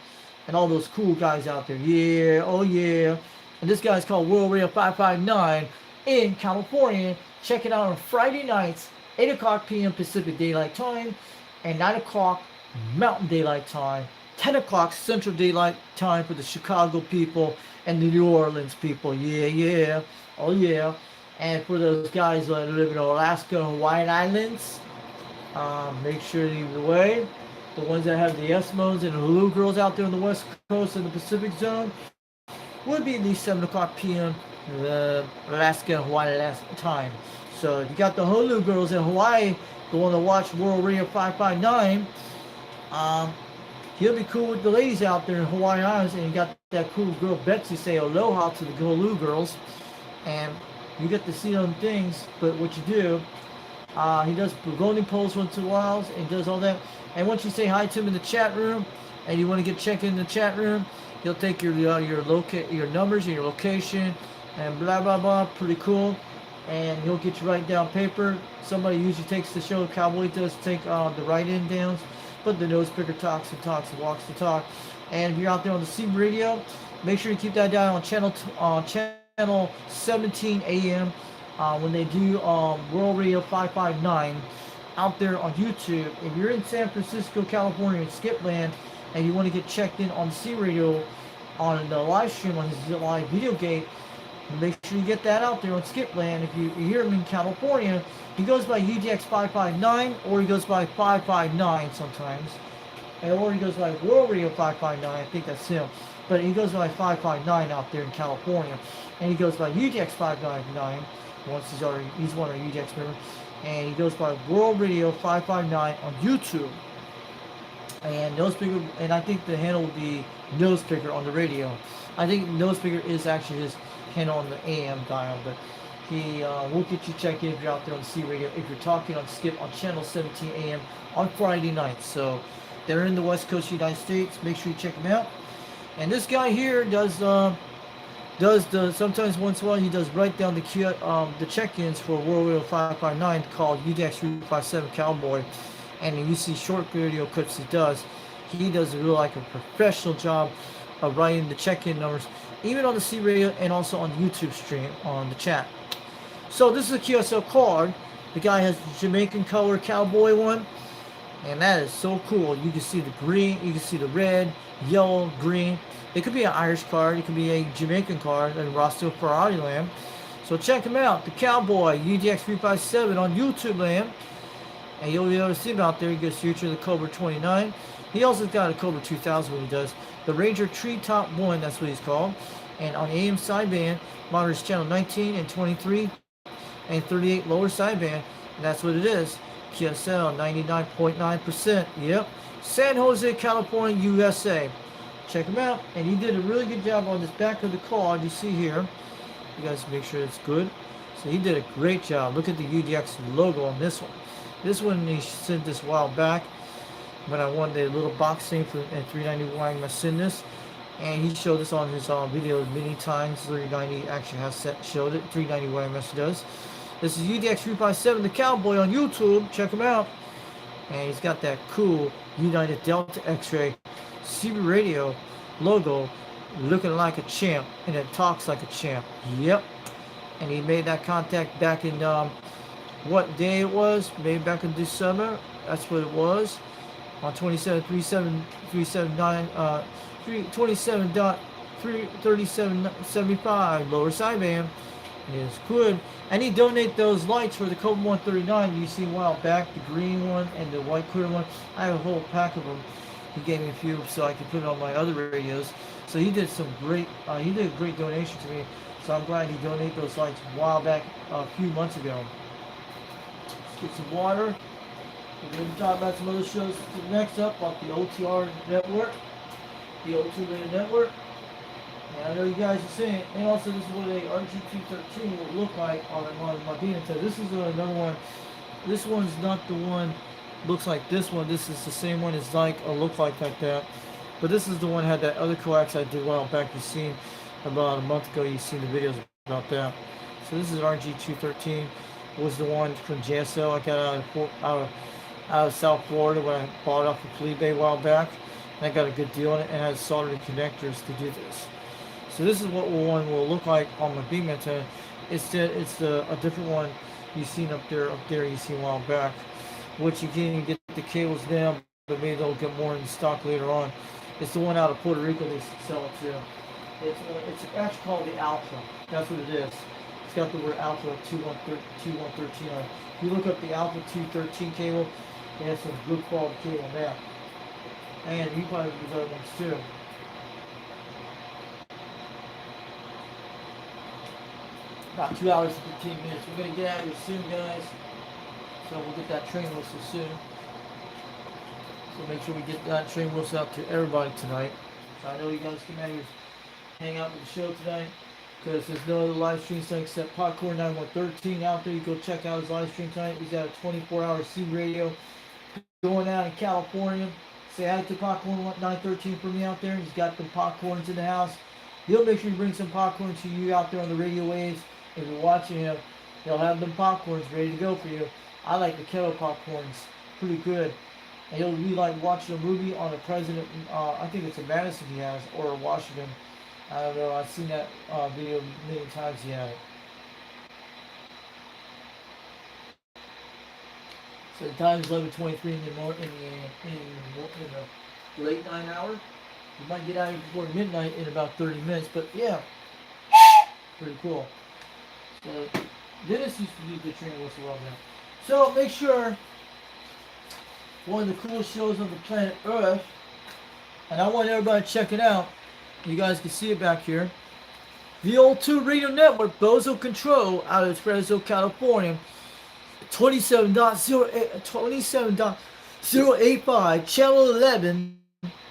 and all those cool guys out there. Yeah, oh yeah. And this guy's called World Radio 559 in California. Check it out on Friday nights, 8 o'clock p.m. Pacific Daylight Time, and 9 o'clock Mountain Daylight Time, 10 o'clock Central Daylight Time for the Chicago people and the New Orleans people. Yeah. Oh yeah. And for those guys that live in Alaska and Hawaiian Islands, make sure to lead the way. The ones that have the Eskimos and the Hulu girls out there on the West Coast and the Pacific Zone would be at least 7 o'clock p.m. Alaska and Hawaii time. So if you got the Hulu girls in Hawaii going to watch World Radio 559, he'll be cool with the ladies out there in Hawaiian Islands, and you got that cool girl Betsy say aloha to the Hulu girls, and you get to see them things. But what you do, he does golden polls once in a while, and he does all that. And once you say hi to him in the chat room, and you want to get checked in the chat room, he'll take your numbers and your location, and blah blah blah. Pretty cool. And he'll get you write down paper. Somebody usually takes the show. Cowboy does take the write-in downs, but the nose picker talks and walks the talk. And if you're out there on the CB radio, make sure you keep that down on channel 17 AM when they do World Radio 559 out there on YouTube. If you're in San Francisco, California, in Skipland, and you want to get checked in on the C radio on the live stream on his live video gate, make sure you get that out there on Skipland. If you hear him in California, he goes by UDX 559, or he goes by 559 sometimes, or he goes by World Radio 559. I think that's him, but he goes by 559 out there in California, and he goes by UDX 559. Once he's one of our UDX members, and he goes by World Radio 559 on YouTube. And nose picker, and I think the handle will be nose picker on the radio. I think nose picker is actually his handle on the AM dial, but he will get you checked in if you're out there on the C radio. If you're talking on Skip on channel 17 AM on Friday nights, so they're in the West Coast of the United States. Make sure you check them out. And this guy here does the sometimes once in a while he does write down the check-ins for World Radio 559 called UDX 357 Cowboy. And you see short video clips he does really like a professional job of writing the check-in numbers, even on the C radio and also on the YouTube stream on the chat. So this is a QSL card. The guy has the Jamaican color cowboy one, and that is so cool. You can see the green, you can see the red, yellow, green. It could be an Irish card, it could be a Jamaican card, and Rostel Ferrari land. So check him out, the Cowboy UDX 357 on YouTube land. And you'll be able to see him out there. He goes future the Cobra 29. He also got a Cobra 2000 when he does. The Ranger Treetop 1, that's what he's called. And on AM sideband, monitors channel 19 and 23 and 38 lower sideband. And that's what it is. QSL 99.9%. Yep. San Jose, California, USA. Check him out. And he did a really good job on this back of the card you see here. You guys make sure it's good. So he did a great job. Look at the UDX logo on this one. This one he sent this a while back when I won the little box thing for at 390 Wang this, and he showed this on his video many times. 390 actually has showed it. 390 Wang does. This is UDX 357 the Cowboy on YouTube. Check him out. And he's got that cool United Delta X-Ray CB radio logo, looking like a champ, and it talks like a champ. Yep. And he made that contact back in what day it was, maybe back in December. That's what it was on 27.375 lower sideband. It is good. And he donated those lights for the Cobra 139 you see a while back, the green one and the white clear one. I have a whole pack of them. He gave me a few so I could put it on my other radios. So he did some great he did a great donation to me, so I'm glad he donated those lights a while back, a few months ago. Get some water. We're going to talk about some other shows next up, like the OTR network, the O2 Radio network. And I know you guys are seeing, and also this is what a RG213 will look like on my beam. So this is another one. This one's not the one looks like this one. This is the same one as like a look like that. But this is the one that had that other coax I did a while back. You've seen about a month ago. You've seen the videos about that. So this is RG213. Was the one from JSL I got out of South Florida when I bought it off of Flea Bay a while back. And I got a good deal on it, and has soldered connectors to do this. So this is what one will look like on my beam antenna. A different one you've seen up there you see a while back, which you can get the cables down, but maybe they'll get more in stock later on. It's the one out of Puerto Rico they sell it to. It's actually called the Alpha. That's what it is. It's got the word Alpha 2113 on it. If you look up the Alpha 213 cable, it has some good quality cable on that. And you probably use other ones too. about 2 hours and 15 minutes. We're gonna get out of here soon, guys. So we'll get that train whistle soon. So make sure we get that train whistle out to everybody tonight. So I know you guys can out here hang out with the show tonight, because there's no other live streams tonight except Popcorn 9113 out there. You go check out his live stream tonight. He's got a 24-hour C radio going out in California. Say hi to Popcorn 913 for me out there. He's got the popcorns in the house. He'll make sure he brings some popcorn to you out there on the radio waves. If you're watching him, he'll have them popcorns ready to go for you. I like the kettle popcorns. Pretty good. And it'll be like watching a movie on the president. I think it's a Madison he has, or Washington. I don't know. I've seen that video many times. He had it. So the time is 11:23 in the late night hour. You might get out here before midnight in about 30 minutes, but yeah, pretty cool. So Dennis used to do the train whistle well now. So make sure, one of the coolest shows on the planet Earth, and I want everybody to check it out. You guys can see it back here. The O2 Radio Network, Bozo Control, out of Fresno, California. 27.085, channel 11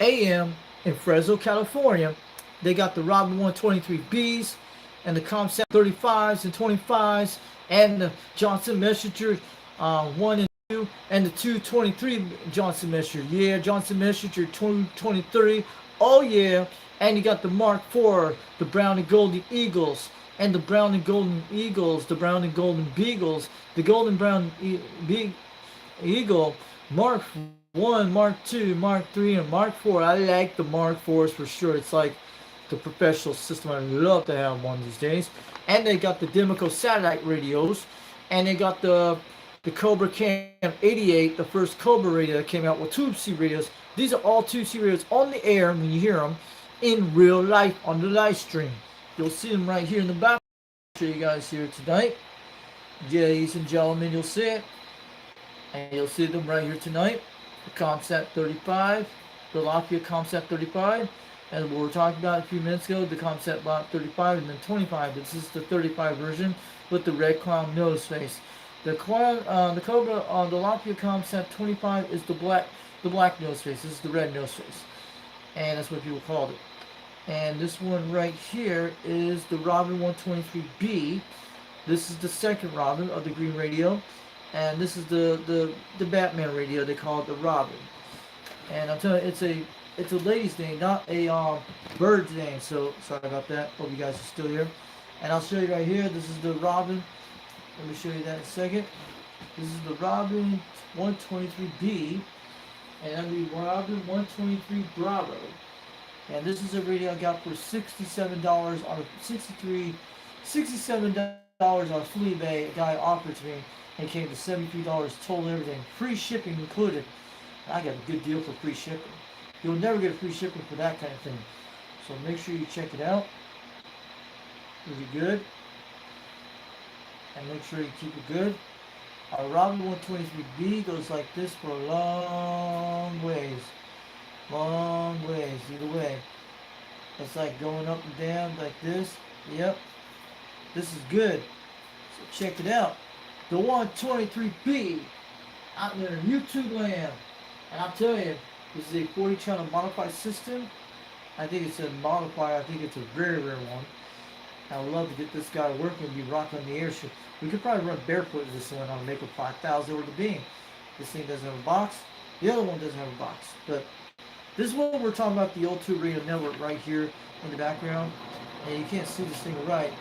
AM in Fresno, California. They got the Robin 123Bs and the Comsat 35s and 25s and the Johnson Messenger 1 and 2 and the 223 Johnson Messenger. Yeah, Johnson Messenger 223. Oh yeah. And you got the Mark IV, the Brown and Golden Eagles, and the Brown and Golden Eagles, the Brown and Golden Beagles, the Golden Brown Eagle, Mark 1, Mark 2, Mark 3, and Mark 4. I like the Mark 4s for sure. It's like the professional system. I'd love to have one these days. And they got the Demico satellite radios, and they got the Cobra Cam 88, the first Cobra radio that came out with Tube C radios. These are all Tube C radios on the air when you hear them in real life on the live stream. You'll see them right here in the back. I'll show you guys here tonight. Ladies and gentlemen, you'll see it. And you'll see them right here tonight. The Comsat 35, the Lockheed Comsat 35, and what we were talking about a few minutes ago, the Comsat Lot 35 and then 25. This is the 35 version with the red clown nose face. The Cobra on the Lockheed Comsat 25 is the black nose face. This is the red nose face, and that's what people called it. And this one right here is the Robin 123B. This is the second Robin of the green radio. And this is the Batman radio. They call it the Robin. And I'm telling you, it's a lady's name, not a bird's name. So sorry about that. Hope you guys are still here. And I'll show you right here. This is the Robin. Let me show you that in a second. This is the Robin 123B. And that'll be Robin 123 Bravo. And this is a radio I got for $67 on a $67 on Fleabay. A guy offered to me, and it came to $73 total, everything, free shipping included. I got a good deal for free shipping. You'll never get free shipping for that kind of thing. So make sure you check it out. Really good. And make sure you keep it good. Our Robin 123B goes like this for a long ways. Long ways, either way. It's like going up and down like this. Yep. This is good. So check it out. The 123B out there in YouTube land. And I'll tell you, this is a 40 channel modified system. I think it's a modifier. I think it's a very rare one. I would love to get this guy working and be rocking the airship. We could probably run barefoot with this one on make a 5,000 over the beam. This thing doesn't have a box. The other one doesn't have a box. But this is what we're talking about, the O2 Radio Network right here in the background. And you can't see this thing right.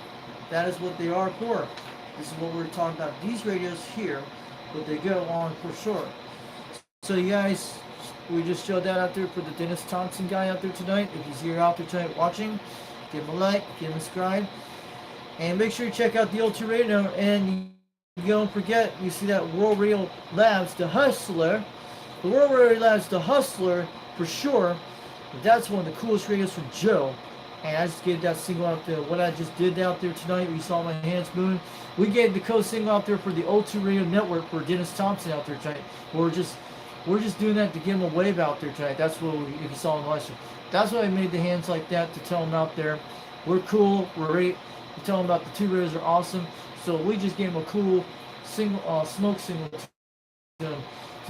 That is what they are for. This is what we're talking about. These radios here, what they go on for sure. So you guys, we just showed that out there for the Dennis Thompson guy out there tonight. If he's here out there tonight watching, give him a like, give him a subscribe. And make sure you check out the O2 Radio. And you don't forget, you see that World Radio Labs, the Hustler. The World Radio Labs, the Hustler, for sure. That's one of the coolest radios from Joe. And I just gave that single out there. What I just did out there tonight, you saw my hands moving. We gave the co-single out there for the O2 Radio Network for Dennis Thompson out there tonight. We're just doing that to give him a wave out there tonight. That's what if you saw in the live stream. That's why I made the hands like that, to tell him out there, we're cool, we're You tell them about the two radios are awesome. So we just gave them a cool single smoke signal to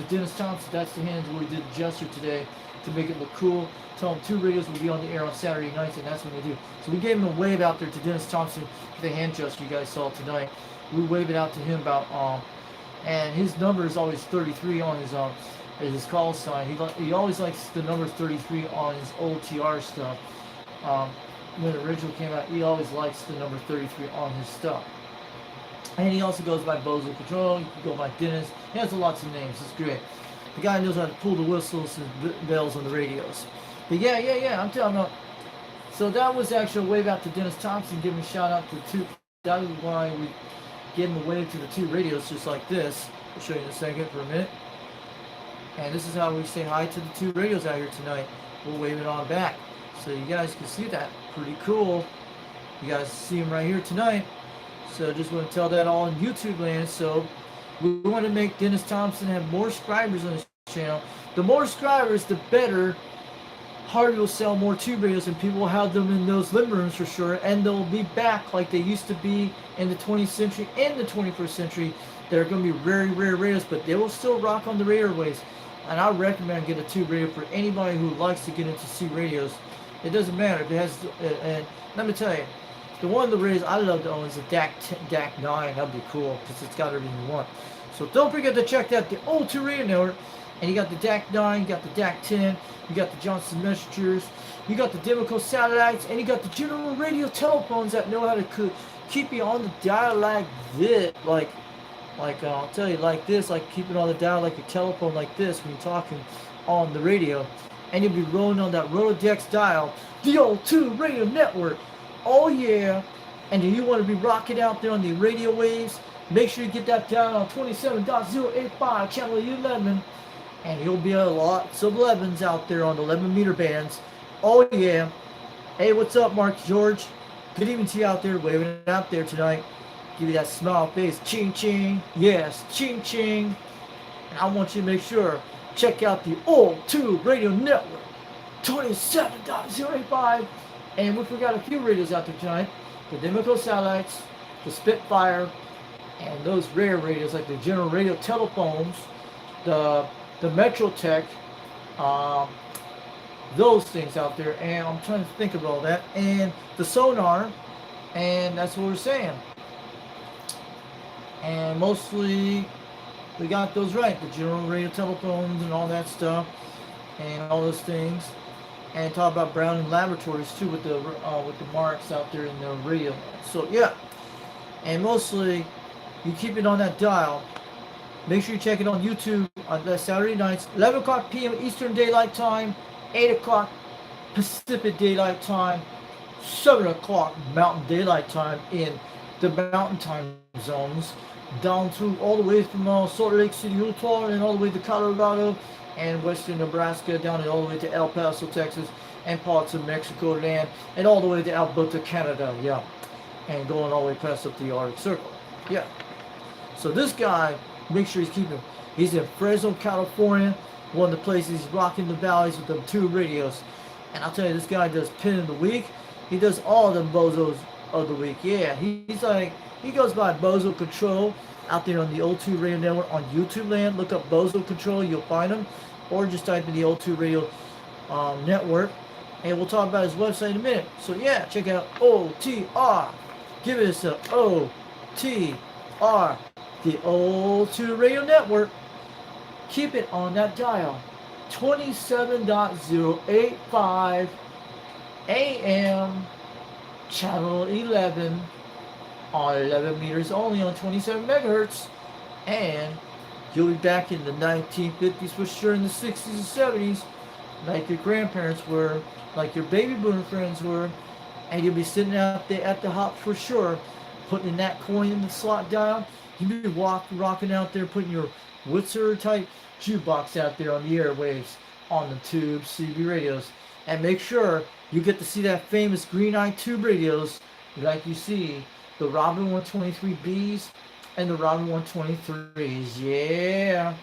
Dennis Thompson. That's the hands where we did the gesture today to make it look cool. Tell them two radios will be on the air on Saturday nights, and that's what we do. So we gave him a wave out there to Dennis Thompson for the hand gesture you guys saw tonight. We waved it out to him about and his number is always 33 on his call sign. He always likes the number 33 on his old TR stuff. When it originally came out, he always likes the number 33 on his stuff. And he also goes by Bozo Control. You can go by Dennis. He has lots of names. It's great. The guy knows how to pull the whistles and bells on the radios. But yeah, I'm telling you. So that was actually a wave out to Dennis Thompson, giving a shout out to two. That is why we gave him a wave to the two radios, just like this. I'll show you in a second for a minute. And this is how we say hi to the two radios out here tonight. We'll wave it on back. So you guys can see that. Pretty cool. You guys see him right here tonight. So just want to tell that all in YouTube land. So we want to make Dennis Thompson have more subscribers on his channel. The more subscribers, the better. Hardy will sell more tube radios, and people will have them in those living rooms for sure. And they'll be back like they used to be in the 20th century and the 21st century. They're going to be very rare radios, but they will still rock on the radio waves. And I recommend getting a tube radio for anybody who likes to get into C radios. It doesn't matter if it has. And let me tell you, the one of the radios I love to own is the DAC 9. That'd be cool because it's got everything you want. So don't forget to check out the O2 Radio Network. And you got the DAC 9, you got the DAC 10, you got the Johnson Messengers, you got the Demico satellites, and you got the general radio telephones that know how to keep you on the dial like this, like I'll tell you, like this, like keeping on the dial like a telephone like this when you're talking on the radio. And you'll be rolling on that Rolodex dial, the O2 Radio Network. Oh yeah. And do you want to be rocking out there on the radio waves? Make sure you get that dial on 27.085 channel 11. And you'll be lots of 11s out there on the 11 meter bands. Oh yeah. Hey, what's up, Mark George? Good evening to you out there, waving it out there tonight. Give you that smile face. Ching ching. Yes, ching ching. And I want you to make sure, check out the O2 Radio Network. 27.085. And we forgot a few radios out there tonight. The Demico satellites, the Spitfire, and those rare radios like the general radio telephones, the Metrotech, those things out there. And I'm trying to think of all that. And the sonar, and that's what we're saying. And mostly we got those right, the general radio telephones and all that stuff, and all those things. And talk about Browning Laboratories too with the marks out there in the radio. So yeah, and mostly you keep it on that dial. Make sure you check it on YouTube on the Saturday nights, 11 o'clock p.m. Eastern Daylight Time, 8 o'clock Pacific Daylight Time, 7 o'clock Mountain Daylight Time in the Mountain Time zones, down through all the way from Salt Lake City, Utah, and all the way to Colorado and western Nebraska, down and all the way to El Paso, Texas, and parts of Mexico land, and all the way to Alberta, Canada, yeah, and going all the way past up the Arctic Circle, yeah. So this guy, make sure he's in Fresno, California, one of the places he's rocking the valleys with them two radios. And I'll tell you, this guy does Pin of the Week. He does all them bozos of the week. Yeah, he goes by Bozo Control out there on the O2 Radio Network on YouTube land. Look up Bozo Control, you'll find him. Or just type in the O2 Radio Network. And we'll talk about his website in a minute. So yeah, check out OTR. Give us a OTR. The O2 Radio Network. Keep it on that dial. 27.085 AM. Channel 11. On 11 meters only on 27 megahertz. And you'll be back in the 1950s for sure, in the 60s and 70s. Like your grandparents were. Like your baby boomer friends were. And you'll be sitting out there at the hop for sure. Putting in that coin in the slot dial. You'll be rocking out there, putting your Witzer type jukebox out there on the airwaves on the tube CB radios. And make sure you get to see that famous green-eyed tube radios like you see the Robin 123Bs and the Robin 123s. Yeah.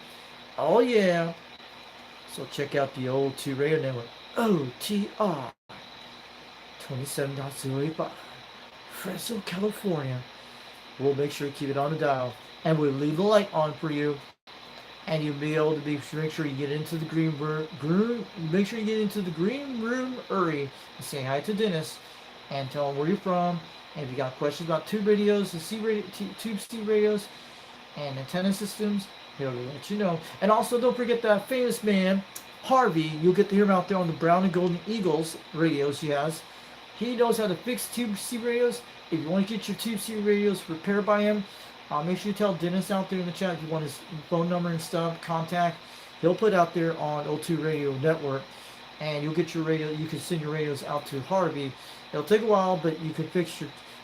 Oh yeah. So check out the O2 Radio Network. OTR 27.085 Fresno, California. We'll make sure to keep it on the dial, and we'll leave the light on for you, and you'll be able to make sure you get into the green room. Make sure you get into the green room early and say hi to Dennis, and tell him where you're from. And if you got questions about tube radios, tube C radios, and antenna systems, he'll let you know. And also, don't forget that famous man, Harvey. You'll get to hear him out there on the Brown and Golden Eagles radios he has. He knows how to fix tube C radios. If you want to get your tube C radios repaired by him, make sure you tell Dennis out there in the chat if you want his phone number and stuff, contact. He'll put out there on O2 Radio Network, and you'll get your radio. You can send your radios out to Harvey. It'll take a while, but you can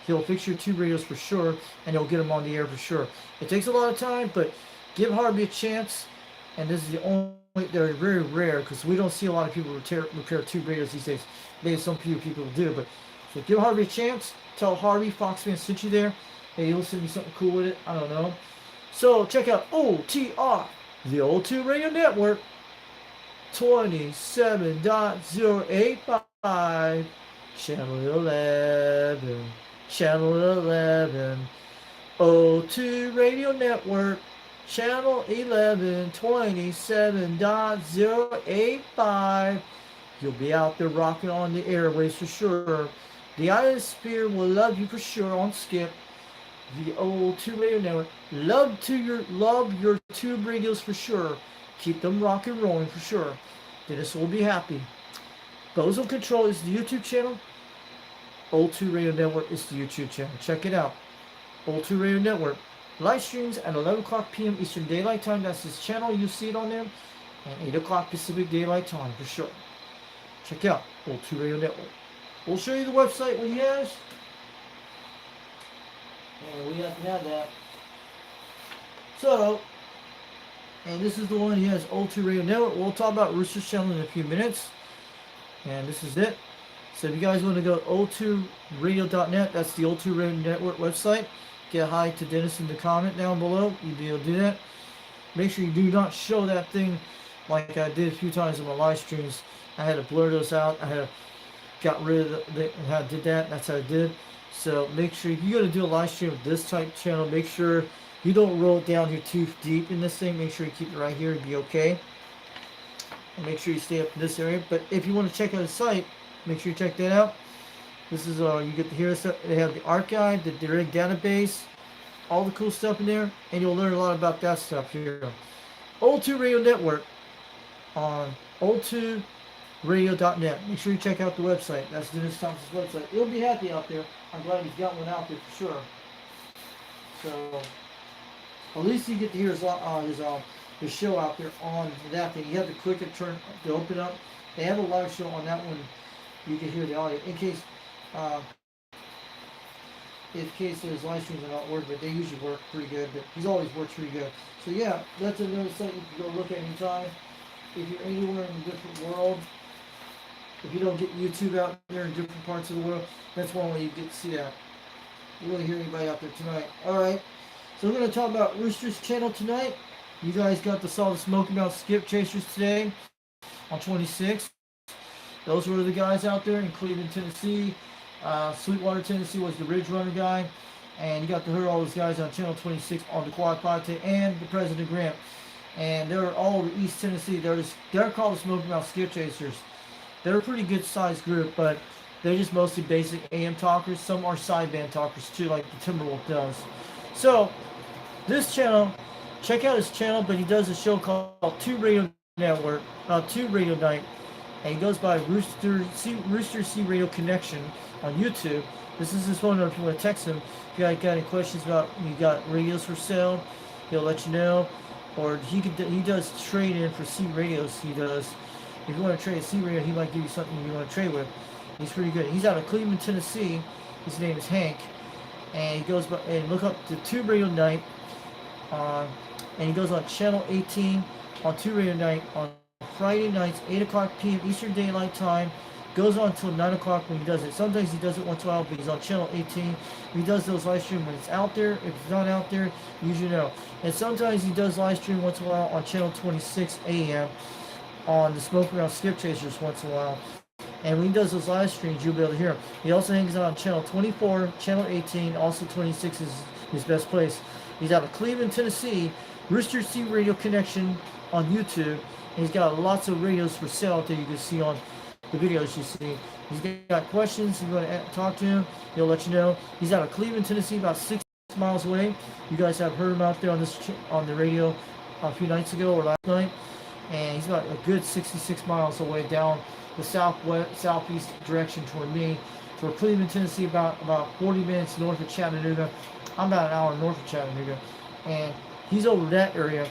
he'll fix your tube radios for sure, and he'll get them on the air for sure. It takes a lot of time, but give Harvey a chance. And this is the only, they're very rare because we don't see a lot of people repair tube radios these days. Maybe some few people do, but so give Harvey a chance. Tell Harvey Foxman sent you there. Hey, he'll send me something cool with it. I don't know. So check out OTR, the O2 Radio Network, 27.085, Channel 11, Channel 11, O2 Radio Network, Channel 11, 27.085. You'll be out there rocking on the airways for sure. The Ionosphere will love you for sure on Skip. The O2 Radio Network. Love your tube radios for sure. Keep them rock and rolling for sure. Dennis will be happy. Bozo Control is the YouTube channel. O2 Radio Network is the YouTube channel. Check it out. O2 Radio Network. Live streams at 11 o'clock p.m. Eastern Daylight Time. That's his channel. You see it on there. And 8 o'clock Pacific Daylight Time for sure. Check out O2 Radio Network. We'll show you the website when he has. And we have to have that. So, and this is the one he has, O2 Radio Network. We'll talk about Rooster's channel in a few minutes. And this is it. So if you guys want to go to o2radio.net, that's the O2 Radio Network website. Get hi to Dennis in the comment down below. You'll be able to do that. Make sure you do not show that thing like I did a few times in my live streams. I had to blur those out. Got rid of how I did that. That's how I did. So make sure if you're going to do a live stream with this type channel, make sure you don't roll it down here too deep in this thing. Make sure you keep it right here and be okay. And make sure you stay up in this area. But if you want to check out the site, make sure you check that out. This is you get to hear stuff. They have the archive, the direct database, all the cool stuff in there, and you'll learn a lot about that stuff here. O2 Radio Network on o2radio.net. Make sure you check out the website. That's Dennis Thompson's website. He'll be happy out there. I'm glad he's got one out there for sure. So at least you get to hear his show out there on that thing. You have to click it, turn to open up. They have a live show on that one. You can hear the audio in case his live streams are not working, but they usually work pretty good. But he's always worked pretty good. So yeah, that's another site you can go look at anytime. If you're anywhere in a different world, if you don't get YouTube out there in different parts of the world, that's one way you get to see that. You won't hear anybody out there tonight. Alright, so we're going to talk about Rooster's channel tonight. You guys got to saw the Smoky Mountain Skip Chasers today on 26. Those were the guys out there in Cleveland, Tennessee. Sweetwater, Tennessee was the Ridge Runner guy. And you got to hear all those guys on Channel 26 on the Quad Pod and the President Grant. And they're all over East Tennessee. They're called the Smoky Mountain Skip Chasers. They're a pretty good sized group, but they're just mostly basic AM talkers. Some are sideband talkers too, like the Timberwolf does. So, this channel, check out his channel, but he does a show called Tube Radio Network, Tube Radio Night. And he goes by Rooster C Radio Connection on YouTube. This is his phone number if you want to text him. If you got any questions about you got radios for sale, he'll let you know. Or he does trade in for C radios. He does. If you want to trade a C radio, he might give you something you want to trade with. He's pretty good. He's out of Cleveland, Tennessee. His name is Hank, and he goes by and look up the Tube Radio Night. And he goes on Channel 18 on Tube Radio Night on Friday nights, 8 o'clock p.m. Eastern Daylight Time. Goes on until 9 o'clock when he does it. Sometimes he does it once in a while, but he's on Channel 18. He does those live streams when it's out there. If it's not out there, you usually know. And sometimes he does live stream once in a while on Channel 26 a.m. on the Smoke Around Skip Chasers once in a while. And when he does those live streams, you'll be able to hear him. He also hangs out on channel 24, channel 18, also 26 is his best place. He's out of Cleveland, Tennessee. Rooster C Radio Connection on YouTube. And he's got lots of radios for sale out there you can see on the videos you see. He's got questions. You want to talk to him, he'll let you know. He's out of Cleveland, Tennessee, about 6 miles away. You guys have heard him out there on the radio a few nights ago or last night. And he's about a good 66 miles away down the southeast direction toward me. For Cleveland, Tennessee, about 40 minutes north of Chattanooga. I'm about an hour north of Chattanooga. And he's over that area,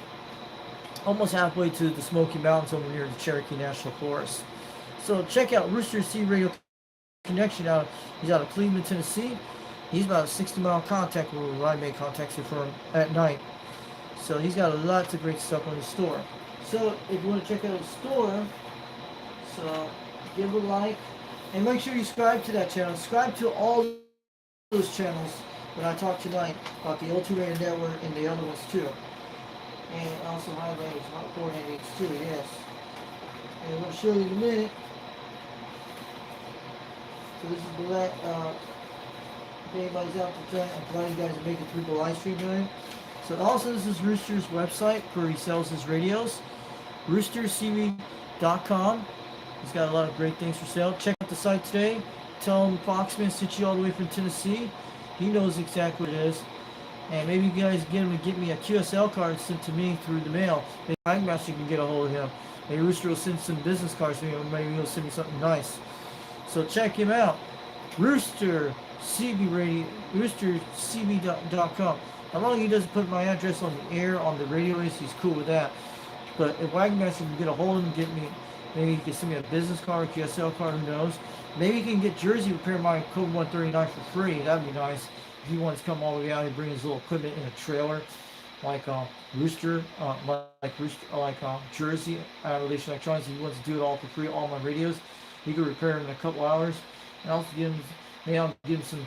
almost halfway to the Smoky Mountains over near the Cherokee National Forest. So check out Rooster C Radio Connection out. He's out of Cleveland, Tennessee. He's about a 60-mile contact where I make contacts with him at night. So he's got lots of great stuff on his store. So if you want to check out his store, so give a like and make sure you subscribe to that channel. Subscribe to all those channels that I talked tonight about the O2 Radio Network and the other ones too. And also high range, not 400 too, yes. And I'm going to show you in a minute. So this is the if anybody's out there, I'm glad you guys are making through the live stream tonight. So also this is Rooster's website where he sells his radios. roostercv.com. He's got a lot of great things for sale. Check out the site today. Tell him Foxman sent you all the way from Tennessee. He knows exactly what it is. And maybe you guys get him to get me a QSL card sent to me through the mail. Maybe Magmaster can get a hold of him. Maybe Rooster will send some business cards to me, or maybe he'll send me something nice. So check him out. Rooster CB Radio, roostercb.com. How long he doesn't put my address on the air on the radio is, he's cool with that. But if Wagonmaster can get a hold of him, get me, maybe he can send me a business card, QSL card, who knows. Maybe he can get Jersey repair my Code 139 for free. That'd be nice. If he wants to come all the way out and bring his little equipment in a trailer, like Rooster, Jersey Relation Electronics. If he wants to do it all for free, all my radios, he could repair them in a couple hours. And also give him, maybe I'll give him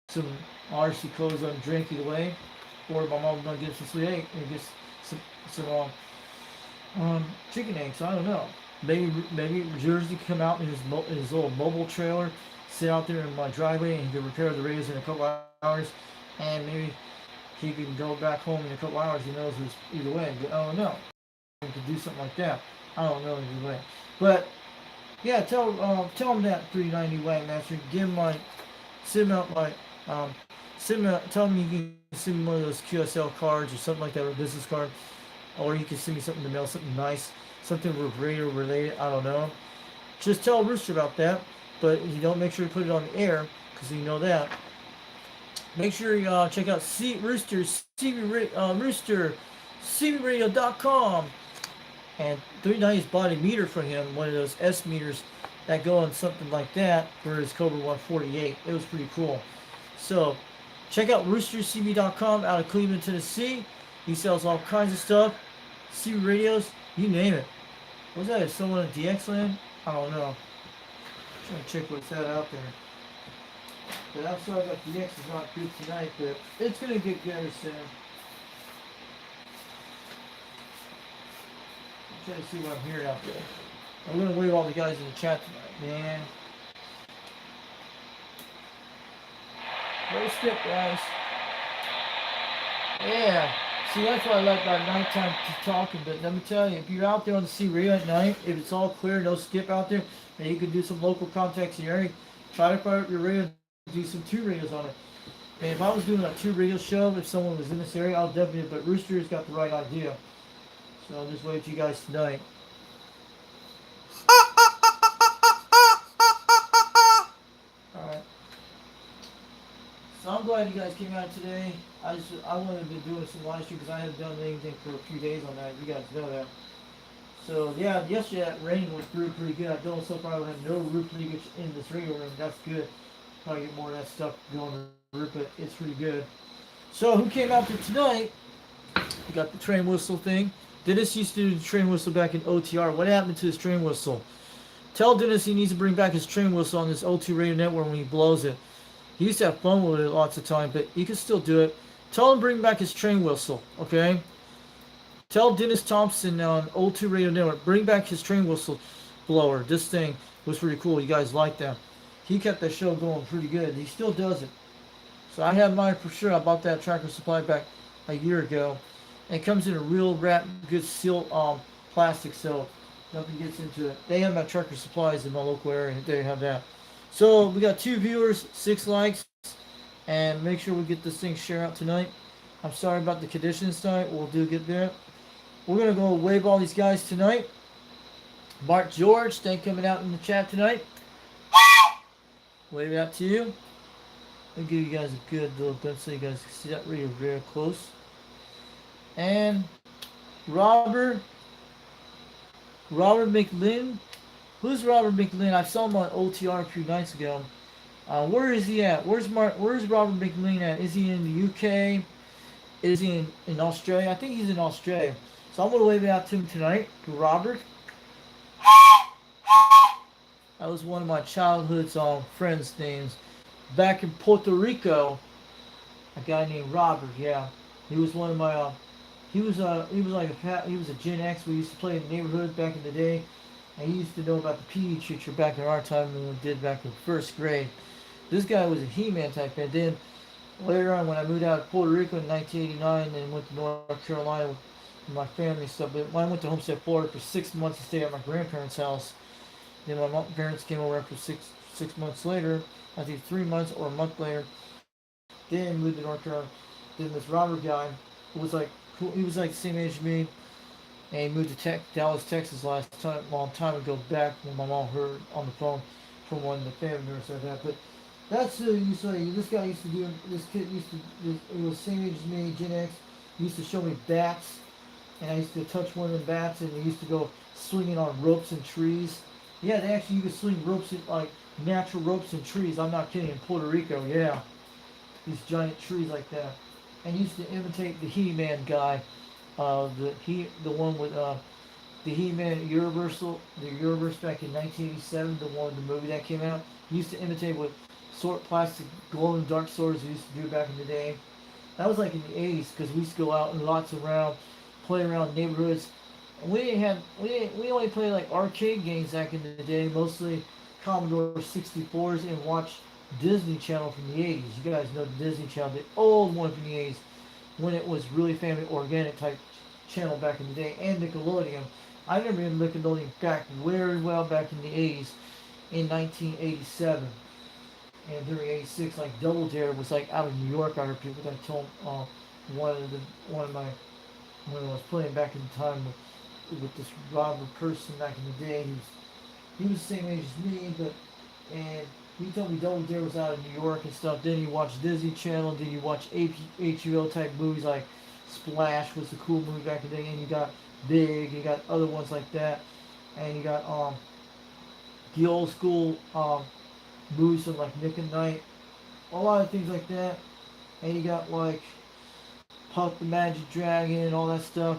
some RC clothes on drink either way, or my mom's gonna get some sweet egg and get some chicken eggs. I don't know. Maybe Jersey can come out in his little mobile trailer, sit out there in my driveway, and he can repair the radios in a couple hours, and maybe he can go back home in a couple hours. He knows it's either way. But I don't know. He could do something like that. I don't know either way. But yeah, tell him that 390 Wagonmaster. Give him tell him you can send me one of those QSL cards or something like that, or a business card, or you can send me something to mail, something nice, something with radio related. I don't know. Just tell Rooster about that, but you don't make sure you put it on the air because you know that. Make sure you check out roostercbradio.com. And 390's bought a meter for him, one of those S meters that go on something like that for his Cobra 148. It was pretty cool. So check out roostercb.com out of Cleveland, Tennessee. He sells all kinds of stuff. CB radios, you name it. What's that? Is someone at dxland? I don't know. I'm trying to check what's that out there. But I'm sorry about DX is not good tonight, but it's going to get better soon. I'm trying to see what I'm hearing out there. I'm going to wave all the guys in the chat tonight, man. No skip, guys. Yeah. See, that's what I like about nighttime talking, but let me tell you, if you're out there on the C radio at night, if it's all clear, no skip out there, and you can do some local contacts in your area, try to fire up your radio and do some 2 radios on it. And if I was doing a 2 radio show, if someone was in this area, I'll definitely, but Rooster's got the right idea. So I'll just wait for you guys tonight. Alright. So I'm glad you guys came out today. I wanted to be doing some live stream because I haven't done anything for a few days on that. You guys know that. So yeah, yesterday that rain went through pretty good. I don't so far I have no roof leakage in this radio room. That's good. Probably get more of that stuff going on the roof, but it's pretty good. So who came out there tonight? We got the train whistle thing. Dennis used to do the train whistle back in OTR. What happened to his train whistle? Tell Dennis he needs to bring back his train whistle on this O2 radio network when he blows it. He used to have fun with it lots of time, but he can still do it. Tell him to bring back his train whistle, okay? Tell Dennis Thompson on O2 Radio Network, bring back his train whistle. blower. This thing was pretty cool. You guys like that. He kept that show going pretty good. He still does it. So I have mine for sure. I bought that Tractor Supply back a year ago. And it comes in a real good seal plastic, so nothing gets into it. They have my Tractor Supplies in my local area. They have that. So we got 2 viewers, 6 likes, and make sure we get this thing shared out tonight. I'm sorry about the conditions tonight. We'll get there. We're gonna go wave all these guys tonight. Mark George, thank you coming out in the chat tonight. Wave out to you. I'll give you guys a good little glimpse so you guys can see that really very close. And Robert McLean. Who's Robert McLean? I saw him on OTR a few nights ago. Where is he at? Where's Robert McLean at? Is he in the UK? Is he in Australia? I think he's in Australia. So I'm going to wave it out to him tonight, to Robert. That was one of my childhood's friends' names. Back in Puerto Rico, a guy named Robert, yeah. He was one of my, he was a Gen X. We used to play in the neighborhood back in the day. And he used to know about the PE teacher back in our time when we did back in 1st grade. This guy was a He-Man type fan. Then later on, when I moved out of Puerto Rico in 1989 and went to North Carolina with my family and stuff, but when I went to Homestead, Florida for 6 months to stay at my grandparents' house, then my parents came over after six months later, I think 3 months or a month later, then moved to North Carolina. Then this Robert guy, who was like, he was like the same age as me, and he moved to Dallas, Texas long time ago back when my mom heard on the phone from one of the family members like that. But that's who you say. This guy used to do. This kid used to. It was the same age as me, Gen X. He used to show me bats, and I used to touch one of the bats, and he used to go swinging on ropes and trees. Yeah, they actually you could swing ropes like natural ropes and trees. I'm not kidding. In Puerto Rico, yeah, these giant trees like that, and he used to imitate the He-Man guy. The one with the He-Man Universe back in 1987, the movie that came out. He used to imitate what plastic glowing dark swords he used to do back in the day. That was like in the 80s because we used to go out and lots around, play around neighborhoods. And we only played like arcade games back in the day, mostly Commodore 64s, and watch Disney Channel from the 80s. You guys know the Disney Channel, the old one from the 80s, when it was really family organic type channel back in the day, and Nickelodeon. I remember Nickelodeon back very well back in the 80s, in 1987 and during 86. Like Double Dare was like out of New York. I heard people that told when I was playing back in the time with this Robert person back in the day. He was the same age as me, and he told me Double Dare was out of New York and stuff. Then you watch Disney Channel. Then you watch HBO type movies like Splash was the cool movie back in the day, and you got Big, you got other ones like that, and you got the old school movies from like Nick and Knight, a lot of things like that, and you got like Puff the Magic Dragon and all that stuff,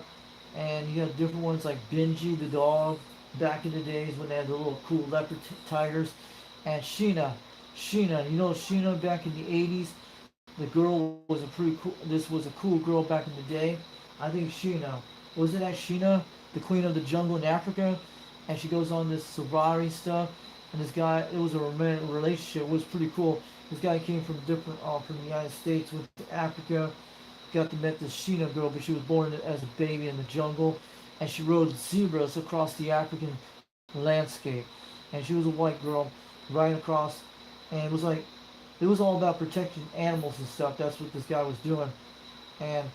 and you got different ones like Benji the dog back in the days when they had the little cool leopard tigers, and Sheena, you know Sheena back in the 80s. The girl was a pretty cool. This was a cool girl back in the day. I think Sheena wasn't that Sheena, the queen of the jungle in Africa, and she goes on this safari stuff. And this guy, it was a romantic relationship. It was pretty cool. This guy came from from the United States, went to Africa, got to meet this Sheena girl, but she was born as a baby in the jungle, and she rode zebras across the African landscape. And she was a white girl riding across, and it was all about protecting animals and stuff. That's what this guy was doing. And,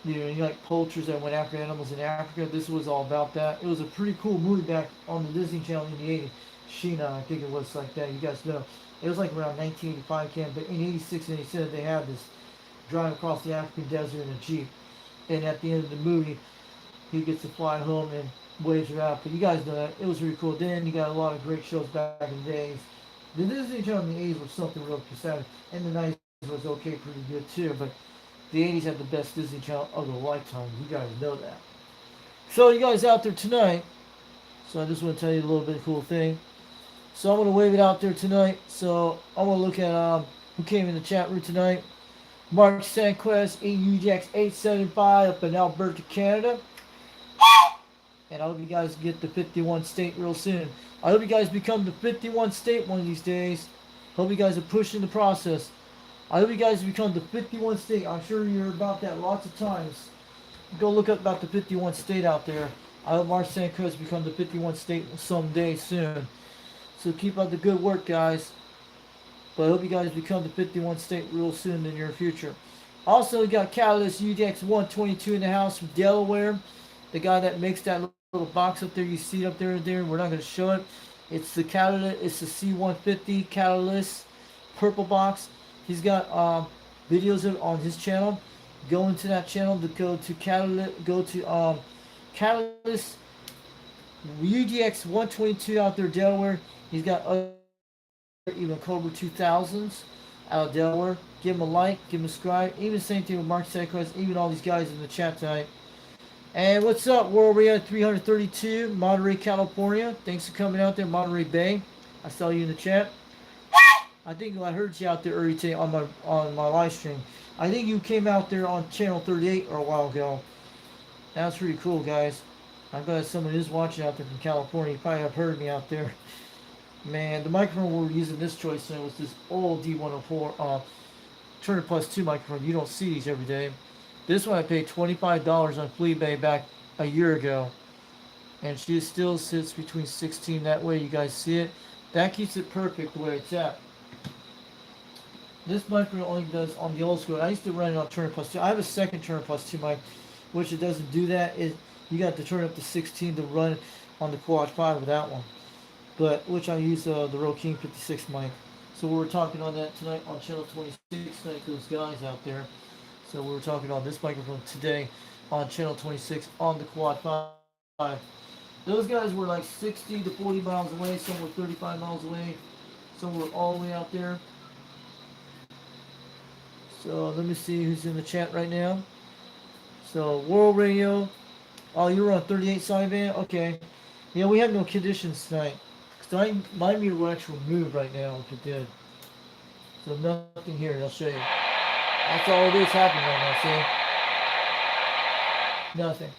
you like poachers that went after animals in Africa. This was all about that. It was a pretty cool movie back on the Disney Channel in the 80s. Sheena, I think it was like that. You guys know. It was like around 1985, but in 86 and 87, they had this driving across the African desert in a Jeep. And at the end of the movie, he gets to fly home and waves her out. But you guys know that. It was really cool. Then you got a lot of great shows back in the days. The Disney Channel in the 80s was something real exciting, and the 90s was okay, pretty good too, but the 80s had the best Disney Channel of the lifetime. You guys know that. So you guys out there tonight, so I just want to tell you a little bit of a cool thing. So I'm going to wave it out there tonight. So I'm going to look at who came in the chat room tonight. Mark Sanquest, UDX 875 up in Alberta, Canada. And I hope you guys get the 51 state real soon. I hope you guys become the 51 state one of these days. Hope you guys are pushing the process. I hope you guys become the 51 state. I'm sure you're about that lots of times. Go look up about the 51 state out there. I hope Mark Sanchez become the 51 state someday soon. So keep up the good work, guys. But I hope you guys become the 51 state real soon in the near future. Also, we got Catalyst UDX 122 in the house from Delaware. The guy that makes that little box up there, you see it up there. We're not going to show it. It's the Catalyst. It's the C150 Catalyst purple box. He's got videos on his channel. Go into that channel to go to Catalyst. Go to Catalyst UDX 122 out there, Delaware. He's got even Cobra 2000s out of Delaware. Give him a like, give him a subscribe. Even the same thing with Mark Sanchez, even all these guys in the chat tonight. And what's up, World Radio 332, Monterey, California. Thanks for coming out there, Monterey Bay. I saw you in the chat. I think I heard you out there early today on my live stream. I think you came out there on channel 38 or a while ago. That's pretty cool, guys. I'm glad someone is watching out there from California. You probably have heard me out there. Man, the microphone we're using this choice in was this old D104 Turner Plus 2 microphone. You don't see these every day. This one I paid $25 on FleaBay back a year ago. And she still sits between 16 that way. You guys see it? That keeps it perfect the way it's at. This microphone only does on the old school. I used to run it on Turner Plus 2. I have a second Turner Plus 2 mic, which it doesn't do that. You got to turn up to 16 to run on the Quad 5 with that one. But which I use the Rode King 56 mic. So we were talking on that tonight on channel 26 tonight, those guys out there. So we were talking on this microphone today on channel 26 on the Quad 5. Those guys were like 60 to 40 miles away. Some were 35 miles away. Some were all the way out there. So let me see who's in the chat right now. So World Radio. Oh, you were on 38 sideband? Okay. Yeah, we have no conditions tonight. Because my meter will actually move right now if it did. So nothing here. I'll show you. That's all it is happening right now, see? Nothing.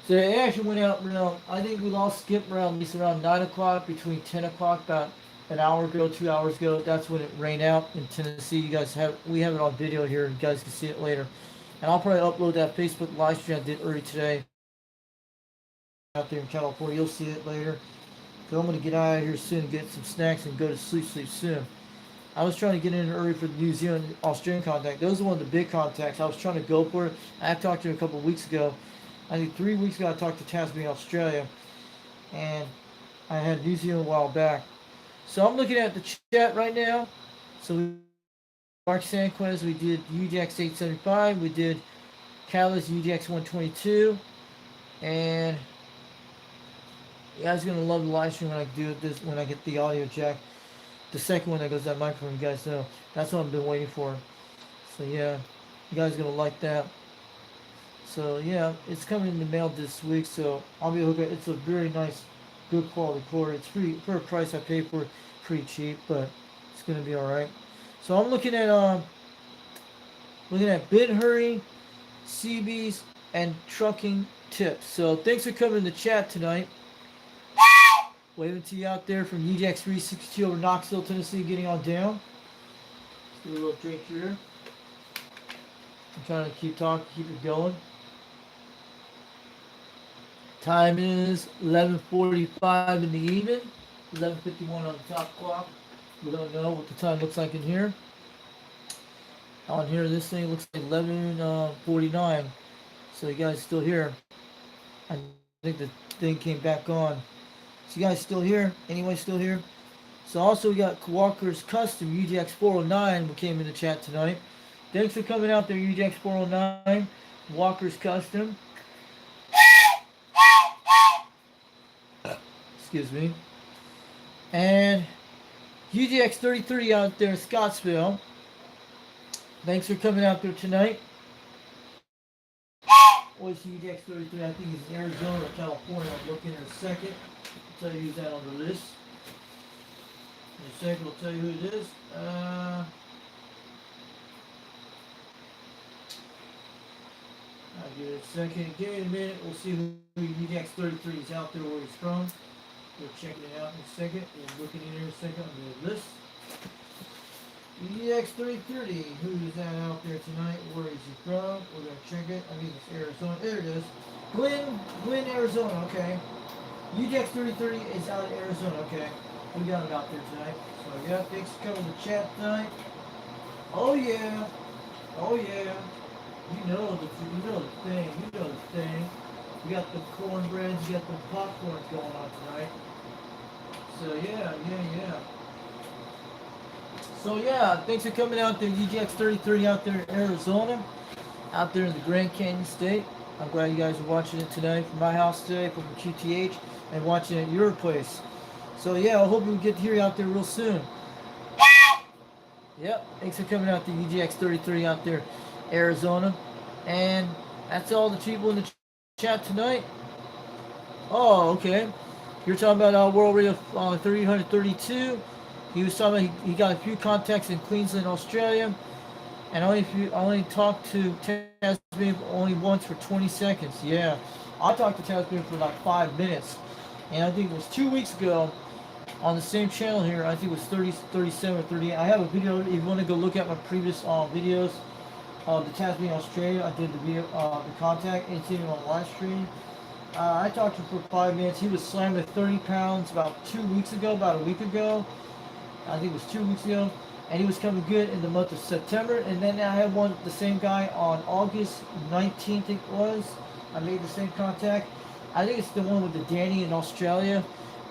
So it actually went out around, I think we lost Skip around at least around 9 o'clock, between 10 o'clock, about an hour ago, 2 hours ago. That's when it rained out in Tennessee. You guys we have it on video here. You guys can see it later. And I'll probably upload that Facebook live stream I did early today. Out there in California, you'll see it later. So I'm going to get out of here soon, get some snacks, and go to sleep soon. I was trying to get in early for the New Zealand, Australian contact. Those are one of the big contacts. I was trying to go for it. I talked to him a couple of weeks ago. I think 3 weeks ago I talked to Tasmania, Australia. And I had New Zealand a while back. So I'm looking at the chat right now. So Mark Sanchez, we did UDX 875. We did Catalyst UDX 122. And you guys are going to love the live stream when I do this, when I get the audio jack. The second one that goes to that microphone, you guys know. That's what I've been waiting for. So yeah, you guys are going to like that. So yeah, it's coming in the mail this week, so I'll be hooking. It's a very nice, good quality cord. It's pretty, for a price I paid for it, pretty cheap, but it's going to be alright. So I'm looking at bid hurry, CBs, and trucking tips. So thanks for coming to the chat tonight. Waving to you out there from UDX 362 over Knoxville, Tennessee, getting on down. Let's do a little drink here. I'm trying to keep talking, keep it going. Time is 11:45 in the evening. 11:51 on the top clock. We don't know what the time looks like in here. On here, this thing looks like 11:49. So you guys still here? I think the thing came back on. So you guys still here? Anyone still here? So also we got Walker's Custom UDX 409 who came in the chat tonight. Thanks for coming out there, UDX 409. Walker's Custom. Excuse me. And UDX 33 out there in Scottsville. Thanks for coming out there tonight. What's UDX 33? I think it's in Arizona or California. I'll look in a second. I'll tell you who's that on the list. In a second, I'll tell you who it is. I give it a second. Give it a minute. We'll see who UDX 33 is out there where he's from. We're checking it out in a second. We're looking in here a second on the list. UDX 330. Who's that out there tonight? Where is he from? We're gonna check it. I mean, it's Arizona. There it is. Glen, Arizona. Okay. UDX 330 is out of Arizona. Okay. We got it out there tonight. So yeah, thanks for coming to chat tonight. Oh yeah. Oh yeah. You know the thing. You know the thing. You got the cornbreads, you got the popcorn going on tonight. So yeah. So yeah, thanks for coming out there, UGX 3030 out there in Arizona, out there in the Grand Canyon State. I'm glad you guys are watching it tonight from my house today, from QTH, and watching it at your place. So yeah, I hope we get to hear you out there real soon. Yep, thanks for coming out to UGX 3030 out there, Arizona. And that's all the people in the chat tonight. Oh, okay. You're talking about World Radio 332. He was talking about he got a few contacts in Queensland, Australia, and only talked to Tasmania only once for 20 seconds. Yeah, I talked to Tasmania for like 5 minutes, and I think it was 2 weeks ago on the same channel here. I think it was 37 or 38. I have a video if you want to go look at my previous videos of the Tasmania, Australia. I did the video, the contact, and it's even on live stream. I talked to him for 5 minutes. He was slammed at 30 pounds about 2 weeks ago, about a week ago. I think it was 2 weeks ago. And he was coming good in the month of September. And then I had one, the same guy on August 19th, it was. I made the same contact. I think it's the one with the Danny in Australia,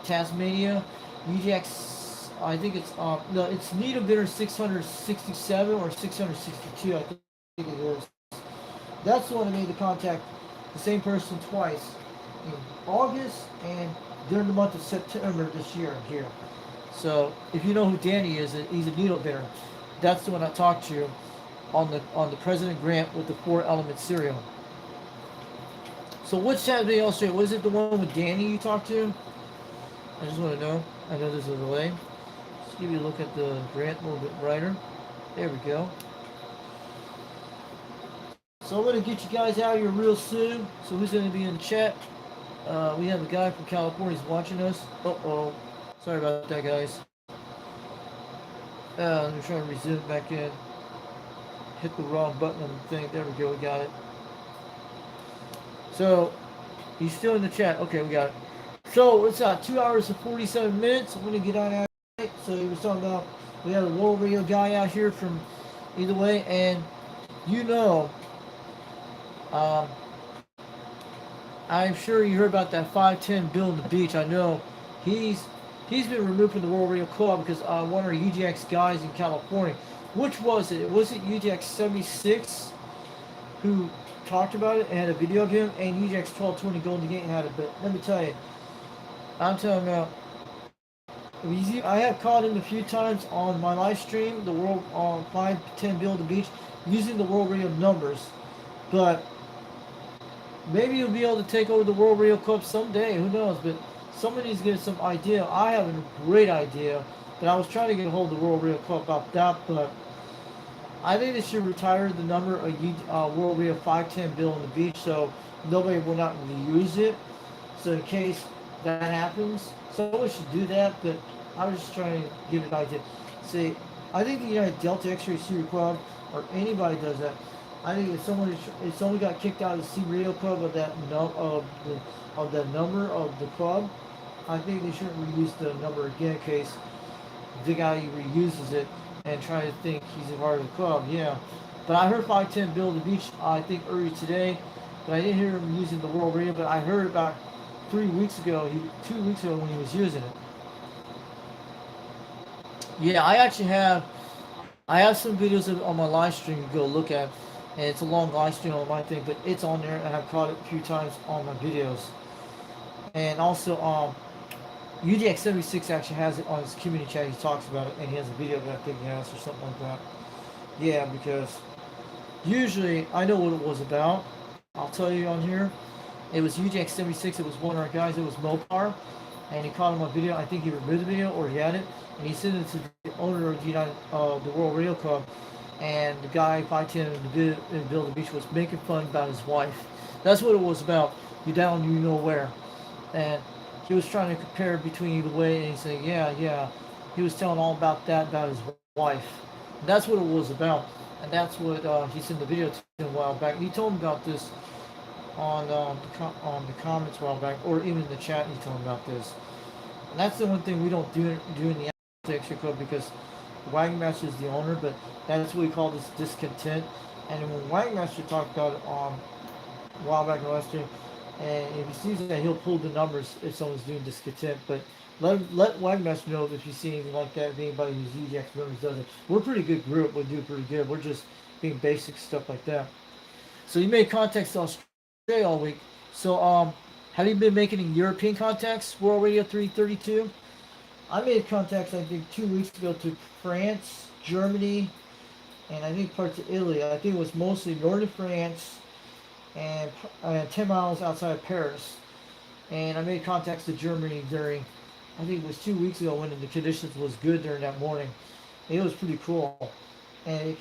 Tasmania. UDX, I think it's, no, it's needle bitter 667 or 662, I think it is. That's the one that made the contact, the same person twice, in August and during the month of September this year here. So if you know who Danny is, he's a needle bitter. That's the one I talked to on the President Grant with the 4-element cereal. So which Saturday Australia? Was it the one with Danny you talked to? I just want to know. I know there's a delay. Let's give you a look at the Grant a little bit brighter. There we go. So I'm going to get you guys out here real soon. So who's going to be in the chat? We have a guy from California who's watching us. Uh-oh. Sorry about that, guys. Let me try to resume back in. Hit the wrong button on the thing. There we go. We got it. So, he's still in the chat. Okay, we got it. So, it's 2 hours and 47 minutes. I'm going to get on out tonight. So, he was talking about, we have a World Radio guy out here from either way. And, you know, I'm sure you heard about that 5'10" Bill on the beach. I know he's been removed from the World Radio Club because one of our UGX guys in California. Which was it? Was it UGX 76 who talked about it and had a video of him, and UGX 1220 Golden Gate had it? But let me tell you, I'm telling you, I have caught him a few times on my live stream, the World 5'10" Bill on the beach, using the World Radio numbers. But maybe he'll be able to take over the World Radio Club someday. Who knows? But somebody's getting some idea. I have a great idea, but I was trying to get a hold of the World Radio Club about that. But I think they should retire the number of World Radio 5'10" Bill on the beach, so nobody will not use it. So in case that happens, someone should do that. But I was just trying to give an idea. See, I think the United Delta X-Ray Series Club, or anybody does that. I think if someone got kicked out of the C Radio Club of that number of the club, I think they shouldn't reuse the number again in case the guy reuses it and try to think he's a part of the club. Yeah, but I heard 5'10" Bill on the beach. I think earlier today, but I didn't hear him using the World Radio. But I heard about 2 weeks ago when he was using it. Yeah, I have some videos on my live stream you can go look at. And it's a long live stream on my thing, but it's on there, and I've caught it a few times on my videos. And also, UDX 76 actually has it on his community chat. He talks about it, and he has a video that I think he has or something like that. Yeah, because usually I know what it was about. I'll tell you on here. It was UDX 76. It was one of our guys. It was Mopar, and he caught him on video. I think he removed the video, or he had it, and he sent it to the owner of the World Radio Club. and the guy fighting in the middle of the beach was making fun about his wife. That's what it was about. You down, you know where, and he was trying to compare between either way, and he said, yeah. He was telling all about that about his wife. And that's what it was about, and that's what he sent the video to a while back. He told me about this on the comments a while back, or even in the chat. He told me about this, and that's the one thing we don't do in the extra club because Wagon Master is the owner, but that's what we call this discontent. And when Wagon Master talked about it on a while back last year, and if he sees that, he'll pull the numbers if someone's doing discontent. But let Wagon Master know if you see anything like that, if anybody who's UDX members does it. We're a pretty good group. We do pretty good. We're just being basic stuff like that. So you made contacts to Australia all week. So have you been making any European contacts? World Radio 332. I made contacts I think 2 weeks ago to France, Germany, and I think parts of Italy. I think it was mostly northern France and 10 miles outside of Paris. And I made contacts to Germany during, I think it was 2 weeks ago when the conditions was good during that morning. It was pretty cool. And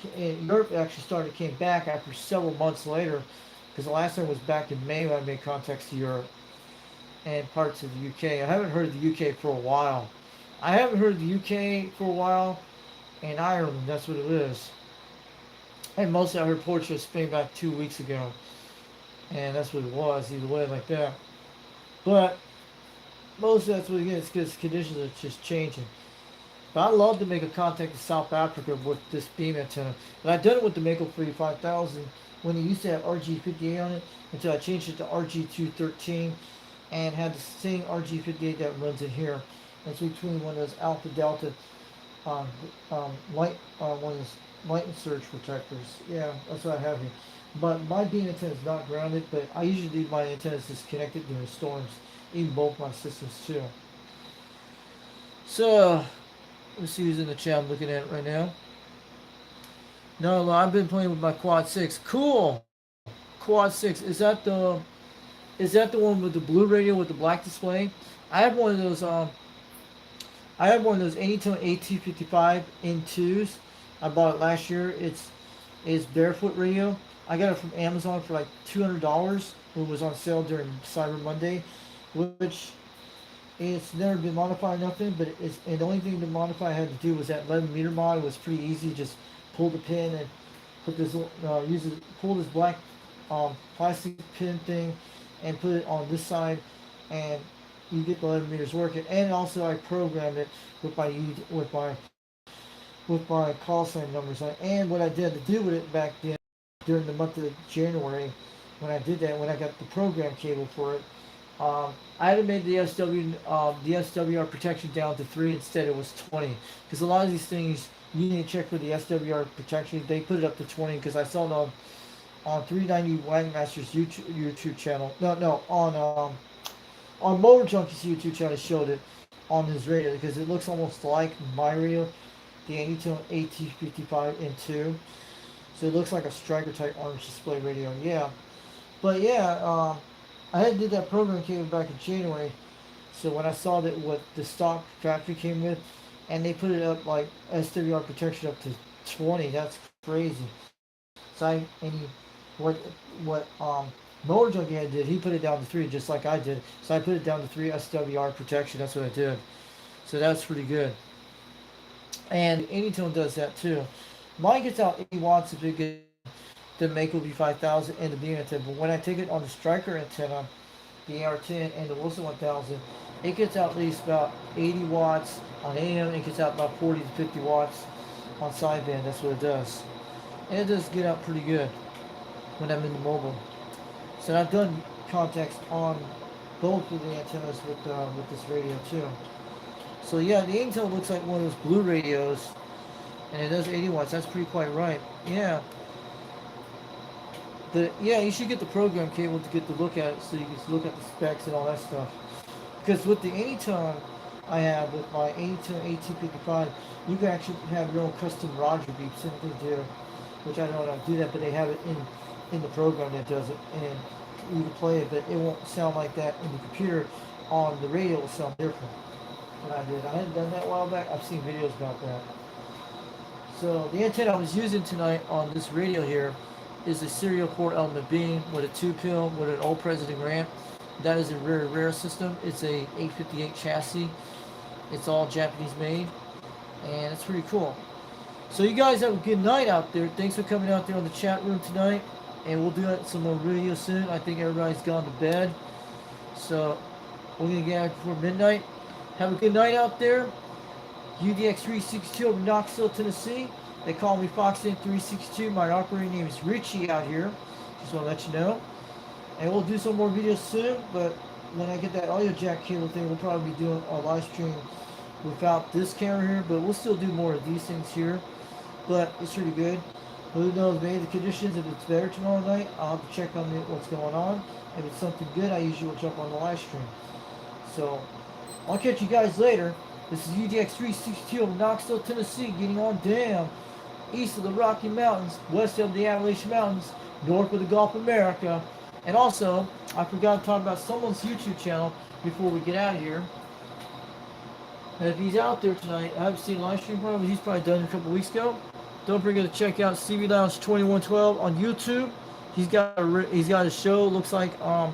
Europe actually came back after several months later, because the last time was back in May when I made contacts to Europe and parts of the UK. I haven't heard of the UK for a while. I haven't heard of the UK for a while, and Ireland, that's what it is. And mostly I heard Portugal, Spain back 2 weeks ago. And that's what it was, either way, like that. But mostly that's what it is, because conditions are just changing. But I'd love to make a contact to South Africa with this beam antenna. But I've done it with the Mako 5000 when it used to have RG58 on it, until I changed it to RG213 and had the same RG58 that runs in here. It's between one of those Alpha Delta light, one of those lightning surge protectors. Yeah, that's what I have here. But my beam antenna is not grounded, but I usually leave my antennas disconnected during storms, even both my systems too. So, let's see who's in the chat. I'm looking at it right now. No, I've been playing with my Quad 6. Cool. Quad 6. Is that the one with the blue radio with the black display? I have one of those Anytone AT55 N2s. I bought it last year. It's barefoot radio. I got it from Amazon for like $200 when it was on sale during Cyber Monday, which it's never been modified or nothing, but and the only thing to modify I had to do was that 11-meter mod. It was pretty easy. Just pull the pin and put this pull this black plastic pin thing and put it on this side, and you get the 11 meters working. And also I programmed it with my call sign numbers. And what I did to do with it back then during the month of January, when I did that, when I got the program cable for it, I had made the SWR protection down to 3. Instead it was 20, because a lot of these things you need to check for the SWR protection. They put it up to 20 because I saw it on 390 Wagon Master's YouTube channel. No, on Motor Junkie's YouTube channel showed it on his radio, because it looks almost like my radio, the Anytone AT55 N2. So it looks like a striker type orange display radio. Yeah, but yeah, I had did that program cable back in January. So when I saw that what the stock factory came with, and they put it up like SWR protection up to 20, that's crazy. So what Motor Junkie did, he put it down to 3 just like I did. So I put it down to 3 SWR protection. That's what I did. So that's pretty good. And Anytone does that too. Mine gets out 80 watts if it gets the Mako V5000 and the beam antenna. But when I take it on the striker antenna, the AR10 and the Wilson 1000, it gets out at least about 80 watts on AM. It gets out about 40 to 50 watts on sideband. That's what it does. And it does get out pretty good when I'm in the mobile. So I've done contacts on both of the antennas with this radio too. So yeah, the Anytone looks like one of those blue radios, and it does 80 watts. That's pretty quite right. Yeah. You should get the program cable to get to look at it, so you can look at the specs and all that stuff. Because with the Anytone I have, with my Anytone AT55, you can actually have your own custom Roger beep, simply do, which I don't know how to do that, but they have it in the program that does it, and you can play it, but it won't sound like that in the computer. On the radio, it will sound different. What I hadn't done that a while back. I've seen videos about that. So the antenna I was using tonight on this radio here is a serial port element beam with a 2-pin with an old President ramp. That is a very rare system. It's a 858 chassis. It's all Japanese made, and it's pretty cool. So you guys have a good night out there. Thanks for coming out there on the chat room tonight, and we'll do some more videos soon. I think everybody's gone to bed, so we're gonna get out before midnight. Have a good night out there. UDX 362 of Knoxville, Tennessee. They call me Foxin 362. My operating name is Richie out here. Just want to let you know. And we'll do some more videos soon, but when I get that audio jack cable thing, we'll probably be doing a live stream without this camera here, but we'll still do more of these things here. But it's pretty good. Who knows, maybe the conditions, if it's better tomorrow night, I'll have to check on what's going on. If it's something good, I usually will jump on the live stream. So, I'll catch you guys later. This is UDX 362 of Knoxville, Tennessee, getting on down east of the Rocky Mountains, west of the Appalachian Mountains, north of the Gulf of America. And also, I forgot to talk about someone's YouTube channel before we get out of here. And if he's out there tonight, I haven't seen a live stream from him, but he's probably done it a couple weeks ago. Don't forget to check out CB Lounge 2112 on YouTube. He's got a show, looks like on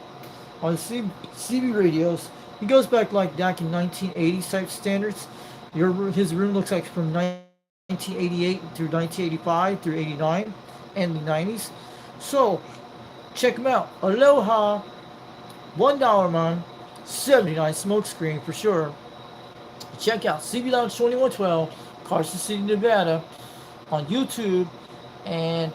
CB radios. He goes back back in 1980s type standards. His room looks like from 1988 through 1985 through 89 and the 90s. So check him out. Aloha, $1 man, 79 smokescreen for sure. Check out CB Lounge 2112, Carson City, Nevada, on YouTube, and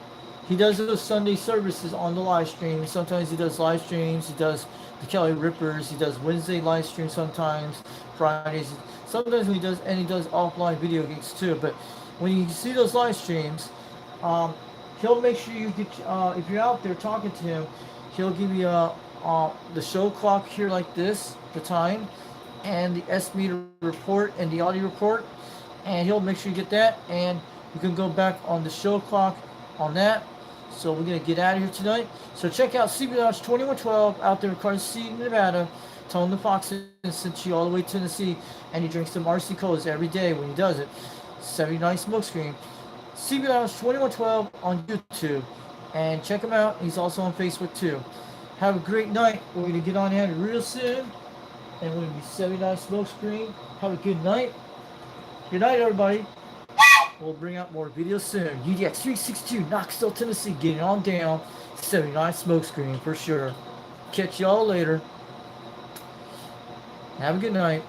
he does those Sunday services on the live stream. Sometimes he does live streams. He does the Kelly Rippers. He does Wednesday live streams sometimes, Fridays. Sometimes he does offline video gigs too. But when you see those live streams, he'll make sure you get. If you're out there talking to him, he'll give you the show clock here like this, the time, and the S meter report and the audio report, and he'll make sure you get that, and you can go back on the show clock on that. So we're going to get out of here tonight. So check out CB Lounge 2112 out there in Carson City, Nevada. Tell him the Fox sent you all the way to Tennessee, and he drinks some RC Colas every day when he does it. 79 smokescreen. CB Lounge 2112 on YouTube. And check him out. He's also on Facebook too. Have a great night. We're going to get on out real soon. And we're going to be 79 smokescreen. Have a good night. Good night, everybody. We'll bring out more videos soon. UDX 362, Knoxville, Tennessee, getting on down. 79 smokescreen for sure. Catch y'all later. Have a good night.